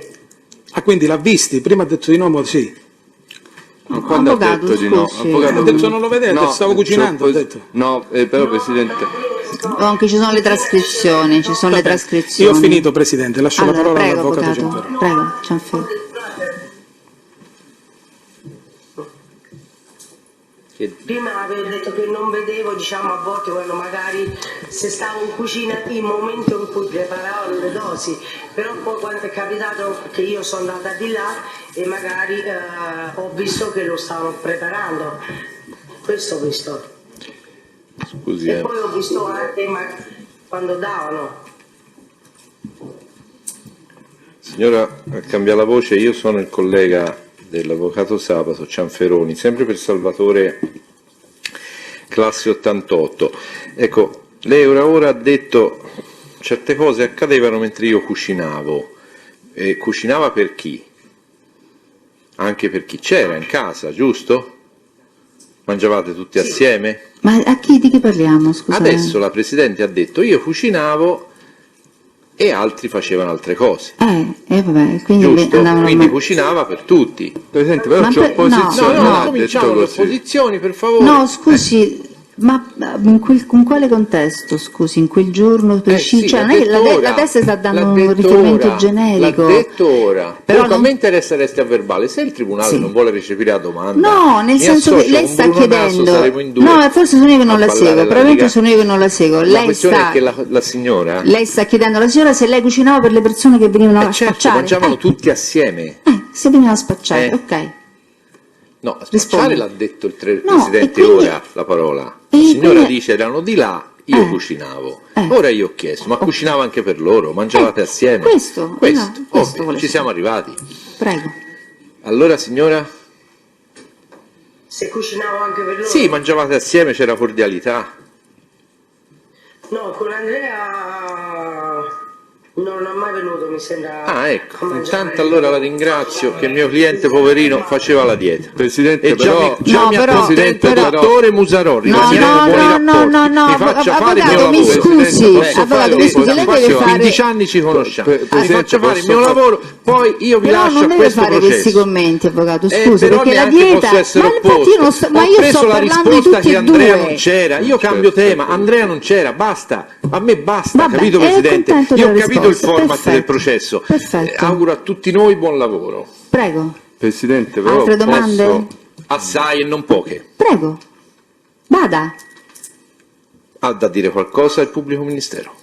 Ah, quindi l'ha visti? Prima ha detto di no, ma sì. Ma quando ha detto di no? Ha detto non lo vedete, no, stavo cucinando, ho detto. No, però Presidente... Anche ci sono le trascrizioni, Io ho finito, Presidente, lascio la parola prego, all'avvocato avvocato. Cianferoni. Prego, Cianferoni. Prima avevo detto che non vedevo, diciamo, a volte quando magari se stavo in cucina il momento in cui preparavano le dosi, però poi quando è capitato che io sono andata di là e magari ho visto che lo stavano preparando, questo ho visto. Scusi, E poi ho visto anche quando davano. Signora, cambia la voce, io sono il collega dell'avvocato Sabato Cianferoni, sempre per Salvatore, classe 88. Ecco, lei ora ha detto certe cose accadevano mentre io cucinavo. Cucinava per chi? Anche per chi c'era in casa, giusto? Mangiavate tutti assieme? Ma di chi parliamo, scusa? Adesso la Presidente ha detto io cucinavo e altri facevano altre cose. Vabbè, quindi Giusto? Quindi cucinava per tutti. Presidente, però c'è opposizione. No, non ha cominciamo detto le così. opposizioni, per favore. No, scusi, ma in quale contesto, scusi, in quel giorno preciso? Sì, cioè, non è che la testa sta dando un riferimento generico. L'ha detto ora. Però a me interessa resti a verbale. Se il Tribunale non vuole recepire la domanda, no, nel senso che lei sta chiedendo. No, forse sono io che non la seguo, probabilmente sono io che non la seguo. La questione è che la signora. Lei sta chiedendo alla signora se lei cucinava per le persone che venivano a spacciare. Mangiavano tutti assieme. Se venivano a spacciare, ok. No, a spacciare l'ha detto il No, Presidente quindi- ora la parola. La signora dice erano di là, io cucinavo. Ora io ho chiesto, ma cucinava anche per loro? Mangiavate assieme? Questo Ovvio, vuole ci siamo arrivati. Prego. Allora signora? Se cucinavo anche per loro? Sì, mangiavate assieme, c'era cordialità. No, con Andrea Non è mai venuto, mi sembra. Ah, ecco, intanto allora la ringrazio che il mio cliente poverino faceva la dieta. Presidente, E già però, mi ha però- Presidente però- dottore Musarori, No, Presidente, no, buoni no, rapporti. no, no, Mi faccia fare il mio avvocato, mi lavoro. scusi, Presidente, posso avvocato, fare mi scusi, una lei cosa? deve fare- 15 anni ci conosciamo. Mi Presidente, faccia fare il posso mio fare- lavoro, poi io vi Però lascio non a deve questo fare questi processo. commenti, avvocato, scusi, Però perché la neanche dieta, posso essere ma infatti io non sto, ma Ho io preso sto la parlando di risposta tutti che e Andrea due. non c'era, io cambio tema, Andrea non c'era, basta, a me basta, Vabbè, capito ero Presidente? contento Io ho della capito il risposta, format perfetto, del processo. perfetto. Auguro a tutti noi buon lavoro. Prego, Presidente, però altre domande? posso... Assai e non poche. Prego, vada, Ha da dire qualcosa il pubblico ministero.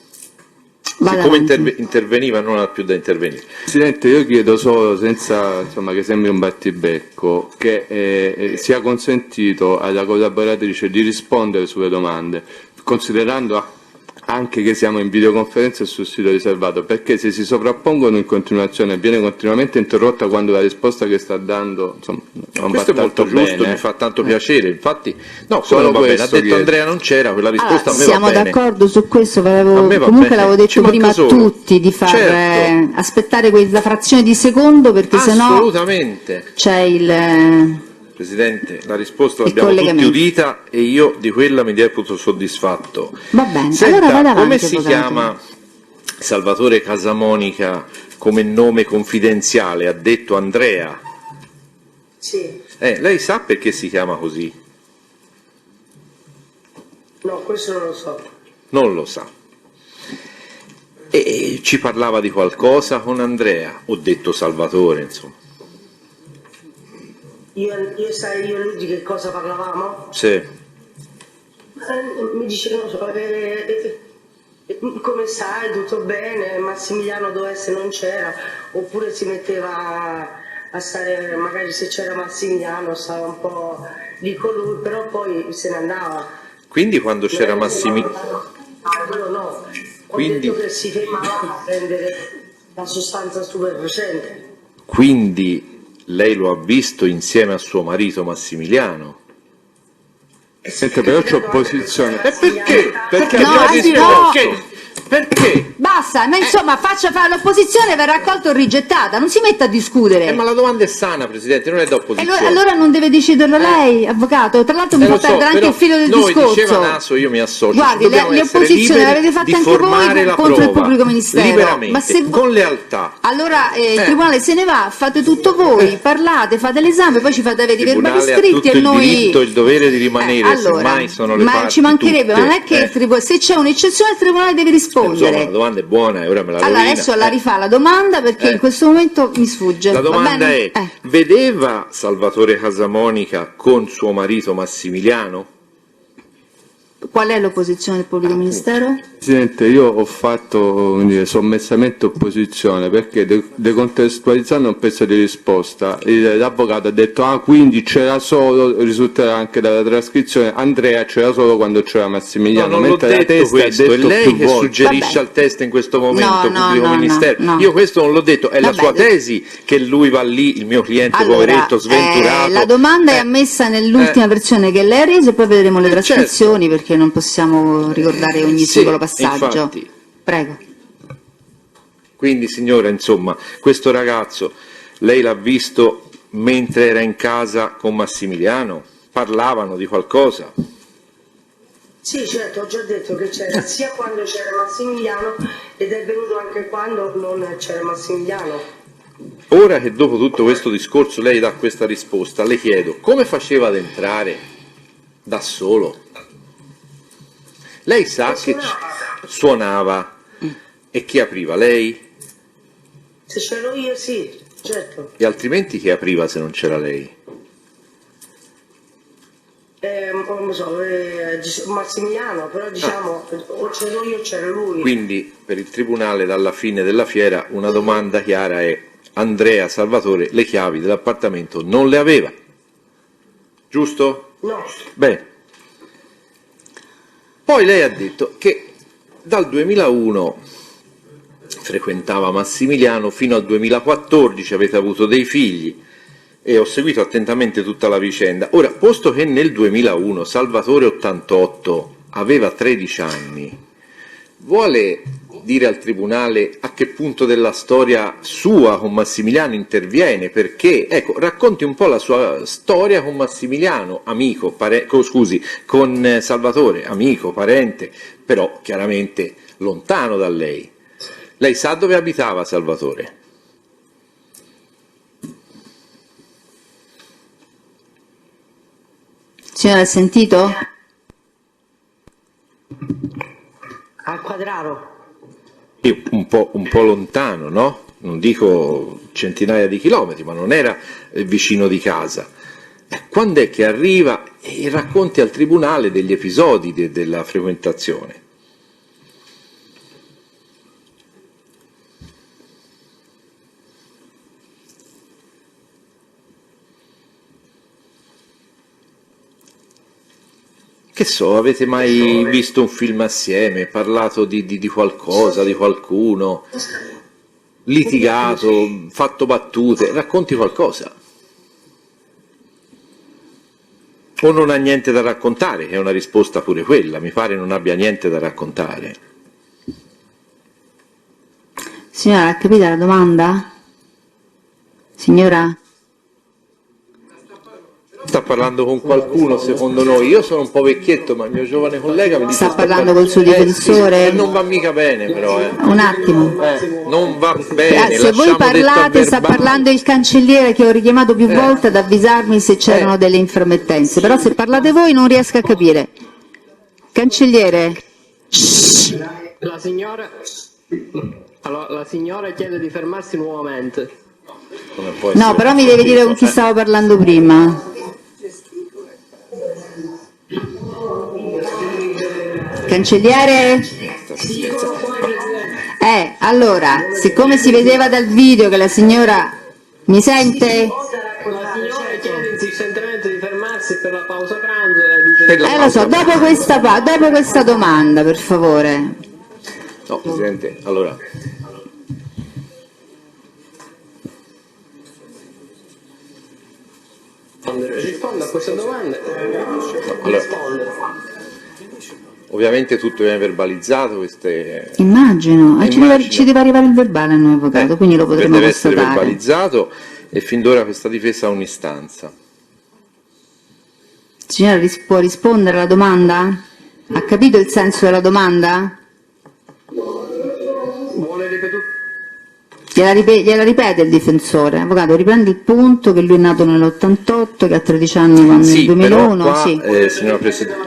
vada Siccome avanti. interveniva non ha più da intervenire. Presidente, io chiedo solo, senza insomma, che sembri un battibecco, che sia consentito alla collaboratrice di rispondere sulle domande, considerando anche che siamo in videoconferenza e sul sito riservato, perché se si sovrappongono in continuazione e viene continuamente interrotta quando la risposta che sta dando insomma, non Questo è va molto tanto giusto, bene. mi fa tanto piacere, infatti no, Solo quello va bene, ha questo detto chiedo. Andrea non c'era, quella risposta Allora, a me siamo va bene. d'accordo su questo, A me va comunque bene, l'avevo ci detto manca prima a solo. tutti di far Certo. aspettare quella frazione di secondo, perché sennò Assolutamente. c'è il... Presidente, la risposta Il l'abbiamo tutti collegamento. udita e io di quella mi reputo soddisfatto. Va bene, Senta, allora vada avanti, come si avvocato. chiama Salvatore Casamonica come nome confidenziale? Ha detto Andrea. Sì, Lei sa perché si chiama così? no, questo non lo so. Non lo sa. E ci parlava di qualcosa con Andrea? Ho detto Salvatore, insomma. Io e lui di che cosa parlavamo? Sì. Mi dice, non so, come sai, tutto bene, Massimiliano dove essere non c'era, oppure si metteva a stare, magari se c'era Massimiliano stava un po' lì con lui, però poi se ne andava. Quindi quando c'era Massimiliano... Quello no, ho Quindi- detto che si fermava a prendere la sostanza stupefacente. Quindi lei lo ha visto insieme a suo marito Massimiliano? Senta, però c'è opposizione. E perché? Perché No, abbiamo anzi, detto no. perché? Perché? Basta, ma insomma faccia fare l'opposizione, verrà accolta o rigettata, non si metta a discutere. Ma la domanda è sana, Presidente, non è da E opposizione. allora non deve deciderlo lei, avvocato. Tra l'altro mi fa Lo so, perdere anche però il filo del noi, discorso. diceva Naso, io mi associo. Guardi, dobbiamo le essere opposizioni liberi l'avete fatte di anche formare voi la contro il prova, pubblico ministero. liberamente, Ma se con lealtà. allora il tribunale se ne va, fate tutto voi, parlate, fate l'esame, poi ci fate avere i Il verbali Tribunale ha scritti tutto e il noi... diritto, il dovere di rimanere, allora, semmai sono le ma parti ci mancherebbe, ma non è tutte. che il tribunale, se c'è un'eccezione il tribunale deve Insomma, rispondere. la domanda è buona e ora me la Allora rovina. adesso la rifà la domanda perché in questo momento mi sfugge. La Va domanda bene? è, vedeva Salvatore Casamonica con suo marito Massimiliano? Qual è l'opposizione del pubblico ministero? Presidente, io ho fatto come dire, sommessamente opposizione perché decontestualizzando un pezzo di risposta l'avvocato ha detto quindi c'era solo, risulterà anche dalla trascrizione, Andrea c'era solo quando c'era Massimiliano, No, non l'ho mentre la detto testa questo, ha è detto lei più che volte. suggerisce Vabbè. al test in questo momento, No, pubblico no, ministero. no. Io questo non l'ho detto, è la Vabbè. sua tesi che lui va lì, il mio cliente poveretto, sventurato. La domanda è ammessa nell'ultima versione che lei ha reso e poi vedremo le trascrizioni perché non possiamo ricordare ogni Sì, singolo passaggio. infatti. Prego. Quindi signora, insomma, questo ragazzo, lei l'ha visto mentre era in casa con Massimiliano? Parlavano di qualcosa? Sì, certo, ho già detto che c'era sia quando c'era Massimiliano ed è venuto anche quando non c'era Massimiliano. Ora che dopo tutto questo discorso lei dà questa risposta, le chiedo, come faceva ad entrare da solo? Lei sa che suonava e chi apriva? Lei? Se c'ero io sì, certo. E altrimenti chi apriva se non c'era lei? Non lo so, Massimiliano, però diciamo o c'ero io o c'era lui. Quindi per il tribunale dalla fine della fiera una domanda chiara è: Andrea Salvatore le chiavi dell'appartamento non le aveva, giusto? No. Bene. Poi lei ha detto che dal 2001 frequentava Massimiliano fino al 2014, avete avuto dei figli e ho seguito attentamente tutta la vicenda. Ora, posto che nel 2001 Salvatore 88 aveva 13 anni, vuole dire al Tribunale a che punto della storia sua con Massimiliano interviene, perché, ecco, racconti un po' la sua storia con Massimiliano, amico, con Salvatore, amico, parente, però chiaramente lontano da lei. Lei sa dove abitava Salvatore? Signora, ha sentito? A Quadraro. Un po' lontano, no? Non dico centinaia di chilometri, ma non era vicino di casa. Quando è che arriva e racconti al Tribunale degli episodi della frequentazione? Che so, avete mai visto un film assieme, parlato di qualcosa, di qualcuno, litigato, fatto battute, racconti qualcosa? O non ha niente da raccontare, che è una risposta pure quella, mi pare non abbia niente da raccontare. Signora, ha capito la domanda? Signora? Sta parlando con qualcuno, secondo noi. Io sono un po' vecchietto, ma il mio giovane collega mi dice... Sta parlando col suo difensore? Sì, non va mica bene, però. Un attimo. Non va bene. Se voi parlate, sta parlando il cancelliere che ho richiamato più volte ad avvisarmi se c'erano delle intromettenze. Però se parlate voi non riesco a capire. Cancelliere. La signora... Allora, la signora chiede di fermarsi nuovamente. No, però mi deve dire con chi stavo parlando prima. Cancelliere? Allora, siccome si vedeva dal video che la signora mi sente? La signora chiede insistentemente di fermarsi per la pausa pranzo. Lo so, dopo questa domanda, per favore. No, Presidente, allora... Risponda a queste domande. Ovviamente tutto viene verbalizzato. Immagino. Ci deve arrivare il verbale a noi avvocato, quindi lo potremo deve constatare. Essere verbalizzato e fin d'ora questa difesa ha un'istanza. Signora, può rispondere alla domanda? Ha capito il senso della domanda? Vuole ripetere? Gliela ripete il difensore. Avvocato, riprendi il punto che lui è nato nell'88, che ha 13 anni quando nel 2001. Però qua, signora Presidente,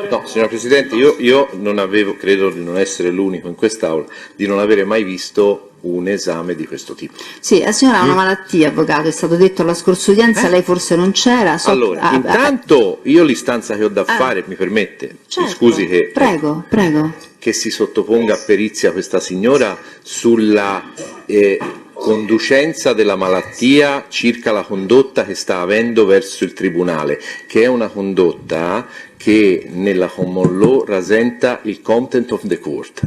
no, signora Presidente, io non avevo, credo di non essere l'unico in quest'Aula, di non avere mai visto un esame di questo tipo. Sì, la signora ha una malattia, avvocato, è stato detto alla scorsa udienza, lei forse non c'era. Allora, intanto io l'istanza che ho da fare, mi permette, certo, mi scusi che... Prego. Che si sottoponga a perizia questa signora sulla conducenza della malattia circa la condotta che sta avendo verso il Tribunale, che è una condotta che nella common law rasenta il content of the court.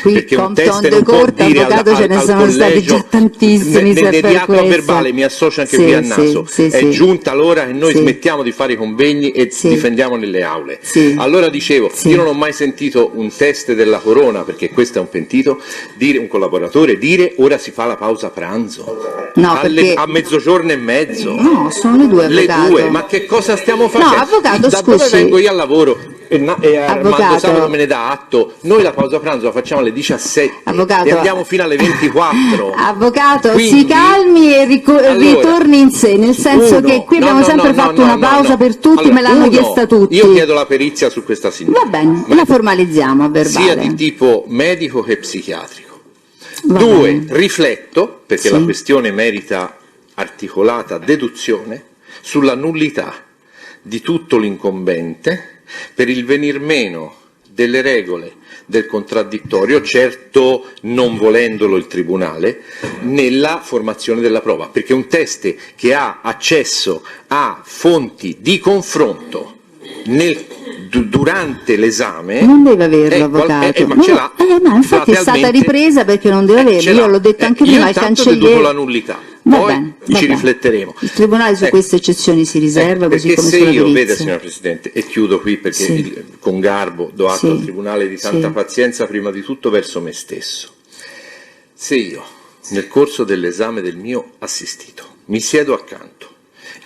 Qui perché un content test of the non può court, dire avvocato, ce ne sono stati già tantissimi. Nel reato a verbale, mi associo anche qui a Naso, è giunta l'ora che noi smettiamo di fare i convegni e difendiamo nelle aule. Allora dicevo, io non ho mai sentito un test della Corona, perché questo è un pentito, dire un collaboratore, dire ora si fa la pausa pranzo. No, a mezzogiorno e mezzo. No, sono le due, avvocato. Le due, ma che cosa stiamo facendo? No, avvocato, da scusi. dove vengo io al lavoro? Armando Sabato me ne dà atto, noi la pausa pranzo la facciamo alle 17 avvocato, e andiamo fino alle 24. Avvocato, quindi, si calmi e ritorni in sé, nel senso che qui abbiamo sempre fatto una pausa per tutti, allora, me l'hanno chiesta tutti. Io chiedo la perizia su questa signora. Va bene, la formalizziamo a verbale. Sia di tipo medico che psichiatrico. Due, rifletto, perché la questione merita articolata deduzione, sulla nullità di tutto l'incombente per il venir meno delle regole del contraddittorio, certo non volendolo il Tribunale, nella formazione della prova, perché un test che ha accesso a fonti di confronto durante l'esame non deve averlo, avvocato. Ma ce l'ha. Ma infatti è stata ripresa perché non deve averlo. Io l'ho detto anche prima al cancelliere. Io la nullità. Poi ci rifletteremo. Il Tribunale su queste eccezioni si riserva, così come sulla perizia. Vede, signora Presidente, e chiudo qui perché con garbo do atto al Tribunale di tanta pazienza, prima di tutto verso me stesso. Se io, nel corso dell'esame del mio assistito, mi siedo accanto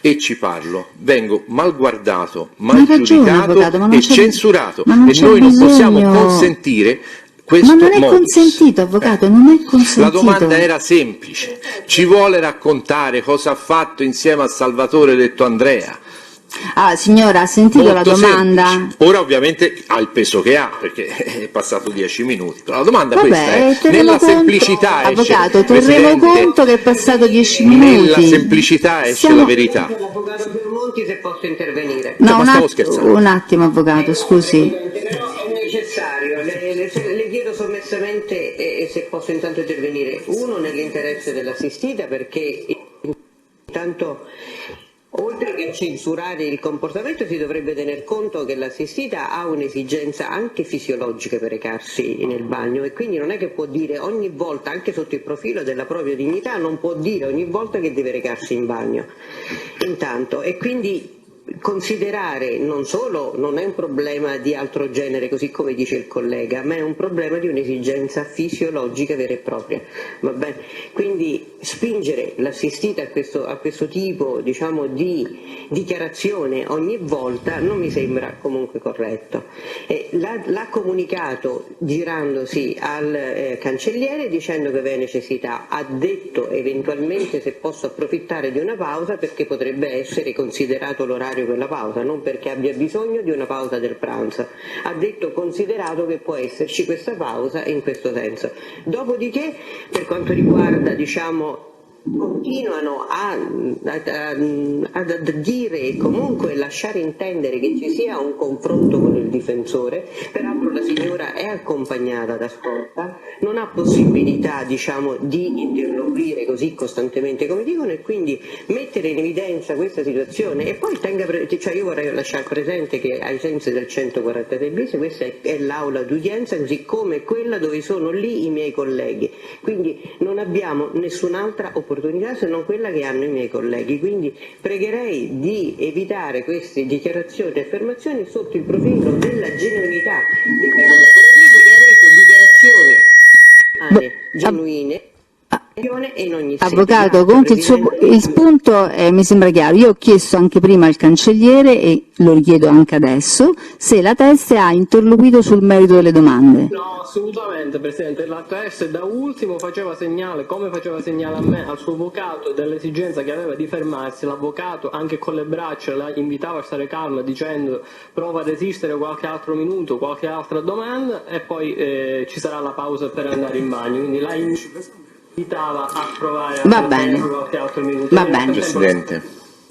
e ci parlo, vengo mal guardato, mal giudicato e censurato, e noi non possiamo consentire questo. Ma non è consentito, avvocato, non è consentito. La domanda era semplice: ci vuole raccontare cosa ha fatto insieme a Salvatore Letto Andrea? Ah, signora, ha sentito la domanda? Semplice. Ora ovviamente ha il peso che ha, perché è passato 10 minuti, però la domanda questa è, nella semplicità avvocato, esce, terremo conto che è passato 10 minuti. Nella semplicità esce la verità. L'avvocato Piemonti, se posso intervenire. No, un attimo, avvocato, scusi. Però è necessario, le chiedo sommessamente se posso intanto intervenire. Uno, nell'interesse dell'assistita, perché intanto, oltre che censurare il comportamento, si dovrebbe tener conto che l'assistita ha un'esigenza anche fisiologica per recarsi nel bagno, e quindi non è che può dire ogni volta, anche sotto il profilo della propria dignità, non può dire ogni volta che deve recarsi in bagno. Intanto, e quindi considerare non solo non è un problema di altro genere, così come dice il collega, ma è un problema di un'esigenza fisiologica vera e propria. Va bene? Quindi spingere l'assistita a questo tipo, diciamo, di dichiarazione ogni volta non mi sembra comunque corretto. L'ha comunicato girandosi al cancelliere dicendo che aveva necessità, ha detto eventualmente se posso approfittare di una pausa perché potrebbe essere considerato l'orario quella pausa, non perché abbia bisogno di una pausa del pranzo. Ha detto considerato che può esserci questa pausa in questo senso. Dopodiché, per quanto riguarda, diciamo, continuano ad dire e comunque lasciare intendere che ci sia un confronto con il difensore. Peraltro la signora è accompagnata da scorta, non ha possibilità, diciamo, di interloquire così costantemente come dicono, e quindi mettere in evidenza questa situazione. E poi io vorrei lasciare presente che ai sensi del 146 bis questa è l'aula d'udienza, così come quella dove sono lì i miei colleghi, quindi non abbiamo nessun'altra opportunità se non quella che hanno i miei colleghi, quindi pregherei di evitare queste dichiarazioni e affermazioni sotto il profilo della genuinità dei collaboratori che ha reso dichiarazioni genuine e in ogni Avvocato, comunque il punto mi sembra chiaro. Io ho chiesto anche prima al cancelliere, e lo richiedo anche adesso, se la Teste ha interloquito sul merito delle domande. No, assolutamente, Presidente. La Teste da ultimo faceva segnale, come faceva segnale a me, al suo avvocato, dell'esigenza che aveva di fermarsi. L'avvocato, anche con le braccia, la invitava a stare calma dicendo prova ad esistere qualche altro minuto, qualche altra domanda, e poi ci sarà la pausa per andare in bagno. Quindi la invitava a provare a qualche altro minuto. Va bene. Presidente,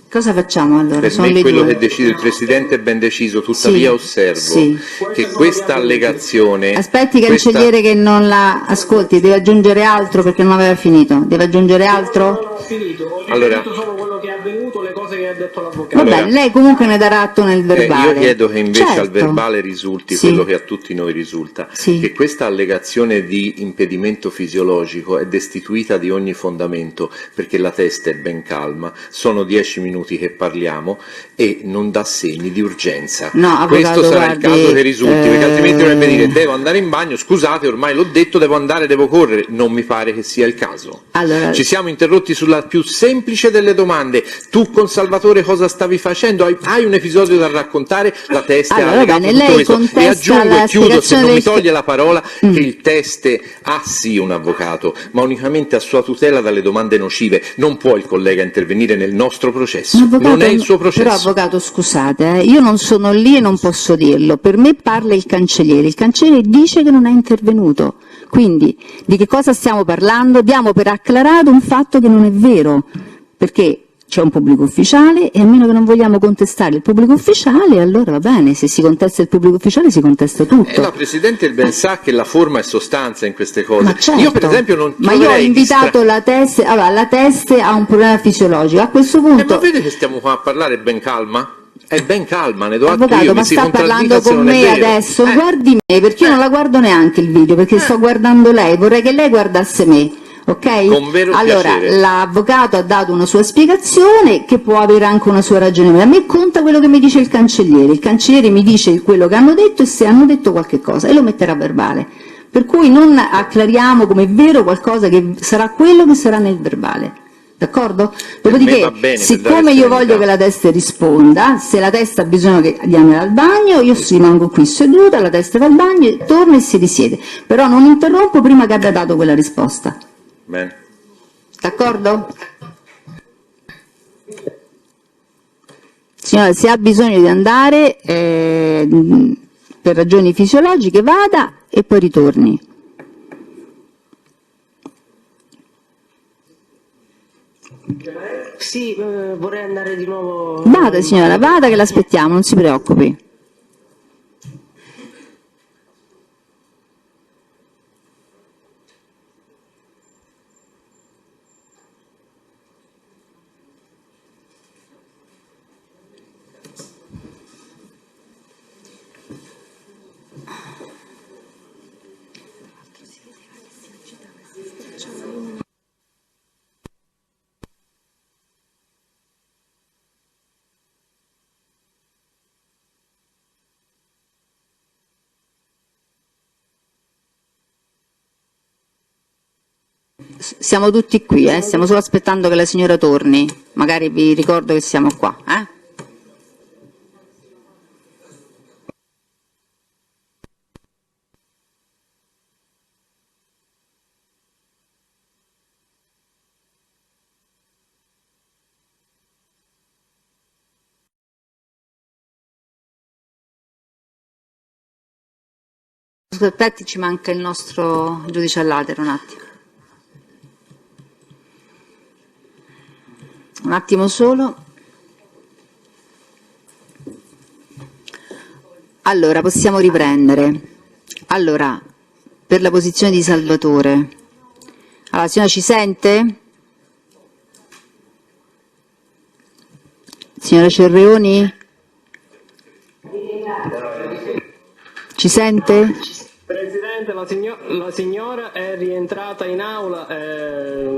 cosa facciamo allora? per me quello che decide il Presidente è ben deciso, tuttavia osservo che questa allegazione... Aspetti, cancelliere, che non la ascolti, deve aggiungere altro perché non aveva finito. Deve aggiungere altro? Non ho finito, allora, solo quello che è avvenuto, le cose che ha detto l'avvocato. Va bene, lei comunque ne darà atto nel verbale. Io chiedo che invece al verbale risulti quello che a tutti noi risulta, che questa allegazione di impedimento fisiologico è destituita di ogni fondamento, perché la Testa è ben calma, sono 10 minuti che parliamo e non dà segni di urgenza. No, questo sarà il caso che risulti, perché altrimenti dovrebbe dire devo andare in bagno, scusate, ormai l'ho detto, devo andare, devo correre. Non mi pare che sia il caso. Allora, ci siamo interrotti sulla più semplice delle domande: tu con Salvatore cosa stavi facendo? Hai un episodio da raccontare? La Teste ha allegato tutto questo. E aggiungo e chiudo, se non mi toglie la parola, che il Teste ha sì un avvocato, ma unicamente a sua tutela dalle domande nocive. Non può il collega intervenire nel nostro processo, non è il suo processo. Però, avvocato, scusate, io non sono lì e non posso dirlo. Per me parla il cancelliere dice che non è intervenuto. Quindi di che cosa stiamo parlando? Diamo per acclarato un fatto che non è vero, perché c'è un pubblico ufficiale e a meno che non vogliamo contestare il pubblico ufficiale, allora va bene, se si contesta il pubblico ufficiale si contesta tutto. La Presidente ben sa che la forma è sostanza in queste cose. Ma certo, io per esempio non ma io ho invitato la Teste, allora la Teste ha un problema fisiologico, a questo punto... ma vede che stiamo qua a parlare ben calma? È ben calma, ne do atto Avvocato, io, ma sta parlando con me adesso? Guardi me, perché io non la guardo neanche il video, perché sto guardando lei, vorrei che lei guardasse me. Ok? Con vero allora, piacere. l'avvocato ha dato una sua spiegazione che può avere anche una sua ragione. A me conta quello che mi dice il cancelliere mi dice quello che hanno detto e se hanno detto qualche cosa e lo metterà a verbale. Per cui non acclariamo come vero qualcosa che sarà quello che sarà nel verbale. D'accordo? Dopodiché, va bene, siccome io voglio che la testa risponda, se la testa ha bisogno di andare al bagno, io rimango qui seduta, la testa va al bagno, torna e si risiede. Però non interrompo prima che abbia dato quella risposta. Bene. D'accordo? Signora, se ha bisogno di andare per ragioni fisiologiche vada e poi ritorni. Sì, vorrei andare di nuovo. Vada signora, vada che l'aspettiamo, non si preoccupi. Siamo tutti qui, stiamo solo aspettando che la signora torni. Magari vi ricordo che siamo qua. Aspetti, ci manca il nostro giudice all'atero, un attimo. Un attimo solo. Allora, possiamo riprendere. Allora, per la posizione di Salvatore. Allora, signora ci sente? Signora Cerreoni? Ci sente? Presidente, la signora è rientrata in aula e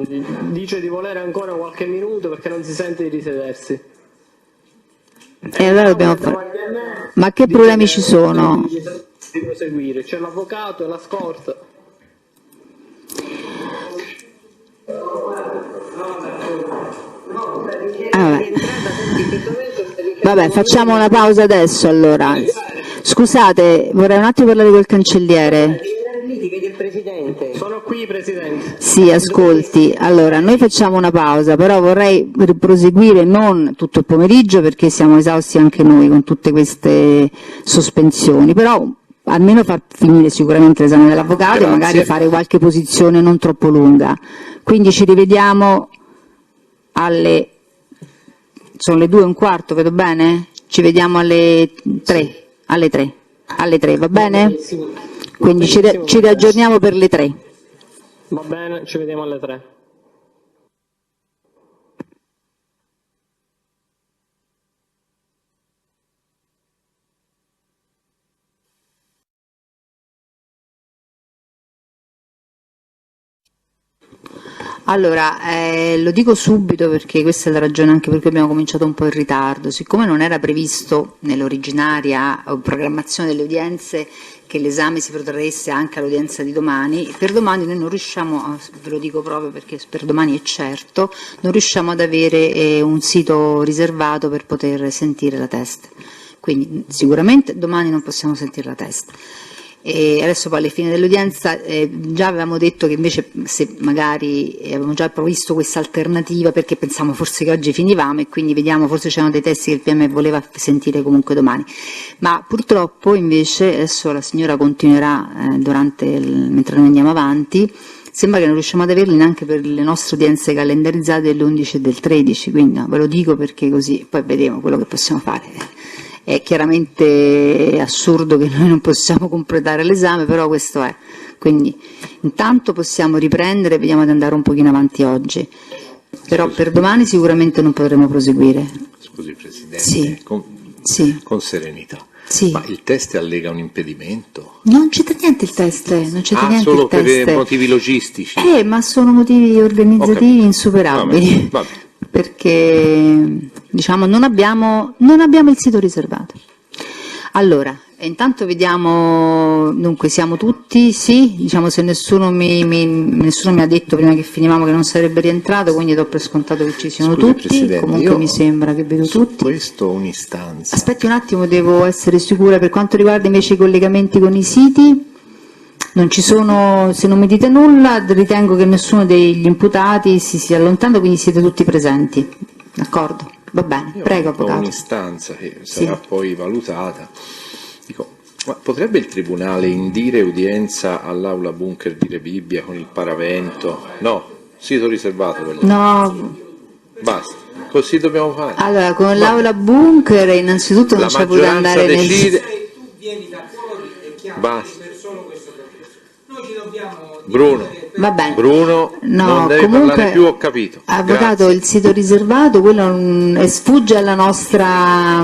dice di volere ancora qualche minuto perché non si sente di risedersi. E allora dobbiamo fare. Ma che problemi ci sono? Di proseguire. C'è l'avvocato e la scorta. Vabbè, facciamo una pausa adesso allora. Scusate, vorrei un attimo parlare col cancelliere. Sono qui, Presidente. Sì, ascolti. Allora, noi facciamo una pausa, però vorrei proseguire non tutto il pomeriggio perché siamo esausti anche noi con tutte queste sospensioni, però almeno far finire sicuramente l'esame dell'avvocato e magari fare qualche posizione non troppo lunga. Quindi ci rivediamo sono le 2:15, vedo bene? Ci vediamo alle 3. Alle 3, va bene? Quindi ci riaggiorniamo per le 3. Va bene, ci vediamo alle 3. Allora, lo dico subito perché questa è la ragione anche perché abbiamo cominciato un po' in ritardo. Siccome non era previsto nell'originaria programmazione delle udienze che l'esame si protraesse anche all'udienza di domani, per domani noi non riusciamo, ve lo dico proprio perché per domani è certo, non riusciamo ad avere un sito riservato per poter sentire la test. Quindi sicuramente domani non possiamo sentire la test. E adesso poi alle fine dell'udienza già avevamo detto che invece se magari avevamo già previsto questa alternativa perché pensavamo forse che oggi finivamo e quindi vediamo forse c'erano dei testi che il PM voleva sentire comunque domani, ma purtroppo invece adesso la signora continuerà mentre noi andiamo avanti, sembra che non riusciamo ad averli neanche per le nostre udienze calendarizzate dell'11 e del 13, quindi no, ve lo dico perché così poi vedremo quello che possiamo fare. È chiaramente assurdo che noi non possiamo completare l'esame, però questo è. Quindi intanto possiamo riprendere e vediamo di andare un pochino avanti oggi. Però per domani sicuramente non potremo proseguire. Scusi Presidente, Sì. Sì. con serenità. Sì. Ma il test allega un impedimento? Non c'entra niente il test, non c'entra niente solo il test. per motivi logistici? Ma sono motivi organizzativi insuperabili. Va bene. Perché diciamo non abbiamo il sito riservato. Allora, intanto vediamo, dunque siamo tutti, sì, diciamo se nessuno nessuno mi ha detto prima che finivamo che non sarebbe rientrato, quindi do per scontato che ci siano tutti, Presidente, comunque mi sembra che vedo tutti. Questo un'istanza. Aspetti un attimo, devo essere sicura per quanto riguarda invece i collegamenti con i siti. Non ci sono, se non mi dite nulla, ritengo che nessuno degli imputati si sia allontanato, quindi siete tutti presenti. D'accordo? Va bene, prego Avvocato. Un'istanza che sarà poi valutata. Dico, ma potrebbe il Tribunale indire udienza all'Aula Bunker di Rebibbia con il paravento? No, sito riservato per lei. No. Basta, così dobbiamo fare. Allora, con l'Aula Bunker innanzitutto non c'è potuto andare decide. Basta. Bruno, va bene. Bruno, no, non devi comunque, parlare più, ho capito. Avvocato, Grazie. il sito riservato, quello sfugge alla nostra...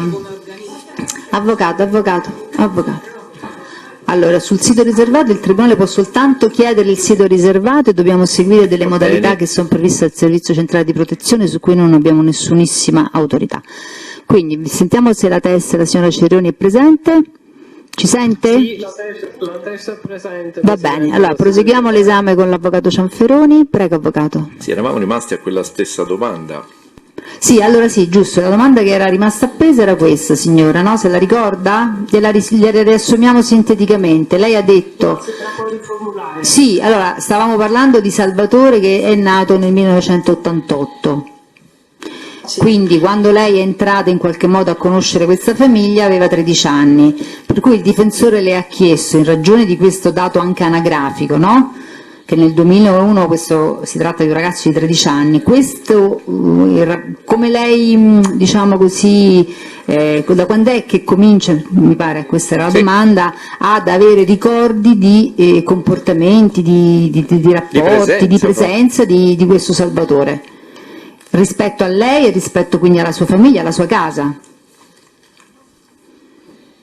Avvocato. Allora, sul sito riservato il Tribunale può soltanto chiedere il sito riservato e dobbiamo seguire delle modalità che sono previste dal Servizio Centrale di Protezione su cui non abbiamo nessunissima autorità. Quindi sentiamo se la signora Cerioni è presente. Ci sente? Sì, la testa è presente. Va bene, allora proseguiamo l'esame con l'Avvocato Cianferoni. Prego, Avvocato. Sì, eravamo rimasti a quella stessa domanda. Sì, allora sì, giusto, la domanda che era rimasta appesa era questa, signora, no? Se la ricorda? Gliela riassumiamo sinteticamente. Lei ha detto... Sì, allora, stavamo parlando di Salvatore che è nato nel 1988. Quindi quando lei è entrata in qualche modo a conoscere questa famiglia aveva 13 anni, per cui il difensore le ha chiesto, in ragione di questo dato anche anagrafico, no? Che nel 2001 questo, si tratta di un ragazzo di 13 anni, questo come lei, diciamo così, da quando è che comincia, mi pare questa era la domanda, ad avere ricordi di comportamenti, di rapporti, di presenza di questo Salvatore? Rispetto a lei e rispetto quindi alla sua famiglia, alla sua casa?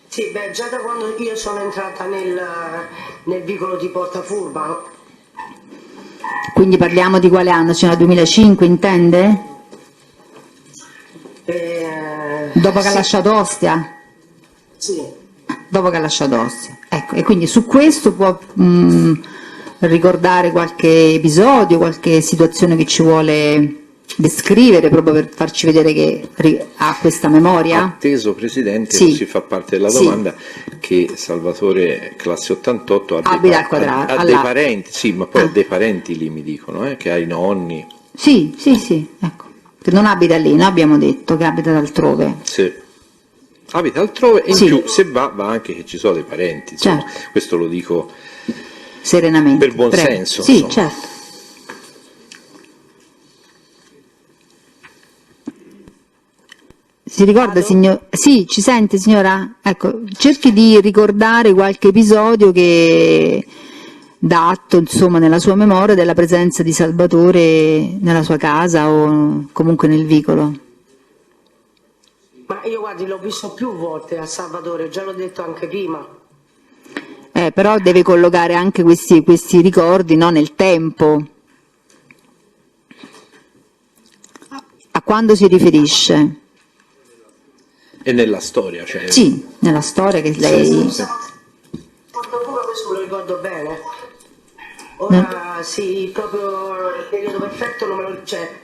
Sì, già da quando io sono entrata nel vicolo di Portafurba. Quindi parliamo di quale anno? Signora, 2005 intende? Dopo che ha lasciato Ostia? Sì. Dopo che ha lasciato Ostia. Ecco, e quindi su questo può ricordare qualche episodio, qualche situazione che ci vuole descrivere proprio per farci vedere che ha questa memoria? Atteso, Presidente, Sì. così fa parte della domanda, che Salvatore classe 88 ha Abita al quadrato, ha dei parenti, sì, ma poi ha dei parenti lì, mi dicono, che ha i nonni. Sì, ecco. Che non abita lì, noi abbiamo detto che abita altrove. Sì. Abita altrove e in Sì. più, se va anche che ci sono dei parenti, insomma. Certo. Questo lo dico Serenamente. per buon Prego. senso. Sì, insomma. certo. Si ricorda, signor? Sì, ci sente, signora? Ecco, cerchi di ricordare qualche episodio che dà atto, insomma, nella sua memoria della presenza di Salvatore nella sua casa o comunque nel vicolo. Ma io guardi, l'ho visto più volte a Salvatore, già l'ho detto anche prima. Però deve collocare anche questi ricordi, no, nel tempo. A quando si riferisce? E nella storia, cioè. Sì, nella storia che lei... Questo me lo ricordo bene. Ora sì, proprio il periodo perfetto non me lo... Cioè,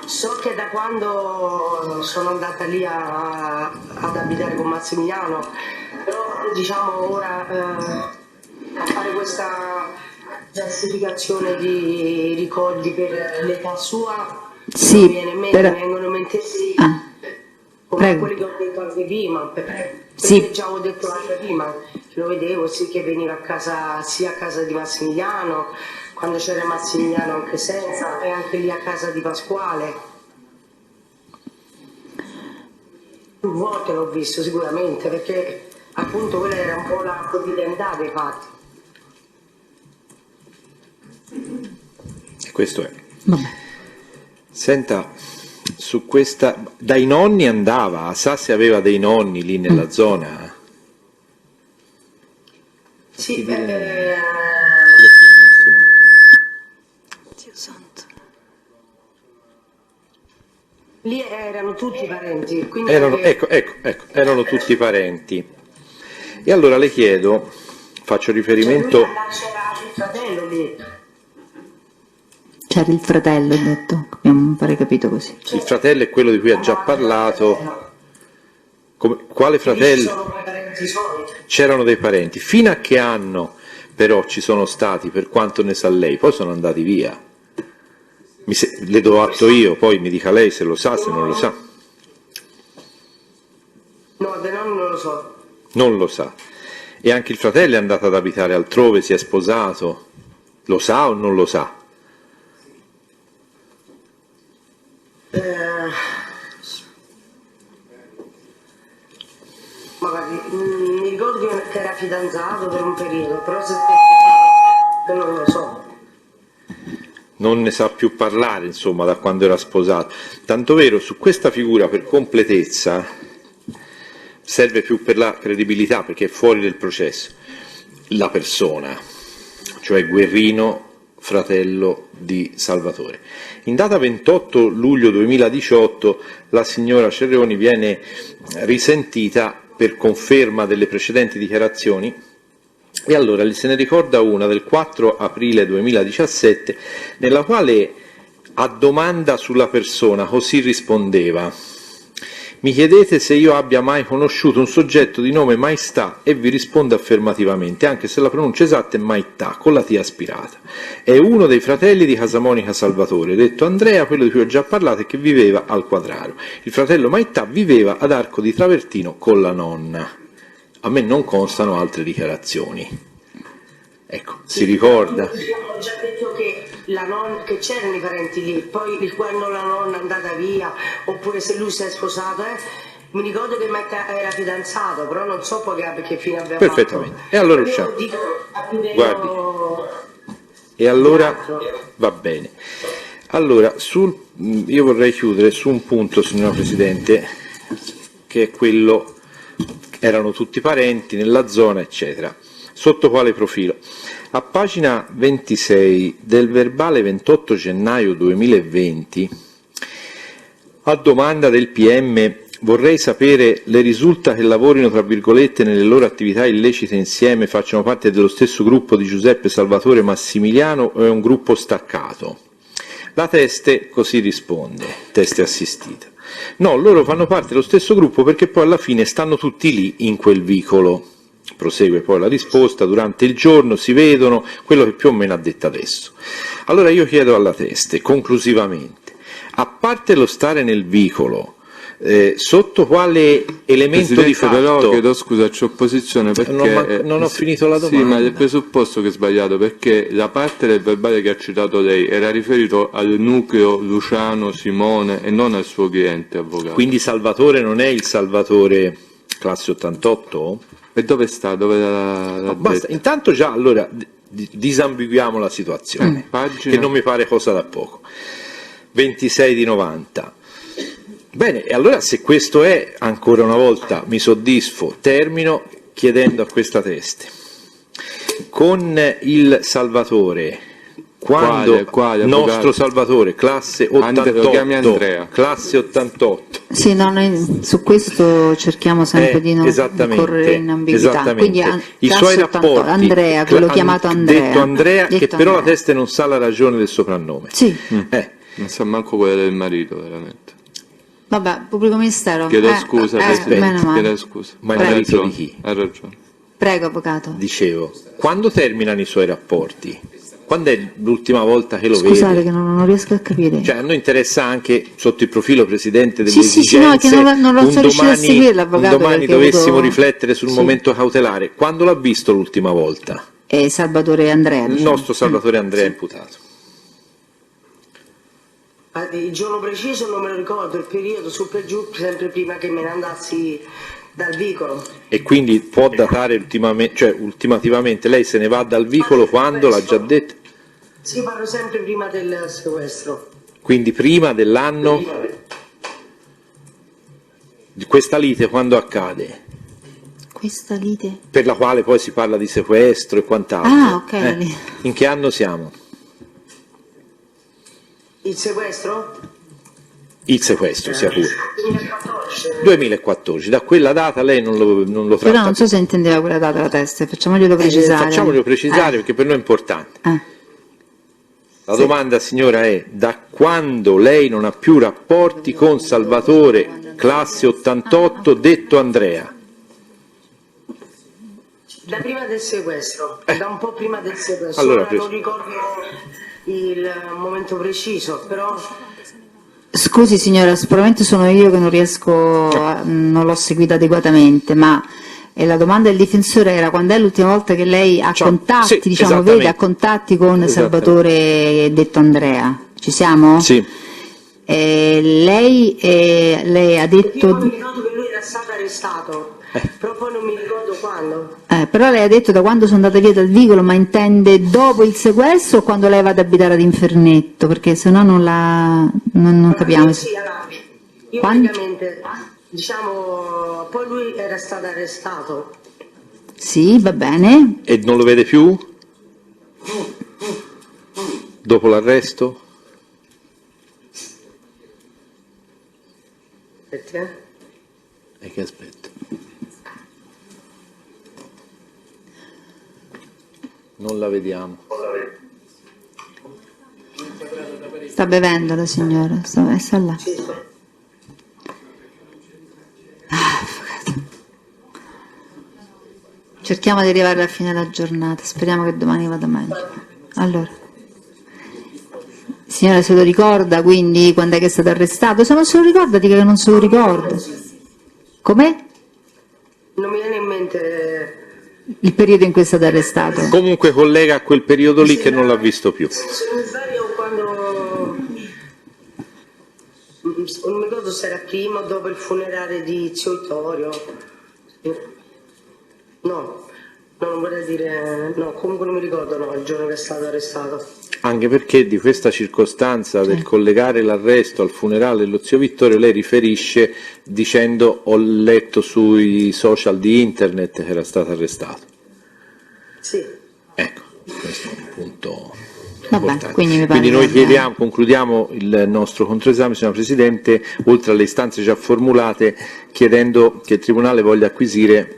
so che da quando sono andata lì ad abitare con Massimiliano, però diciamo ora a fare questa giustificazione di ricordi per l'età sua, Sì, non viene in mente, però- mi vengono in mente sì, come Prego. quelli che ho detto anche prima, perché Sì. già ho detto anche prima, che lo vedevo sì che veniva a casa, sia a casa di Massimiliano, quando c'era Massimiliano anche senza, e anche lì a casa di Pasquale. Più volte l'ho visto sicuramente, perché appunto quella era un po' la provvidenza dei fatti. E questo è. Vabbè. Senta, su questa, dai nonni andava, sa se aveva dei nonni lì nella zona? Sì, Dio santo. lì erano tutti parenti, quindi Erano tutti parenti. E allora le chiedo, faccio riferimento... c'era il fratello lì. C'era il fratello, ho detto, abbiamo pare capito così. Il fratello è quello di cui ha già parlato. Quale Lì ci fratello? sono i parenti suoi. C'erano dei parenti. Fino a che anno però ci sono stati, per quanto ne sa lei? Poi sono andati via. Le do atto io, poi mi dica lei se lo sa, se non lo sa. No, dei nonni non lo so. Non lo sa. E anche il fratello è andato ad abitare altrove, si è sposato. Lo sa o non lo sa? Magari mi ricordo che era fidanzato per un periodo, però se non lo so. Non ne sa più parlare, insomma, da quando era sposato. Tanto vero, su questa figura, per completezza, serve più per la credibilità, perché è fuori del processo, la persona, cioè Guerrino, fratello di Salvatore. In data 28 luglio 2018 la signora Cerroni viene risentita per conferma delle precedenti dichiarazioni, e allora se ne ricorda una del 4 aprile 2017 nella quale a domanda sulla persona così rispondeva: mi chiedete se io abbia mai conosciuto un soggetto di nome Maestà e vi rispondo affermativamente, anche se la pronuncia esatta è Maità, con la T aspirata. È uno dei fratelli di Casamonica Salvatore, detto Andrea, quello di cui ho già parlato e che viveva al Quadraro. Il fratello Maità viveva ad Arco di Travertino con la nonna. A me non constano altre dichiarazioni. Ecco, si ricorda? Ho già detto che che c'erano i parenti lì, poi quando la nonna è andata via, oppure se lui si è sposato, mi ricordo che era fidanzato, però non so poi che fine aveva Perfettamente. fatto. E allora usciamo. Guardi. E allora va bene. Allora, io vorrei chiudere su un punto, signora Presidente, che è quello, erano tutti parenti nella zona, eccetera. Sotto quale profilo? A pagina 26 del verbale 28 gennaio 2020, a domanda del PM, vorrei sapere, le risulta che lavorino tra virgolette nelle loro attività illecite insieme, facciano parte dello stesso gruppo di Giuseppe Salvatore Massimiliano o è un gruppo staccato? La Teste così risponde, Teste assistita. No, loro fanno parte dello stesso gruppo perché poi alla fine stanno tutti lì in quel vicolo. Prosegue poi la risposta, durante il giorno si vedono, quello che più o meno ha detto adesso. Allora io chiedo alla Teste, conclusivamente, a parte lo stare nel vicolo, sotto quale elemento Presidente, di fatto... però chiedo scusa, c'è opposizione perché... Non ho finito la domanda. Sì, ma è il presupposto che è sbagliato, perché la parte del verbale che ha citato lei era riferito al nucleo Luciano Simone e non al suo cliente avvocato. Quindi Salvatore non è il Salvatore classe 88? E dove sta? Dove No, basta. Intanto già, allora, disambiguiamo la situazione, Pagina. che non mi pare cosa da poco. 26 di 90. Bene, e allora se questo è, ancora una volta mi soddisfo, termino chiedendo a questa Teste. Con il Salvatore, quando Quale, nostro avvocato? Salvatore, classe Lo chiami 88, Andrea. classe 88, Sì, no, noi su questo cerchiamo sempre di non correre in ambiguità. Quindi i suoi rapporti, Andrea, quello chiamato Andrea. Detto Andrea, che Detto però la Andrea. Teste non sa la ragione del soprannome. Sì, Non sa manco quella del marito, veramente. vabbè, pubblico ministero. Chiedo scusa, meno male. chiedo scusa. Ma il Ha marito ragione, di chi? Ha ragione. Prego, avvocato. Dicevo, quando terminano i suoi rapporti? Quando è l'ultima volta che lo Scusate vede? che non riesco a capire. Cioè, a noi interessa anche sotto il profilo, Presidente, delle Sì, sì, sì, esigenze. no, che non lo un sto riuscendo a seguire l'avvocato un domani perché ho dovessimo avuto- riflettere sul Sì. momento cautelare. Quando l'ha visto l'ultima volta? Salvatore Andrea. Il diciamo. nostro Salvatore Andrea imputato. Il giorno preciso non me lo ricordo, il periodo su per giù, sempre prima che me ne andassi dal vicolo. E quindi può datare ultimativamente, lei se ne va dal vicolo quando, l'ha già detto? Sì, parlo sempre prima del sequestro. Quindi prima dell'anno? Questa lite quando accade? Questa lite? Per la quale poi si parla di sequestro e quant'altro. Ah, ok. In che anno siamo? Il sequestro? Il sequestro, sia pure. 2014. 2014, da quella data lei non lo tratta Però non so se intendeva quella data la testa, facciamoglielo precisare. Facciamoglielo precisare perché per noi è importante. La domanda, signora, è: da quando lei non ha più rapporti con Salvatore, classe 88, detto Andrea? Da prima del sequestro, da un po' prima del sequestro. Allora, Ora non ricordo il momento preciso, però... Scusi signora, sicuramente sono io che non riesco, non l'ho seguita adeguatamente, ma la domanda del difensore era: quando è l'ultima volta che lei ha contatti, sì, diciamo, vede, ha contatti con Salvatore detto Andrea? Ci siamo? Sì. Lei ha detto... Io mi ricordo che lui era stato arrestato, però poi non mi ricordo quando. Però lei ha detto da quando sono andata via dal vicolo, ma intende dopo il sequestro o quando lei va ad abitare ad Infernetto? Perché sennò non capiamo. Sì, allora, io praticamente, diciamo, poi lui era stato arrestato. Sì, va bene. E non lo vede più? Dopo l'arresto? Perché? E che aspetta? Non la vediamo. Sta bevendo la signora, sta là. Cerchiamo di arrivare alla fine della giornata, speriamo che domani vada meglio. Allora, signora, se lo ricorda quindi quando è che è stato arrestato? Se non se lo ricorda, dica che non se lo ricorda. Com'è? Non mi viene in mente... Il periodo in cui è stato arrestato? Comunque collega a quel periodo lì che non l'ha visto più. Se non sbaglio, quando... non mi ricordo se era prima o dopo il funerale di Zio Vittorio. No, non vorrei dire... No, comunque non mi ricordo il giorno che è stato arrestato. Anche perché di questa circostanza del collegare l'arresto al funerale dello zio Vittorio lei riferisce dicendo: ho letto sui social di internet che era stato arrestato. Sì. Ecco, questo è un punto Vabbè, importante. quindi noi chiediamo, concludiamo il nostro controesame, signora Presidente, oltre alle istanze già formulate, chiedendo che il Tribunale voglia acquisire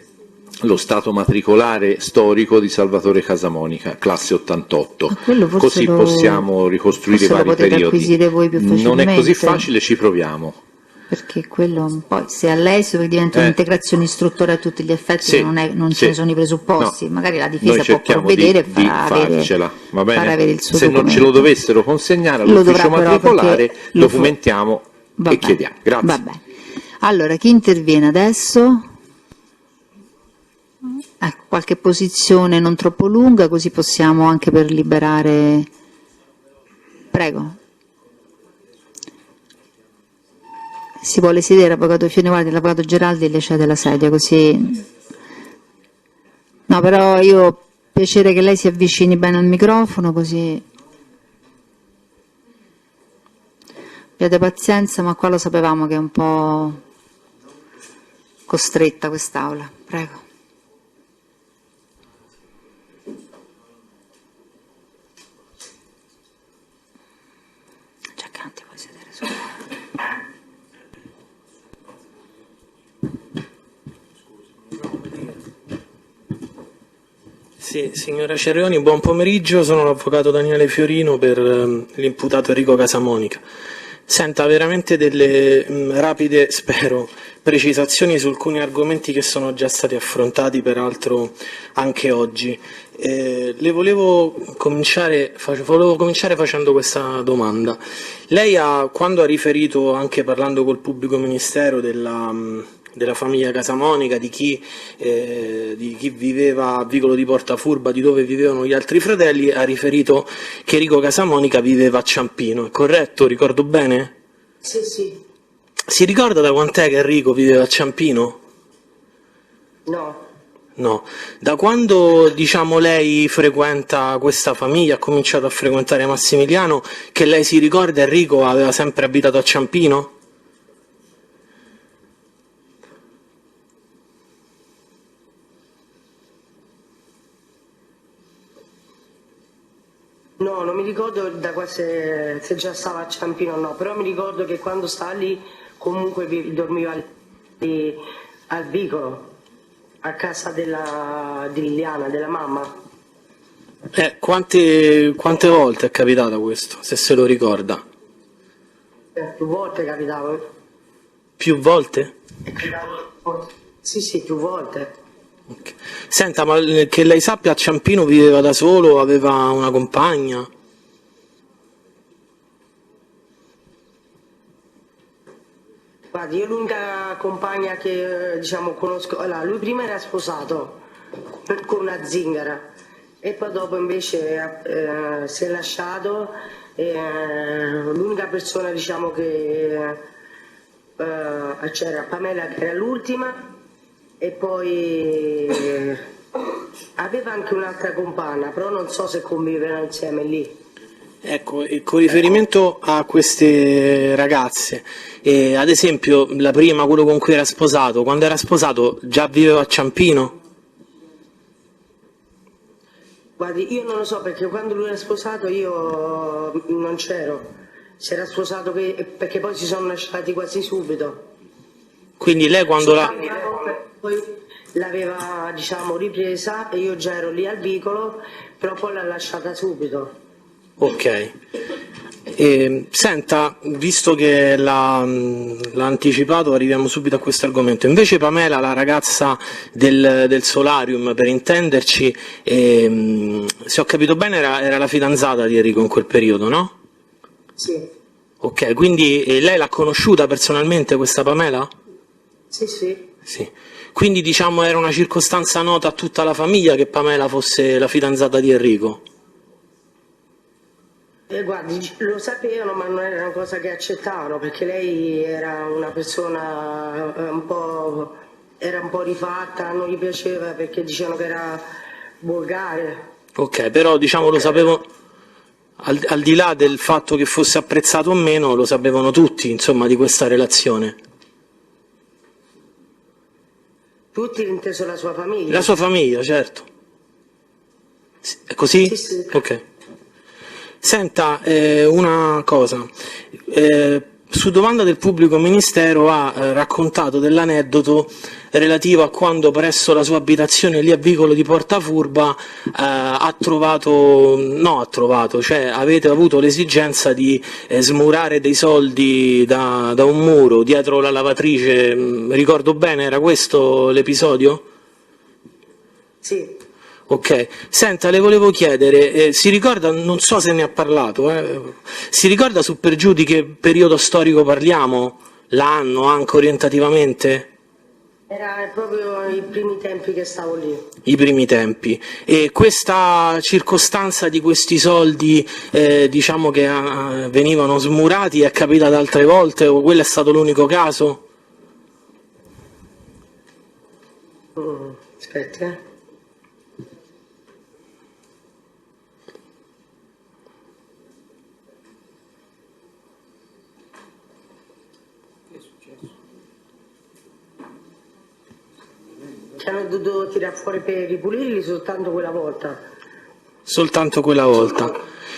lo stato matricolare storico di Salvatore Casamonica, classe 88, così possiamo ricostruire i vari periodi. Acquisire voi più facilmente. Non è così facile, ci proviamo. Perché quello poi, se all'estero diventa un'integrazione istruttoria a tutti gli effetti, Sì, non ce ne sono i presupposti, no. magari la Noi difesa può cerchiamo provvedere e di farcela, va bene? far avere il suo se non ce lo dovessero consegnare all'ufficio matricolare, documentiamo e chiediamo. Grazie. Vabbè. Allora, chi interviene adesso? Ecco, qualche posizione non troppo lunga, così possiamo anche per liberare. Prego. Si vuole sedere, avvocato Fione, l'avvocato Geraldi le cede la sedia, così. No, però io ho piacere che lei si avvicini bene al microfono, così. Abbiate pazienza, ma qua lo sapevamo che è un po' costretta quest'aula. Prego. Giaccanti, puoi sedere su. Sì, signora Cerrioni, buon pomeriggio, sono l'avvocato Daniele Fiorino per l'imputato Enrico Casamonica. Senta, veramente delle rapide, spero, precisazioni su alcuni argomenti che sono già stati affrontati peraltro anche oggi. Volevo cominciare facendo questa domanda. Lei quando ha riferito, anche parlando col pubblico ministero, della famiglia Casamonica, di chi viveva a Vicolo di Portafurba, di dove vivevano gli altri fratelli, ha riferito che Enrico Casamonica viveva a Ciampino, è corretto? Ricordo bene? Sì, sì. Si ricorda da quant'è che Enrico viveva a Ciampino? No. No. Da quando, diciamo, lei frequenta questa famiglia, ha cominciato a frequentare Massimiliano, che lei si ricorda Enrico aveva sempre abitato a Ciampino? No, non mi ricordo da qua se già stava a Ciampino o no, però mi ricordo che quando stava lì comunque dormiva lì al vicolo, a casa di Liliana, della mamma. Quante volte è capitato questo, se se lo ricorda? Più volte capitava. Più volte? Sì, più volte. Okay. Senta, ma che lei sappia, a Ciampino viveva da solo, aveva una compagna? Guardi, io l'unica compagna che diciamo conosco, allora, lui prima era sposato con una zingara e poi dopo invece si è lasciato, l'unica persona diciamo che c'era Pamela che era l'ultima e poi aveva anche un'altra compagna, però non so se convivevano insieme lì. Ecco, e con riferimento a queste ragazze, ad esempio la prima, quello con cui era sposato, quando era sposato già viveva a Ciampino? Guardi, io non lo so perché quando lui era sposato io non c'ero, si era sposato perché poi si sono lasciati quasi subito. Quindi lei quando la... Poi l'aveva diciamo ripresa e io già ero lì al vicolo, però poi l'ha lasciata subito. Ok. Senta, visto che l'ha anticipato, arriviamo subito a questo argomento. Invece Pamela, la ragazza del solarium, per intenderci, se ho capito bene era la fidanzata di Enrico in quel periodo, no? Sì. Ok, quindi lei l'ha conosciuta personalmente questa Pamela? Sì. Sì. Quindi diciamo era una circostanza nota a tutta la famiglia che Pamela fosse la fidanzata di Enrico? Guardi, lo sapevano ma non era una cosa che accettavano perché lei era una persona era un po' rifatta, non gli piaceva perché dicevano che era volgare. Ok, però diciamo lo sapevo, al di là del fatto che fosse apprezzato o meno, lo sapevano tutti, insomma, di questa relazione. Tutti, inteso la sua famiglia? La sua famiglia, certo. È così? Sì. Ok. Senta, una cosa, su domanda del pubblico ministero ha raccontato dell'aneddoto relativo a quando presso la sua abitazione lì a Vicolo di Portafurba cioè avete avuto l'esigenza di smurare dei soldi da un muro dietro la lavatrice, ricordo bene, era questo l'episodio? Sì. Ok, senta, le volevo chiedere, si ricorda, non so se ne ha parlato, si ricorda su per giù di che periodo storico parliamo? L'anno, anche orientativamente? Era proprio i primi tempi che stavo lì. I primi tempi. E questa circostanza di questi soldi, diciamo che venivano smurati, è capitata altre volte o quello è stato l'unico caso? Aspetti, Che hanno dovuto tirare fuori per ripulirli soltanto quella volta. Soltanto quella volta.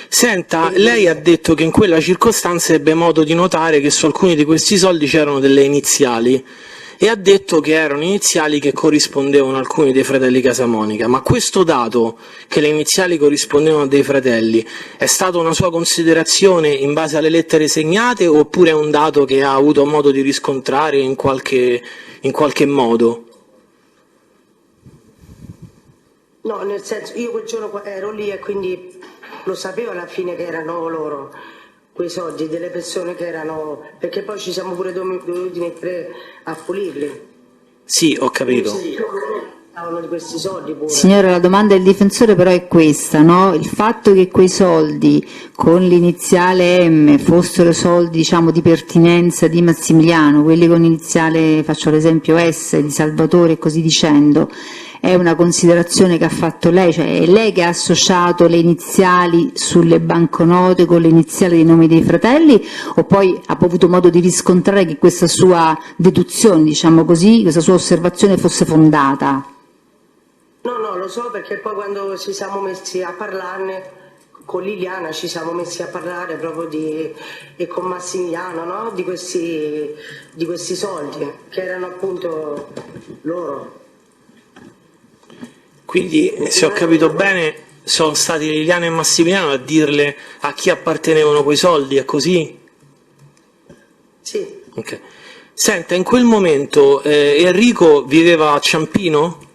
Senta, lei ha detto che in quella circostanza ebbe modo di notare che su alcuni di questi soldi c'erano delle iniziali e ha detto che erano iniziali che corrispondevano a alcuni dei fratelli Casamonica, ma questo dato, che le iniziali corrispondevano a dei fratelli, è stata una sua considerazione in base alle lettere segnate oppure è un dato che ha avuto modo di riscontrare in qualche modo? No, nel senso, io quel giorno ero lì e quindi lo sapevo alla fine che erano loro, quei soldi, delle persone che erano, perché poi ci siamo pure dovuti mettere a pulirli. Sì, ho capito. Di questi soldi pure. Signora, la domanda del difensore però è questa, no? Il fatto che quei soldi con l'iniziale M fossero soldi, diciamo, di pertinenza di Massimiliano, quelli con l'iniziale, faccio l'esempio S, di Salvatore e così dicendo, è una considerazione che ha fatto lei, cioè è lei che ha associato le iniziali sulle banconote con le iniziali dei nomi dei fratelli o poi ha avuto modo di riscontrare che questa sua deduzione, diciamo così, questa sua osservazione fosse fondata? No, lo so perché poi quando ci siamo messi a parlarne con Liliana ci siamo messi a parlare proprio e con Massimiliano, no? di questi soldi che erano appunto loro. Quindi, se ho capito bene, sono stati Liliana e Massimiliano a dirle a chi appartenevano quei soldi, è così? Sì. Ok. Senta, in quel momento Enrico viveva a Ciampino?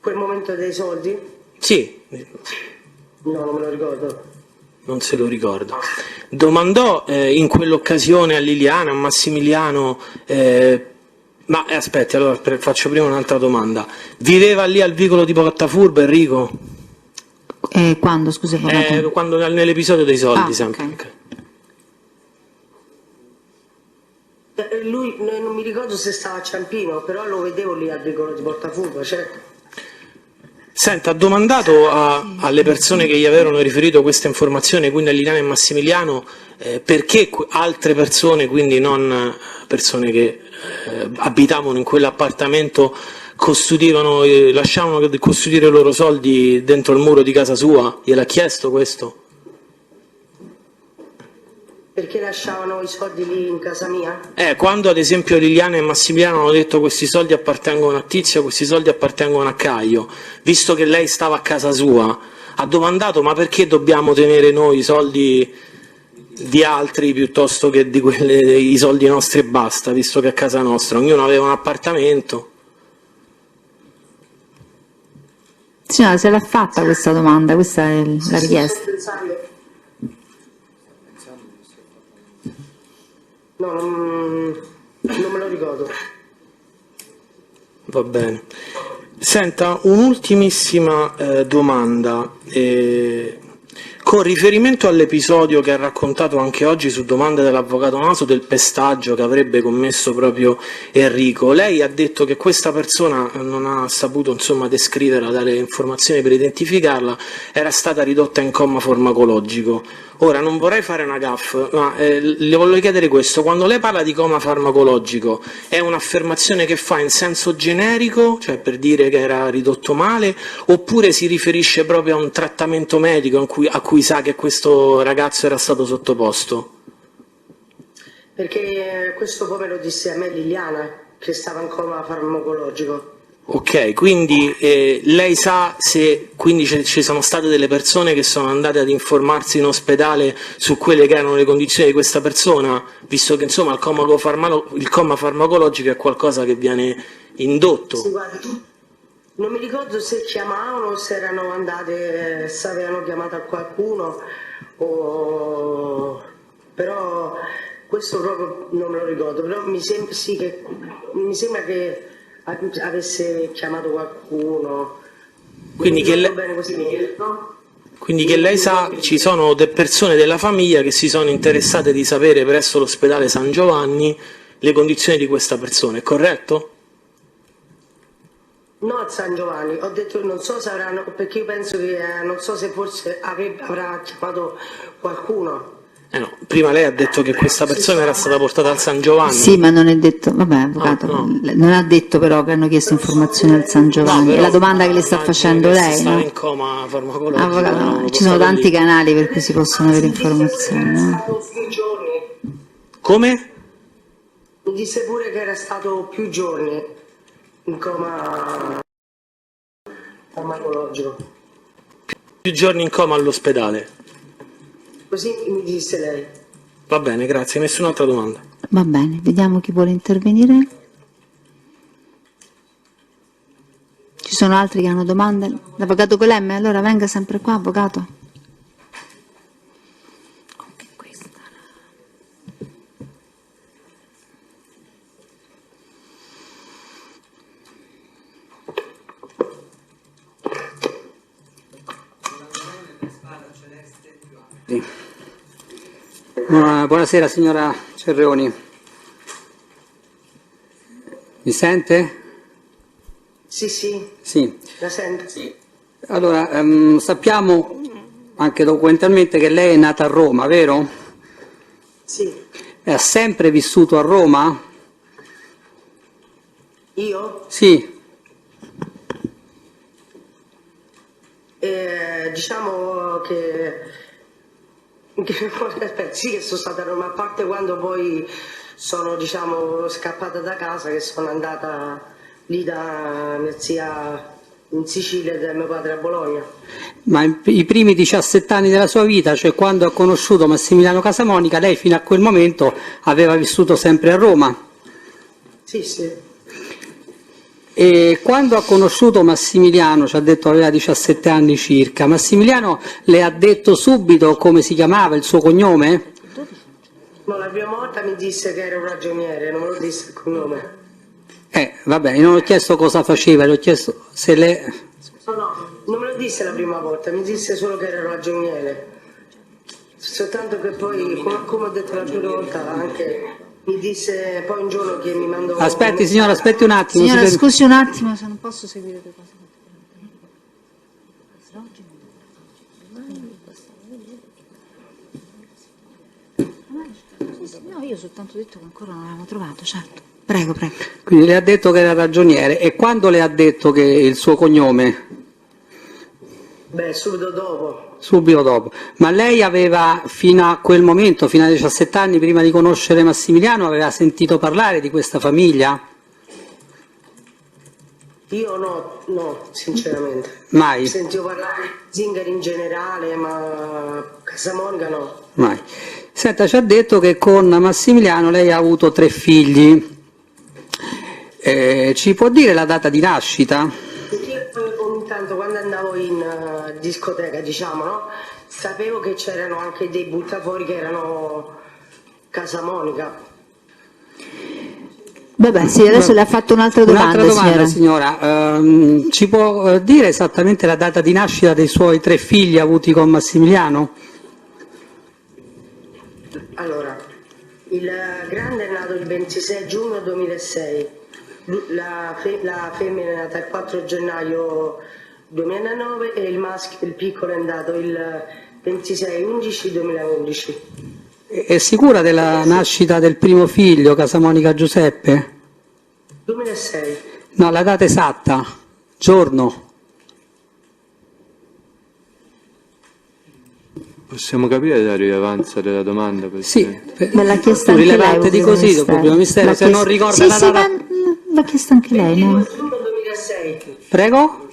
Quel momento dei soldi? Sì. No, non me lo ricordo. Non se lo ricorda. Domandò in quell'occasione a Liliana, a Massimiliano, ma aspetti, allora faccio prima un'altra domanda. Viveva lì al vicolo di Portafurbo Enrico? Quando, scusa? Quando nell'episodio dei soldi, Ah, sempre. ok. Ok. Lui, non mi ricordo se stava a Ciampino, però lo vedevo lì al vicolo di Portafurbo, certo. Senta, ha domandato alle persone che gli avevano riferito questa informazione, quindi a Liliana e Massimiliano, perché altre persone, quindi non persone che abitavano in quell'appartamento, lasciavano custodire i loro soldi dentro il muro di casa sua? Gliel'ha chiesto questo? Perché lasciavano i soldi lì in casa mia? Quando ad esempio Liliana e Massimiliano hanno detto questi soldi appartengono a Tizio, questi soldi appartengono a Caio, visto che lei stava a casa sua, ha domandato ma perché dobbiamo tenere noi i soldi di altri piuttosto che i soldi nostri e basta, visto che a casa nostra ognuno aveva un appartamento? Signora, se l'ha fatta questa domanda, questa è la richiesta. No, non me lo ricordo. Va bene. Senta, un'ultimissima domanda. Con riferimento all'episodio che ha raccontato anche oggi su domanda dell'avvocato Naso del pestaggio che avrebbe commesso proprio Enrico, lei ha detto che questa persona non ha saputo descriverla, dare informazioni per identificarla, era stata ridotta in coma farmacologico. Ora, non vorrei fare una gaffe, ma le voglio chiedere questo: quando lei parla di coma farmacologico è un'affermazione che fa in senso generico, cioè per dire che era ridotto male, oppure si riferisce proprio a un trattamento medico a cui sa che questo ragazzo era stato sottoposto? Perché questo poi me lo disse a me Liliana, che stava in coma farmacologico. Ok, quindi lei sa se quindi ci sono state delle persone che sono andate ad informarsi in ospedale su quelle che erano le condizioni di questa persona, visto che insomma il coma farmacologico è qualcosa che viene indotto. Sì, guarda, non mi ricordo se chiamavano, se erano andate, se avevano chiamato a qualcuno, però questo proprio non me lo ricordo, però mi sembra che avesse chiamato qualcuno. Quindi che lei sa ci sono persone della famiglia che si sono interessate di sapere presso l'ospedale San Giovanni le condizioni di questa persona, è corretto? No, a San Giovanni, ho detto non so se avranno, perché io penso che non so se forse avrà chiamato qualcuno. No, prima lei ha detto che questa persona era stata portata al San Giovanni. Sì, ma non è detto, vabbè, avvocato, non ha detto però che hanno chiesto informazioni al San Giovanni, è la domanda che le sta facendo lei, stava no? in coma farmacologico. Avvocato, no, ci sono tanti canali per cui si possono avere informazioni, no? Come? Mi disse pure che era stato più giorni in coma farmacologico. Più giorni in coma all'ospedale. Così mi disse lei. Va bene, grazie. Nessun'altra domanda. Va bene, vediamo chi vuole intervenire. Ci sono altri che hanno domande? L'avvocato Colemme, allora venga sempre qua, avvocato. Buonasera signora Cerreoni, mi sente? Sì, Sì. la sento. Sì. Allora, sappiamo anche documentalmente che lei è nata a Roma, vero? Sì. E ha sempre vissuto a Roma? Io? Sì. aspetta, sì che sono stata a Roma, a parte quando poi sono, diciamo, scappata da casa, che sono andata lì da mia zia in Sicilia e da mio padre a Bologna. Ma i primi 17 anni della sua vita, cioè quando ha conosciuto Massimiliano Casamonica, lei fino a quel momento aveva vissuto sempre a Roma. Sì, sì. E quando ha conosciuto Massimiliano, ci ha detto aveva 17 anni circa, Massimiliano le ha detto subito come si chiamava, il suo cognome? No, la prima volta mi disse che era un ragioniere, non me lo disse il cognome. Vabbè, io non ho chiesto cosa faceva, le ho chiesto se le... No, non me lo disse la prima volta, mi disse solo che era un ragioniere. Soltanto che poi, come ho detto la prima volta, anche mi disse poi un giorno che mi mandò... Aspetti signora, aspetti un attimo. Signora, scusi un attimo, se non posso seguire le cose. No, io soltanto detto che ancora non l'avevamo trovato, certo. Prego, prego. Quindi le ha detto che era ragioniere. E quando le ha detto che il suo cognome? Beh, subito dopo. Subito dopo. Ma lei aveva, fino a quel momento, fino ai 17 anni, prima di conoscere Massimiliano, aveva sentito parlare di questa famiglia? Io no, sinceramente. Mai? Sentivo parlare di Zingari in generale, ma Casamonica no. Mai. Senta, ci ha detto che con Massimiliano lei ha avuto 3 figli. Ci può dire la data di nascita? Perché ogni tanto quando andavo in discoteca, diciamo, no? Sapevo che c'erano anche dei buttafuori che erano Casamonica. Vabbè, sì, adesso le ha fatto un'altra domanda, signora. Ci può dire esattamente la data di nascita dei suoi 3 figli avuti con Massimiliano? Allora, il grande è nato il 26 giugno 2006, la femmina è nata il 4 gennaio 2009 e il maschio, il piccolo, è nato il 26/11/2011. È sicura della nascita del primo figlio, Casamonica Giuseppe? 2006. No, la data esatta, giorno. Possiamo capire la rilevanza della domanda? Sì, me l'ha chiesto anche rilevante lei. di così, dopo il ministero, se non ricorda sì, la sì, data... l'ha chiesto anche lei, no? 22 giugno 2006. Prego?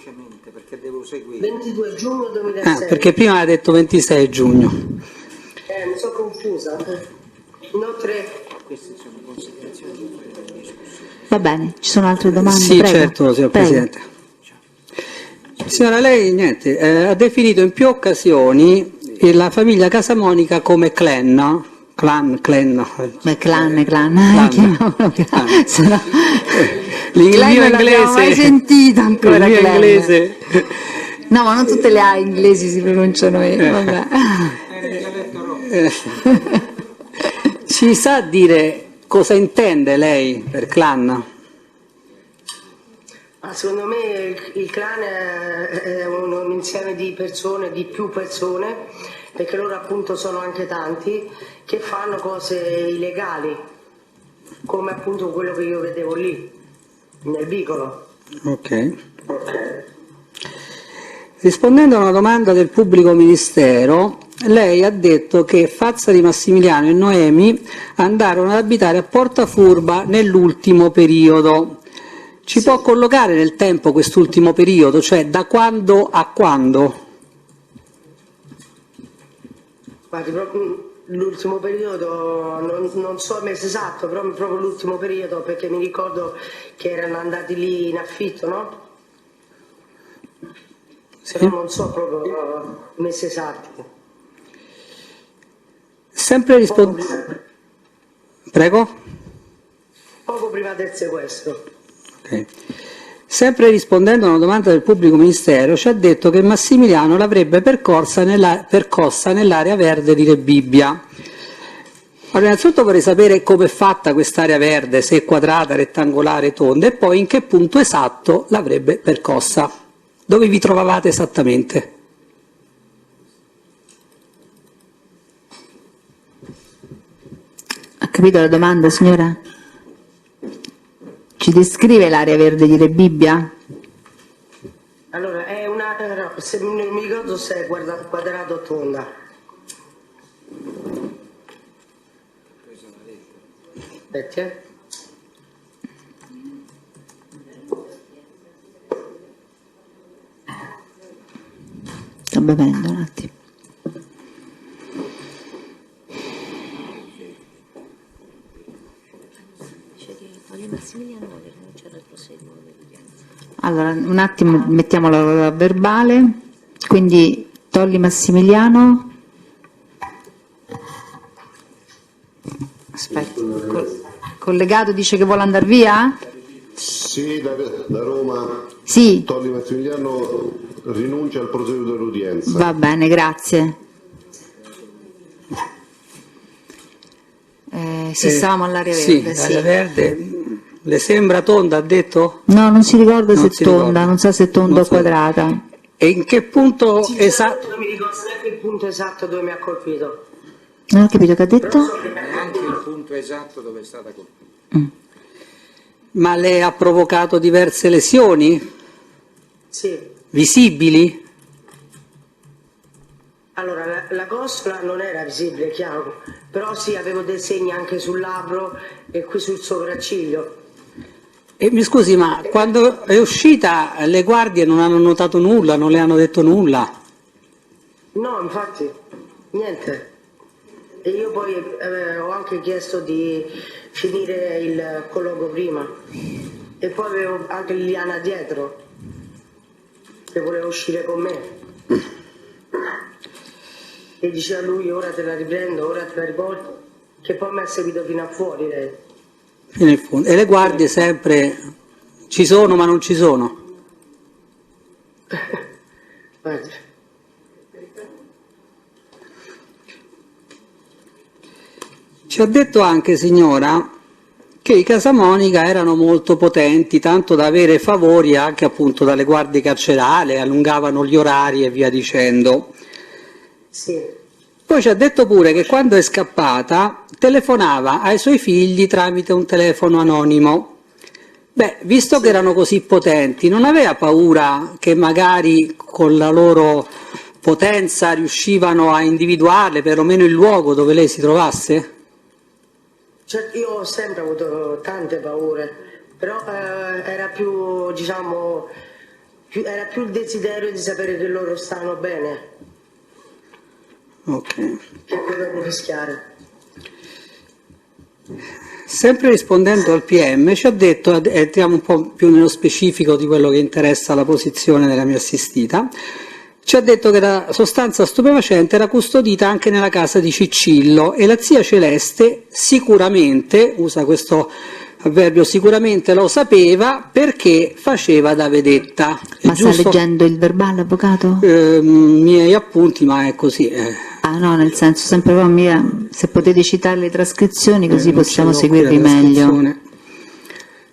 Perché devo seguire. 22 giugno 2006. Perché prima aveva detto 26 giugno. Mi sono confusa. Inoltre... Queste sono considerazioni. Va bene, ci sono altre domande? Sì, Prego. certo, signor Prego. Presidente. Signora, lei ha definito in più occasioni la famiglia Casamonica come clan. Beh, clan. Chiamiamolo clan. Se no- Il clan mio non l'abbiamo mai inglese, sentito ancora. il mio clan. inglese. No, ma non tutte le A inglesi si pronunciano vabbè. Ci sa dire cosa intende lei per clan? Secondo me il clan è un insieme di persone, di più persone, perché loro appunto sono anche tanti, che fanno cose illegali, come appunto quello che io vedevo lì, nel vicolo. Ok. Rispondendo a una domanda del pubblico ministero, lei ha detto che Fazza di Massimiliano e Noemi andarono ad abitare a Portafurba nell'ultimo periodo. Ci può collocare nel tempo quest'ultimo periodo, cioè da quando a quando? Guardi, proprio l'ultimo periodo, non so il mese esatto, però proprio l'ultimo periodo, perché mi ricordo che erano andati lì in affitto, no? Però non so proprio i mesi esatti. Sempre rispondendo... Prego? Poco prima del sequestro. Okay. Sempre rispondendo a una domanda del pubblico ministero, ci ha detto che Massimiliano l'avrebbe percossa nell'area verde di Rebibbia. Allora, innanzitutto vorrei sapere come è fatta quest'area verde, se è quadrata, rettangolare, tonda, e poi in che punto esatto l'avrebbe percossa. Dove vi trovavate esattamente? Ha capito la domanda, signora? Ci descrive l'area verde di Rebibbia? Allora, è se non mi ricordo se è quadrato o tonda. Aspetti, Sto bevendo un attimo. Allora, un attimo, mettiamo la verbale, quindi Tolli Massimiliano. Aspetta, collegato dice che vuole andare via? Sì, da Roma. Sì. Tolli Massimiliano rinuncia al proseguo dell'udienza. Va bene, grazie. Stavamo all'area verde. Sì, l'area verde. Le sembra tonda, ha detto? No, non si ricorda Non se si tonda, ricorda. non sa se tonda Non o so. quadrata. E in che punto esatto? Non mi ricordo neanche il punto esatto dove mi ha colpito. Non ho capito che ha detto? Neanche il punto esatto dove è stata colpita. Ma le ha provocato diverse lesioni? Sì. Visibili? Allora, la costola non era visibile, chiaro, però sì, avevo dei segni anche sul labbro e qui sul sopracciglio. E mi scusi, ma quando è uscita le guardie non hanno notato nulla, non le hanno detto nulla? No, infatti, niente. E io poi ho anche chiesto di finire il colloquio prima. E poi avevo anche Liliana dietro, che voleva uscire con me. E diceva lui, ora te la riprendo, ora te la riporto, che poi mi ha seguito fino a fuori lei. Fino in fondo. E le guardie sempre ci sono ma non ci sono? Guarda. Ci ha detto anche, signora, che i Casamonica erano molto potenti, tanto da avere favori anche appunto dalle guardie carcerarie, allungavano gli orari e via dicendo. Sì. Poi ci ha detto pure che quando è scappata telefonava ai suoi figli tramite un telefono anonimo. Beh, visto che erano così potenti, non aveva paura che magari con la loro potenza riuscivano a individuarle, perlomeno il luogo dove lei si trovasse? Cioè, io ho sempre avuto tante paure, però era più, diciamo, era più il desiderio di sapere che loro stanno bene. Ok. Che quello di rischiare. Sempre rispondendo al PM, ci ha detto, entriamo un po' più nello specifico di quello che interessa la posizione della mia assistita, ci ha detto che la sostanza stupefacente era custodita anche nella casa di Ciccillo e la zia Celeste sicuramente, usa questo avverbio, sicuramente lo sapeva perché faceva da vedetta. Ma sta leggendo il verbale, avvocato? Miei appunti, ma è così. Ah no, nel senso, sempre però se potete citare le trascrizioni così possiamo seguirvi meglio.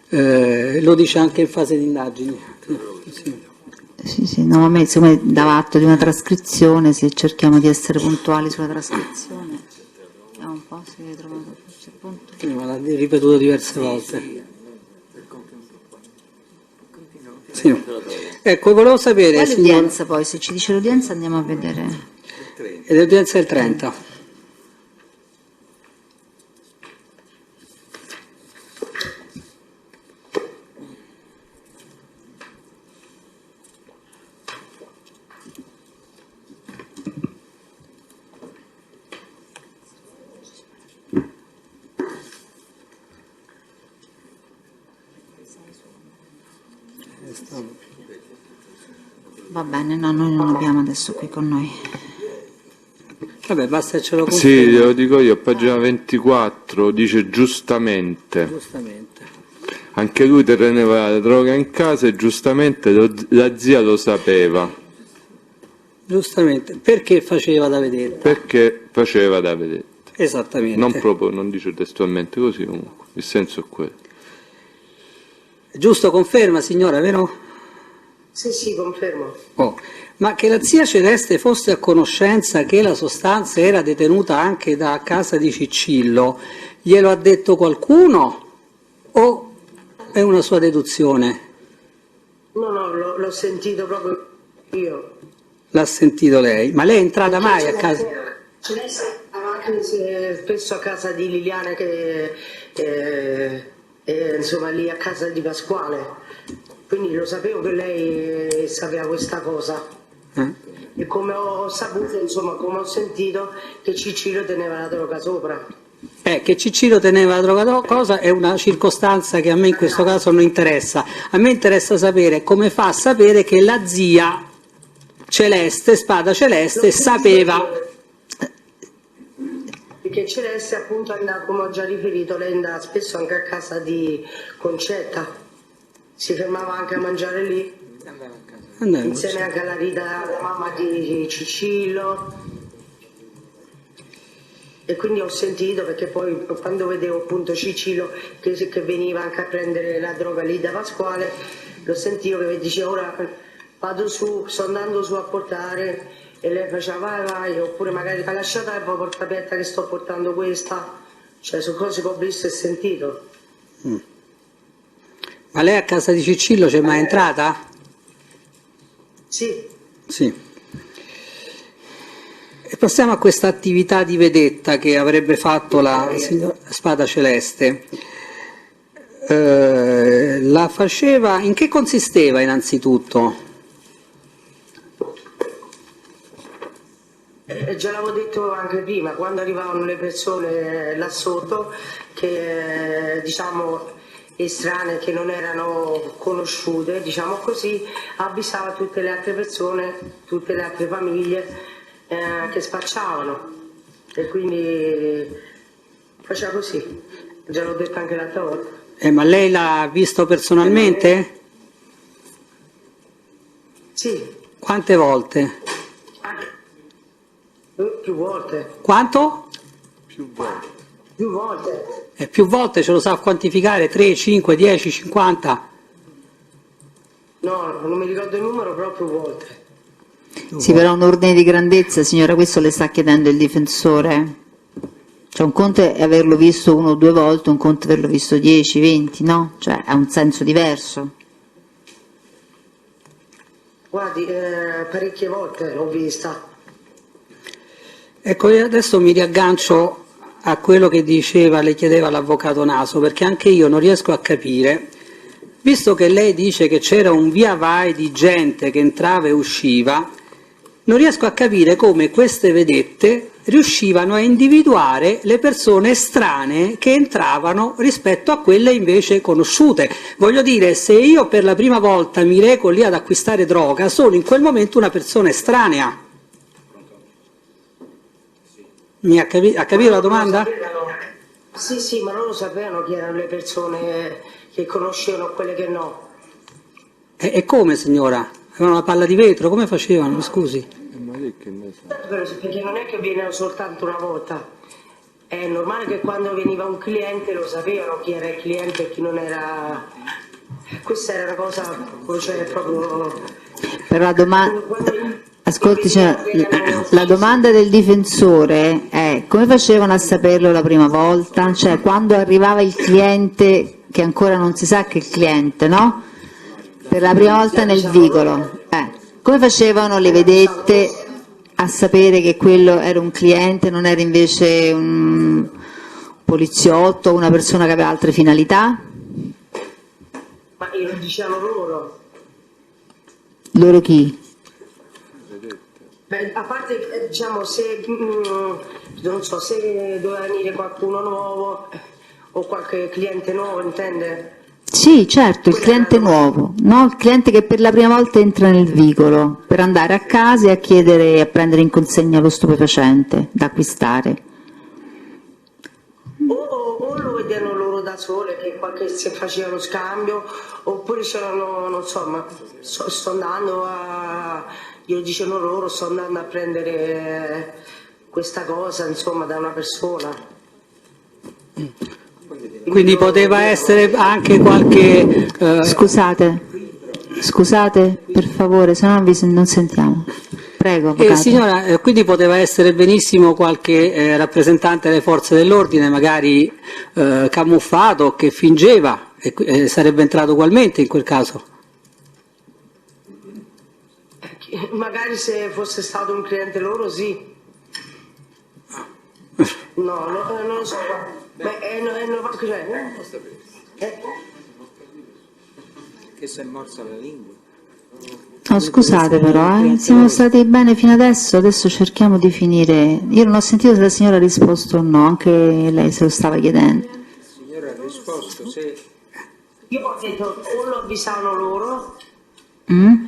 Lo dice anche in fase di indagini. Sì. Sì, no, ma siccome dava atto di una trascrizione, se cerchiamo di essere puntuali sulla trascrizione. Vediamo un po' se vi trovato il punto. Sì, ma l'ha ripetuto diverse volte. Sì. Ecco, volevo sapere... Qual è l'udienza poi? Se ci dice l'udienza andiamo a vedere. E l'udienza è il 30. Va bene, no, noi non abbiamo adesso qui con noi. Vabbè, basta che ce lo Sì, conferma. lo dico io, pagina 24, dice giustamente. Giustamente. Anche lui teneva la droga in casa e giustamente la zia lo sapeva. Giustamente. Perché faceva da vedere? Perché faceva da vedere. Esattamente. Non proprio, non dice testualmente così comunque, il senso è quello. Giusto, conferma, signora, vero? Sì, confermo. Oh. Ma che la zia Celeste fosse a conoscenza che la sostanza era detenuta anche da casa di Ciccillo, glielo ha detto qualcuno o è una sua deduzione? No, l'ho sentito proprio io. l'ha sentito lei. Ma lei è entrata mai a casa? Celeste andava anche spesso a casa di Liliana che insomma lì a casa di Pasquale, quindi lo sapevo che lei sapeva questa cosa e come ho saputo, insomma, come ho sentito che Ciccino teneva la droga sopra. Che Ciccino teneva la droga cosa è una circostanza che a me in questo caso non interessa. A me interessa sapere come fa a sapere che la zia Celeste, Spada Celeste, sapeva. Perché Celeste appunto andava, come ho già riferito, lei andava spesso anche a casa di Concetta, si fermava anche a mangiare lì, insieme anche alla Rita, la mamma di Cicillo. E quindi ho sentito, perché poi quando vedevo appunto Cicillo che veniva anche a prendere la droga lì da Pasquale, lo sentivo che diceva ora vado su, sto andando su a portare, e lei faceva vai, oppure magari ha lasciato la porta aperta che sto portando questa, cioè sono cose che ho visto e sentito. Ma lei a casa di Ciccillo c'è mai entrata? Sì. Sì. E passiamo a questa attività di vedetta che avrebbe fatto la signora Spada Celeste. La faceva, in che consisteva innanzitutto? Già l'avevo detto anche prima, quando arrivavano le persone là sotto, che diciamo estranee, che non erano conosciute, diciamo così, avvisava tutte le altre persone, tutte le altre famiglie che spacciavano, e quindi faceva così, già l'ho detto anche l'altra volta. Ma lei l'ha visto personalmente? Sì. Quante volte? Più volte. Quanto? Più volte. Più volte. Più volte ce lo sa quantificare? 3, 5, 10, 50? No, non mi ricordo il numero, però più volte. Sì, però un ordine di grandezza, signora, questo le sta chiedendo il difensore? Cioè un conto è averlo visto 1 o 2 volte, un conto è averlo visto 10, 20, no? Cioè ha un senso diverso. Guardi, parecchie volte l'ho vista. Ecco, io adesso mi riaggancio a quello che diceva, le chiedeva l'avvocato Naso, perché anche io non riesco a capire, visto che lei dice che c'era un via vai di gente che entrava e usciva, non riesco a capire come queste vedette riuscivano a individuare le persone estranee che entravano rispetto a quelle invece conosciute. Voglio dire, se io per la prima volta mi reco lì ad acquistare droga, sono in quel momento una persona estranea. Ha capito la domanda? Sì, ma loro sapevano chi erano le persone che conoscevano, quelle che no. E come, signora? Avevano la palla di vetro? Come facevano? Mi scusi. Perché non è che venivano soltanto una volta. È normale che quando veniva un cliente lo sapevano chi era il cliente e chi non era. Questa era una cosa, cioè proprio. Però la domanda. Ascolti, la domanda del difensore è come facevano a saperlo la prima volta? Cioè quando arrivava il cliente, che ancora non si sa che è il cliente, no? Per la prima volta nel vicolo. Come facevano le vedette a sapere che quello era un cliente, non era invece un poliziotto o una persona che aveva altre finalità? Ma lo dicevano loro. Loro chi? Beh, a parte, diciamo, se non so, se doveva venire qualcuno nuovo o qualche cliente nuovo, intende? Sì, certo, il cliente nuovo, no? Il cliente che per la prima volta entra nel vicolo per andare a casa e a chiedere e a prendere in consegna lo stupefacente da acquistare. O lo vedevano loro da sole, che se facevano scambio, oppure c'erano, non so, ma sto andando a. Io dicevano loro, sto andando a prendere questa cosa, insomma, da una persona. Quindi poteva essere anche qualche. Scusate, per favore, se no non sentiamo. Prego, avvocato. Signora, quindi poteva essere benissimo qualche rappresentante delle forze dell'ordine, magari camuffato, che fingeva, e sarebbe entrato ugualmente in quel caso. Magari se fosse stato un cliente loro sì. No, non lo so. Ma è Che si è morsa la lingua. No, scusate però, siamo stati bene fino adesso cerchiamo di finire. Io non ho sentito se la signora ha risposto o no, anche lei se lo stava chiedendo. La signora ha risposto se... Io ho detto o lo avvisavano loro,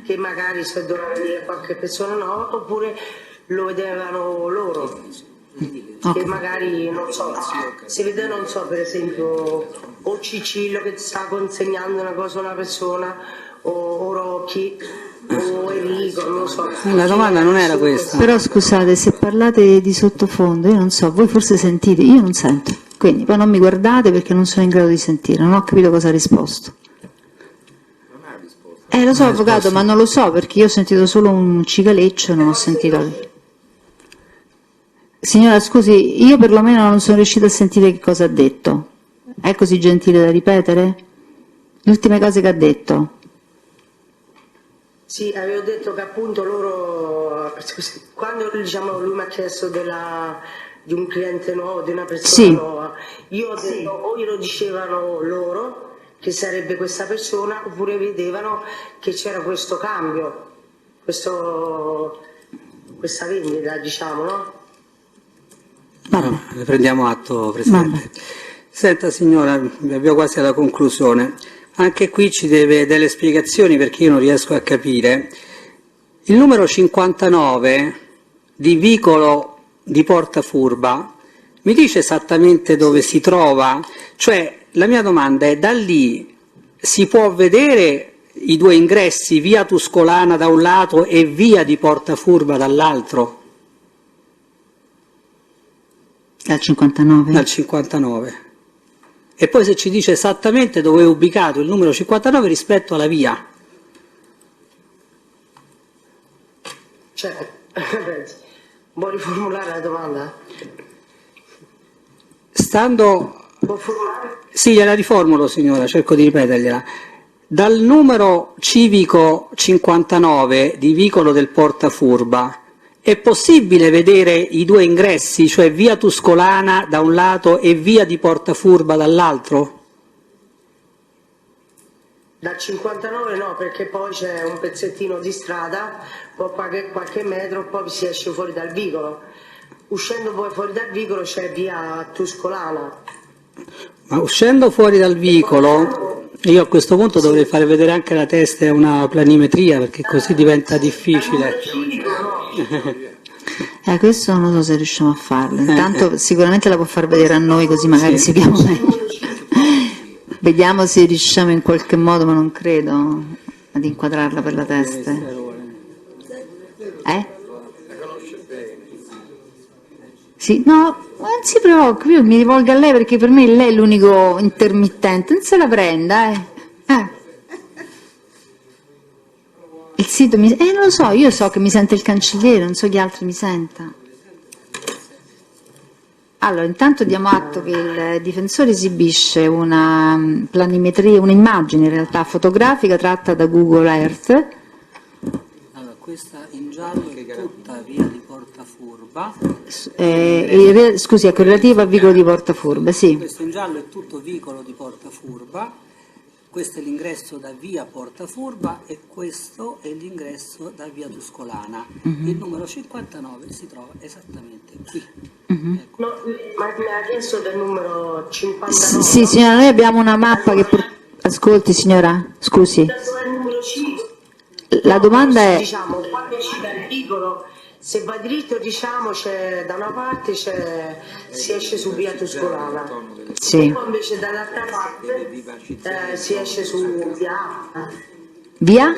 che magari se doveva venire qualche persona no, oppure lo vedevano loro. Che magari, non so, si vede, non so, per esempio, o Cicillo che sta consegnando una cosa a una persona, o Rocchi, o Enrico, non so. La domanda non era questa. Però scusate, se parlate di sottofondo, io non so, voi forse sentite, io non sento. Quindi poi non mi guardate perché non sono in grado di sentire, non ho capito cosa ha risposto. Lo so, avvocato, ma non lo so perché io ho sentito solo un cicaleccio e non ho sentito... Signora, scusi, io perlomeno non sono riuscita a sentire che cosa ha detto. È così gentile da ripetere? Le ultime cose che ha detto. Sì, avevo detto che appunto loro, quando diciamo, lui mi ha chiesto di un cliente nuovo, di una persona nuova, io ho detto o glielo dicevano loro che sarebbe questa persona, oppure vedevano che c'era questo cambio, questa vendita, diciamo, no? Ne prendiamo atto, Presidente. Senta signora, mi avvio quasi alla conclusione. Anche qui ci deve delle spiegazioni perché io non riesco a capire. Il numero 59 di vicolo di Porta Furba mi dice esattamente dove si trova? Cioè, la mia domanda è, da lì si può vedere i due ingressi, via Tuscolana da un lato e via di Porta Furba dall'altro? Dal 59? Dal 59. E poi se ci dice esattamente dove è ubicato il numero 59 rispetto alla via. Cioè, vuoi riformulare la domanda? Stando... Può formulare? Sì, gliela riformulo signora, cerco di ripetergliela. Dal numero civico 59 di vicolo del Porta Furba è possibile vedere i due ingressi, cioè via Tuscolana da un lato e via di Porta Furba dall'altro? Dal 59 no, perché poi c'è un pezzettino di strada, poi qualche metro, poi si esce fuori dal vicolo. Uscendo poi fuori dal vicolo c'è via Tuscolana. Ma uscendo fuori dal vicolo, io a questo punto dovrei fare vedere anche la testa e una planimetria, perché così diventa difficile. Questo non so se riusciamo a farlo. Intanto sicuramente la può far vedere a noi, così magari seguiamo meglio. Vediamo se riusciamo in qualche modo, ma non credo, ad inquadrarla per la testa. Sì, no, non si preoccupi, io mi rivolgo a lei perché per me lei è l'unico intermittente, non se la prenda, Il sito non lo so, io so che mi sente il cancelliere, non so chi altri mi senta. Allora, intanto diamo atto che il difensore esibisce una planimetria, un'immagine in realtà fotografica tratta da Google Earth. Allora, questa in giallo è tutta via di Porta Furba. Scusi, ecco, relativa al vicolo di Porta Furba, sì. Questo in giallo è tutto vicolo di Porta Furba. Questo è l'ingresso da via Porta Furba e questo è l'ingresso da via Tuscolana. Il numero 59 si trova esattamente qui. No, ma mi ha chiesto del numero 59? Sì, signora, noi abbiamo una mappa che... Ascolti, signora, scusi. La domanda è... Diciamo, quando esci dal vicolo, se va dritto, diciamo, c'è da una parte si esce su via Tuscolana. Sì. Poi invece dall'altra parte si esce su via A. Via?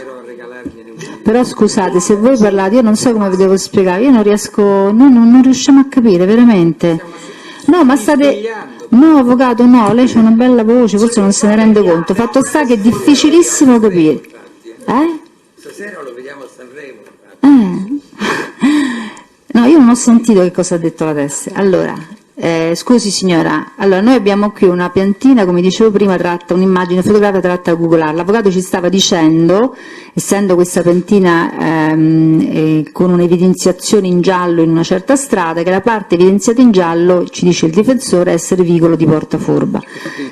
Però scusate, se voi parlate, io non so come vi devo spiegare, io non riesco, noi non riusciamo a capire, veramente. No, ma state... No, avvocato, no, lei c'ha una bella voce, forse non se ne rende conto. Fatto sta che è difficilissimo capire. Stasera lo vediamo a Sanremo. No, io non ho sentito che cosa ha detto la testa. Allora, Scusi signora, allora noi abbiamo qui una piantina, come dicevo prima, tratta un'immagine fotografica tratta da Google Earth. L'avvocato ci stava dicendo, essendo questa piantina con un'evidenziazione in giallo in una certa strada, che la parte evidenziata in giallo, ci dice il difensore, essere vicolo di Porta Forba,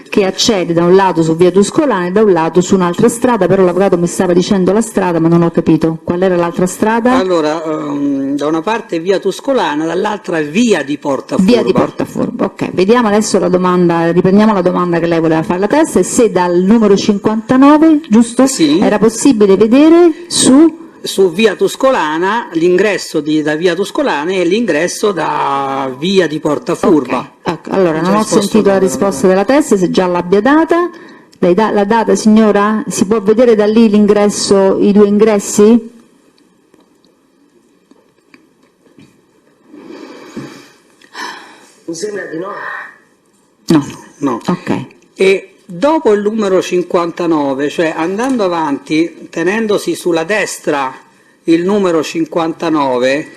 che accede da un lato su via Tuscolana e da un lato su un'altra strada, però l'avvocato mi stava dicendo la strada ma non ho capito. Qual era l'altra strada? Allora, da una parte via Tuscolana, dall'altra via di Porta Forba. Via di Porta Forba, ok. Vediamo adesso la domanda, riprendiamo la domanda che lei voleva fare alla testa, e se dal numero 59, giusto? Sì. Era possibile vedere su via Tuscolana, l'ingresso da via Tuscolana e l'ingresso da via di Porta Forba. Okay. Ecco, allora non ho sentito la risposta della testa, se già l'abbia data. Lei la data signora? Si può vedere da lì l'ingresso, i due ingressi? Mi sembra di no. No. Ok. E dopo il numero 59, cioè andando avanti, tenendosi sulla destra il numero 59,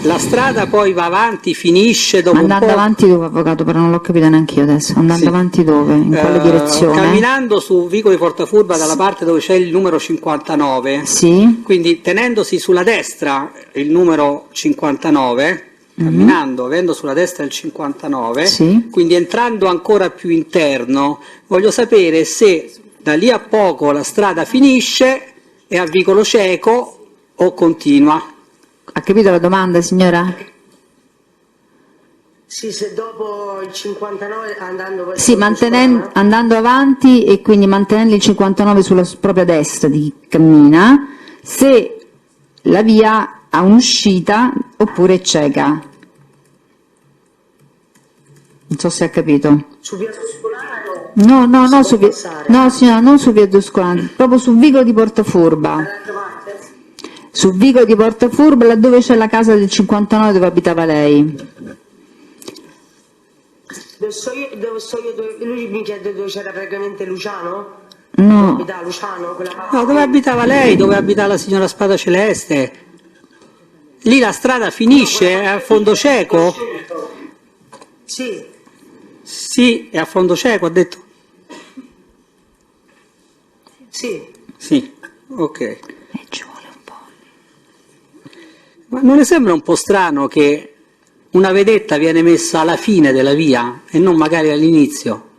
la strada poi va avanti, finisce dopo Andando un po'. avanti dove, avvocato? Però non l'ho capito neanche io adesso. Andando avanti dove? In quale direzione? Camminando su vicolo di Porta Forba dalla parte dove c'è il numero 59. Sì. Quindi tenendosi sulla destra il numero 59, camminando, avendo sulla destra il 59, Sì. quindi entrando ancora più interno, voglio sapere se da lì a poco la strada finisce, è a vicolo cieco o continua. Ha capito la domanda signora? Sì, se dopo il 59 andando verso Sì, andando avanti e quindi mantenendo il 59 sulla propria destra di cammina, se la via ha un'uscita oppure è cieca. Non so se ha capito. su via Tuscolana No, Si su può via, passare? no signora, non su via Tuscolana, proprio sul vicolo di Porta Forba. Sul vicolo di Porta Forba, laddove c'è la casa del 59 dove abitava lei. Dove sto io, lui mi chiede dove c'era praticamente Luciano? No. Abitava Luciano, quella parte. No, dove abitava lei, dove abita la signora Spada Celeste? Lì la strada finisce, è a fondo cieco? Sì. Sì, è a fondo cieco, ha detto? Sì. Sì, ok. Ma non le sembra un po' strano che una vedetta viene messa alla fine della via e non magari all'inizio?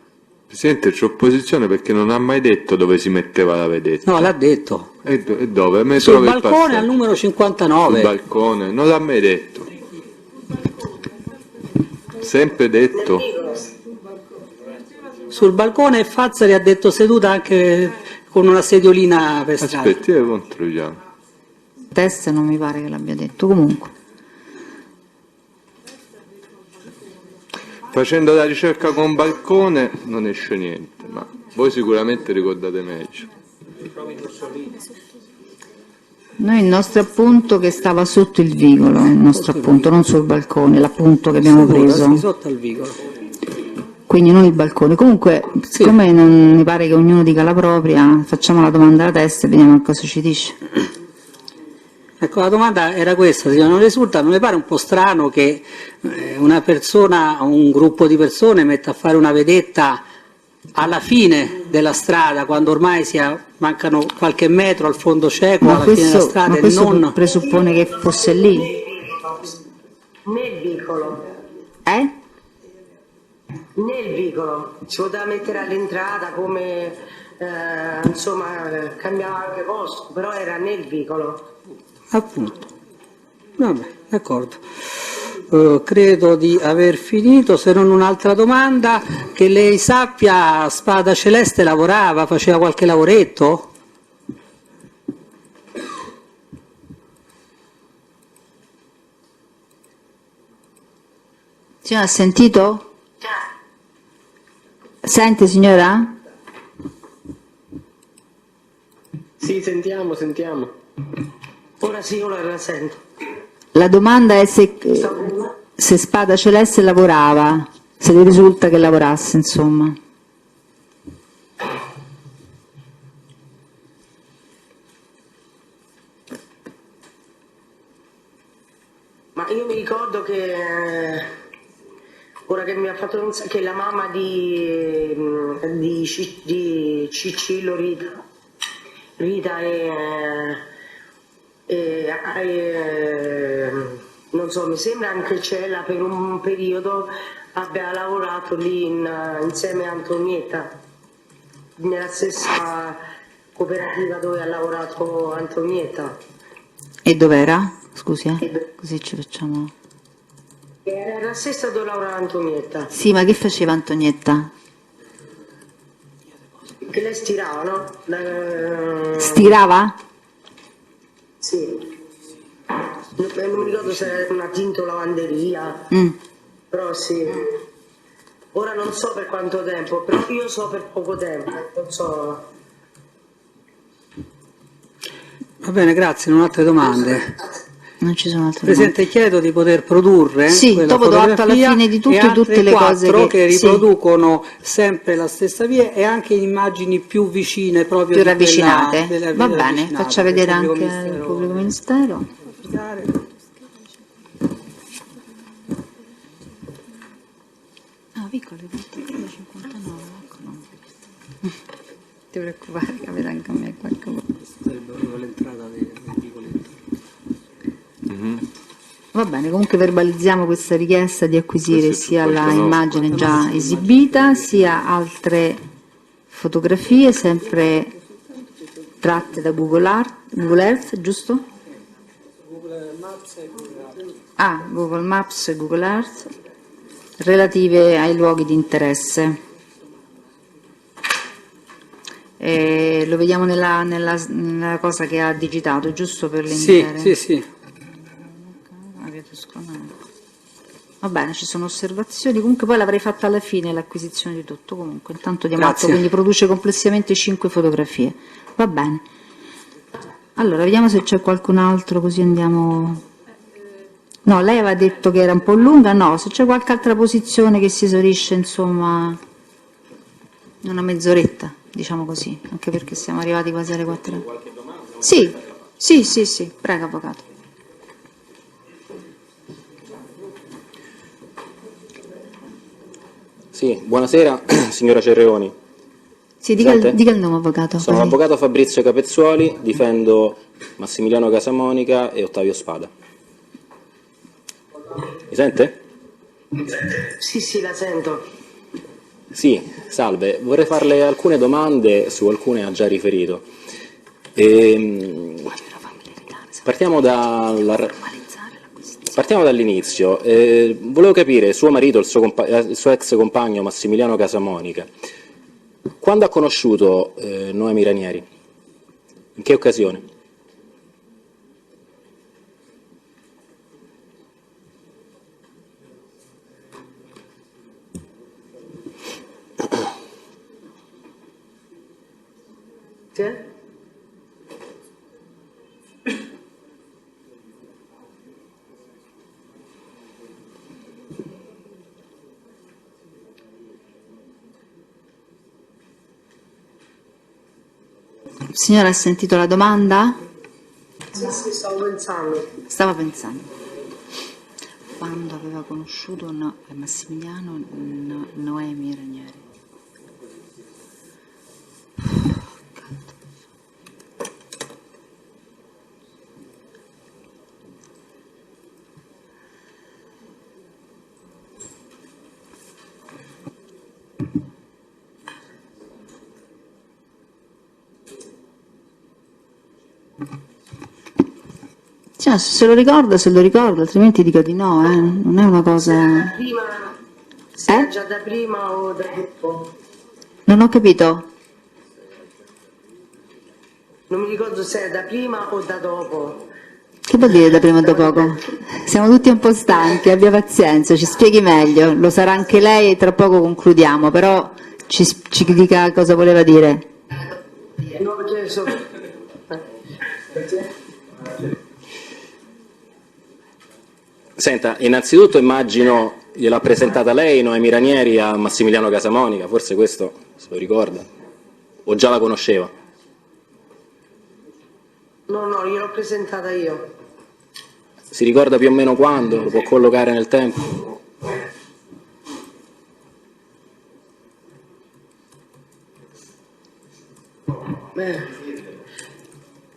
Presidente, c'è opposizione perché non ha mai detto dove si metteva la vedetta. No, l'ha detto. E dove? Me Sul trovo il balcone passaggio. al numero 59. Sul balcone, non l'ha mai detto. Sempre detto. Sul balcone Fazzari ha detto seduta anche con una sediolina per strada. Aspetti, controlliamo. Testa non mi pare che l'abbia detto, comunque. Facendo la ricerca con balcone non esce niente, ma voi sicuramente ricordate meglio. Noi il nostro appunto che stava sotto il vicolo, il nostro appunto, non sul balcone, l'appunto che abbiamo preso. Sì, sotto al vicolo. Quindi non il balcone. Comunque, siccome non mi pare che ognuno dica la propria, facciamo la domanda alla testa e vediamo che cosa ci dice. Ecco, la domanda era questa, signora, non le pare un po' strano che una persona, un gruppo di persone metta a fare una vedetta alla fine della strada, quando ormai mancano qualche metro al fondo cieco, alla fine della strada, ma e questo non... presuppone che fosse lì? Nel vicolo. Nel vicolo. Si poteva mettere all'entrata come, insomma, cambiava anche posto, però era nel vicolo. Appunto. Vabbè, d'accordo. Credo di aver finito, se non un'altra domanda. Che lei sappia, Spada Celeste lavorava, faceva qualche lavoretto? Signora, ha sentito? Sente signora? Sì, sentiamo. Ora sì, ora la sento. La domanda è se Spada Celeste lavorava, se le risulta che lavorasse, insomma. Ma io mi ricordo che ora che mi ha fatto pensare che la mamma di Cicillo Rita non so, mi sembra anche Cella per un periodo abbia lavorato lì insieme a Antonietta, nella stessa cooperativa dove ha lavorato Antonietta. E dov'era? Scusi, così ci facciamo... Era la stessa dove lavorava Antonietta. Sì, ma che faceva Antonietta? Che lei stirava, no? Stirava? Sì. Non mi ricordo se era una tintolavanderia, però sì. Ora non so per quanto tempo, però io so per poco tempo, non so. Va bene, grazie, non ho altre domande. Non ci sono altre Presidente, chiedo di poter produrre Sì, quella dopo do atto alla fotografia fine di tutto e e tutte altre le cose quattro che- sì. riproducono sempre la stessa via e anche immagini più vicine proprio più di ravvicinate. quella Va bene, ravvicinate, faccia vedere del anche pubblico il pubblico ministero. Ah, piccolo, 59, ecco, no. Non ti preoccupare, capita anche a me qualche volta. Sarebbe proprio l'entrata dei piccoli. Va bene, comunque verbalizziamo questa richiesta di acquisire sia la immagine già esibita, sia altre fotografie, sempre tratte da Google Earth, giusto? Ah, Google Maps e Google Earth, relative ai luoghi di interesse. Lo vediamo nella cosa che ha digitato, giusto per le intere? Sì, sì, sì. Va bene, ci sono osservazioni, comunque poi l'avrei fatta alla fine l'acquisizione di tutto, comunque intanto diamo atto, Grazie. quindi produce complessivamente 5 fotografie. Va bene. Allora, vediamo se c'è qualcun altro, così andiamo... No, lei aveva detto che era un po' lunga, no, se c'è qualche altra posizione che si esaurisce, insomma, una mezz'oretta, diciamo così, anche perché siamo arrivati quasi alle 4. Sì, sì, prego avvocato. Sì, buonasera signora Cerreoni. Sì, dica Sente? il nome avvocato. Sono così. l'avvocato Fabrizio Capezzuoli, difendo Massimiliano Casamonica e Ottavio Spada. Mi sente? Sì, la sento. Sì, salve. Vorrei farle alcune domande, su alcune ha già riferito. Partiamo dall'inizio. Volevo capire, suo marito, il suo ex compagno Massimiliano Casamonica, quando ha conosciuto Noemi Ranieri? In che occasione? Sì? Signora, ha sentito la domanda? Sì, stavo pensando. Stava pensando. Quando aveva conosciuto Massimiliano Noemi Ranieri? Cioè, se lo ricorda, altrimenti dica di no, non è una cosa... Prima, se era già da prima o da dopo? Non ho capito. Non mi ricordo se era da prima o da dopo. Che vuol dire da prima o da poco? Siamo tutti un po' stanchi, abbia pazienza, ci spieghi meglio, lo sarà anche lei e tra poco concludiamo, però ci dica cosa voleva dire. No, perché so... Senta, innanzitutto immagino gliel'ha presentata lei, Noemi Ranieri, a Massimiliano Casamonica, forse questo se lo ricorda, o già la conosceva? No, gliel'ho presentata io. Si ricorda più o meno quando? Lo può collocare nel tempo?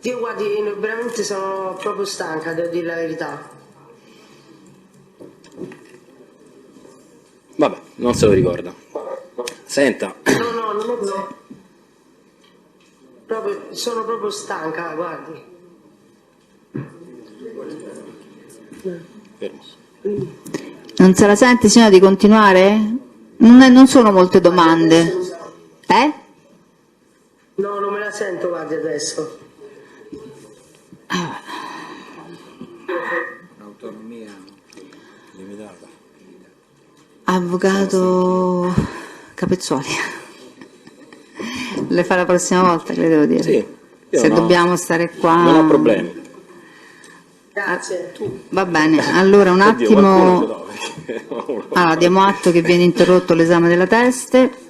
Io guardi, veramente sono proprio stanca, devo dire la verità. Vabbè, non se lo ricorda. Senta. No, non è vero. Sono proprio stanca, guardi. Fermo. Non se la sente, signora, di continuare? Non sono molte domande. No, non me la sento, guardi, adesso. Autonomia limitata. Avvocato Capezzoli. Le fa la prossima volta, che le devo dire. Sì, se dobbiamo stare qua. Non ho problemi. Grazie. Va bene, allora un Oddio, qualcuno ce attimo. l'ho, perché- Allora, diamo atto che viene interrotto l'esame della teste.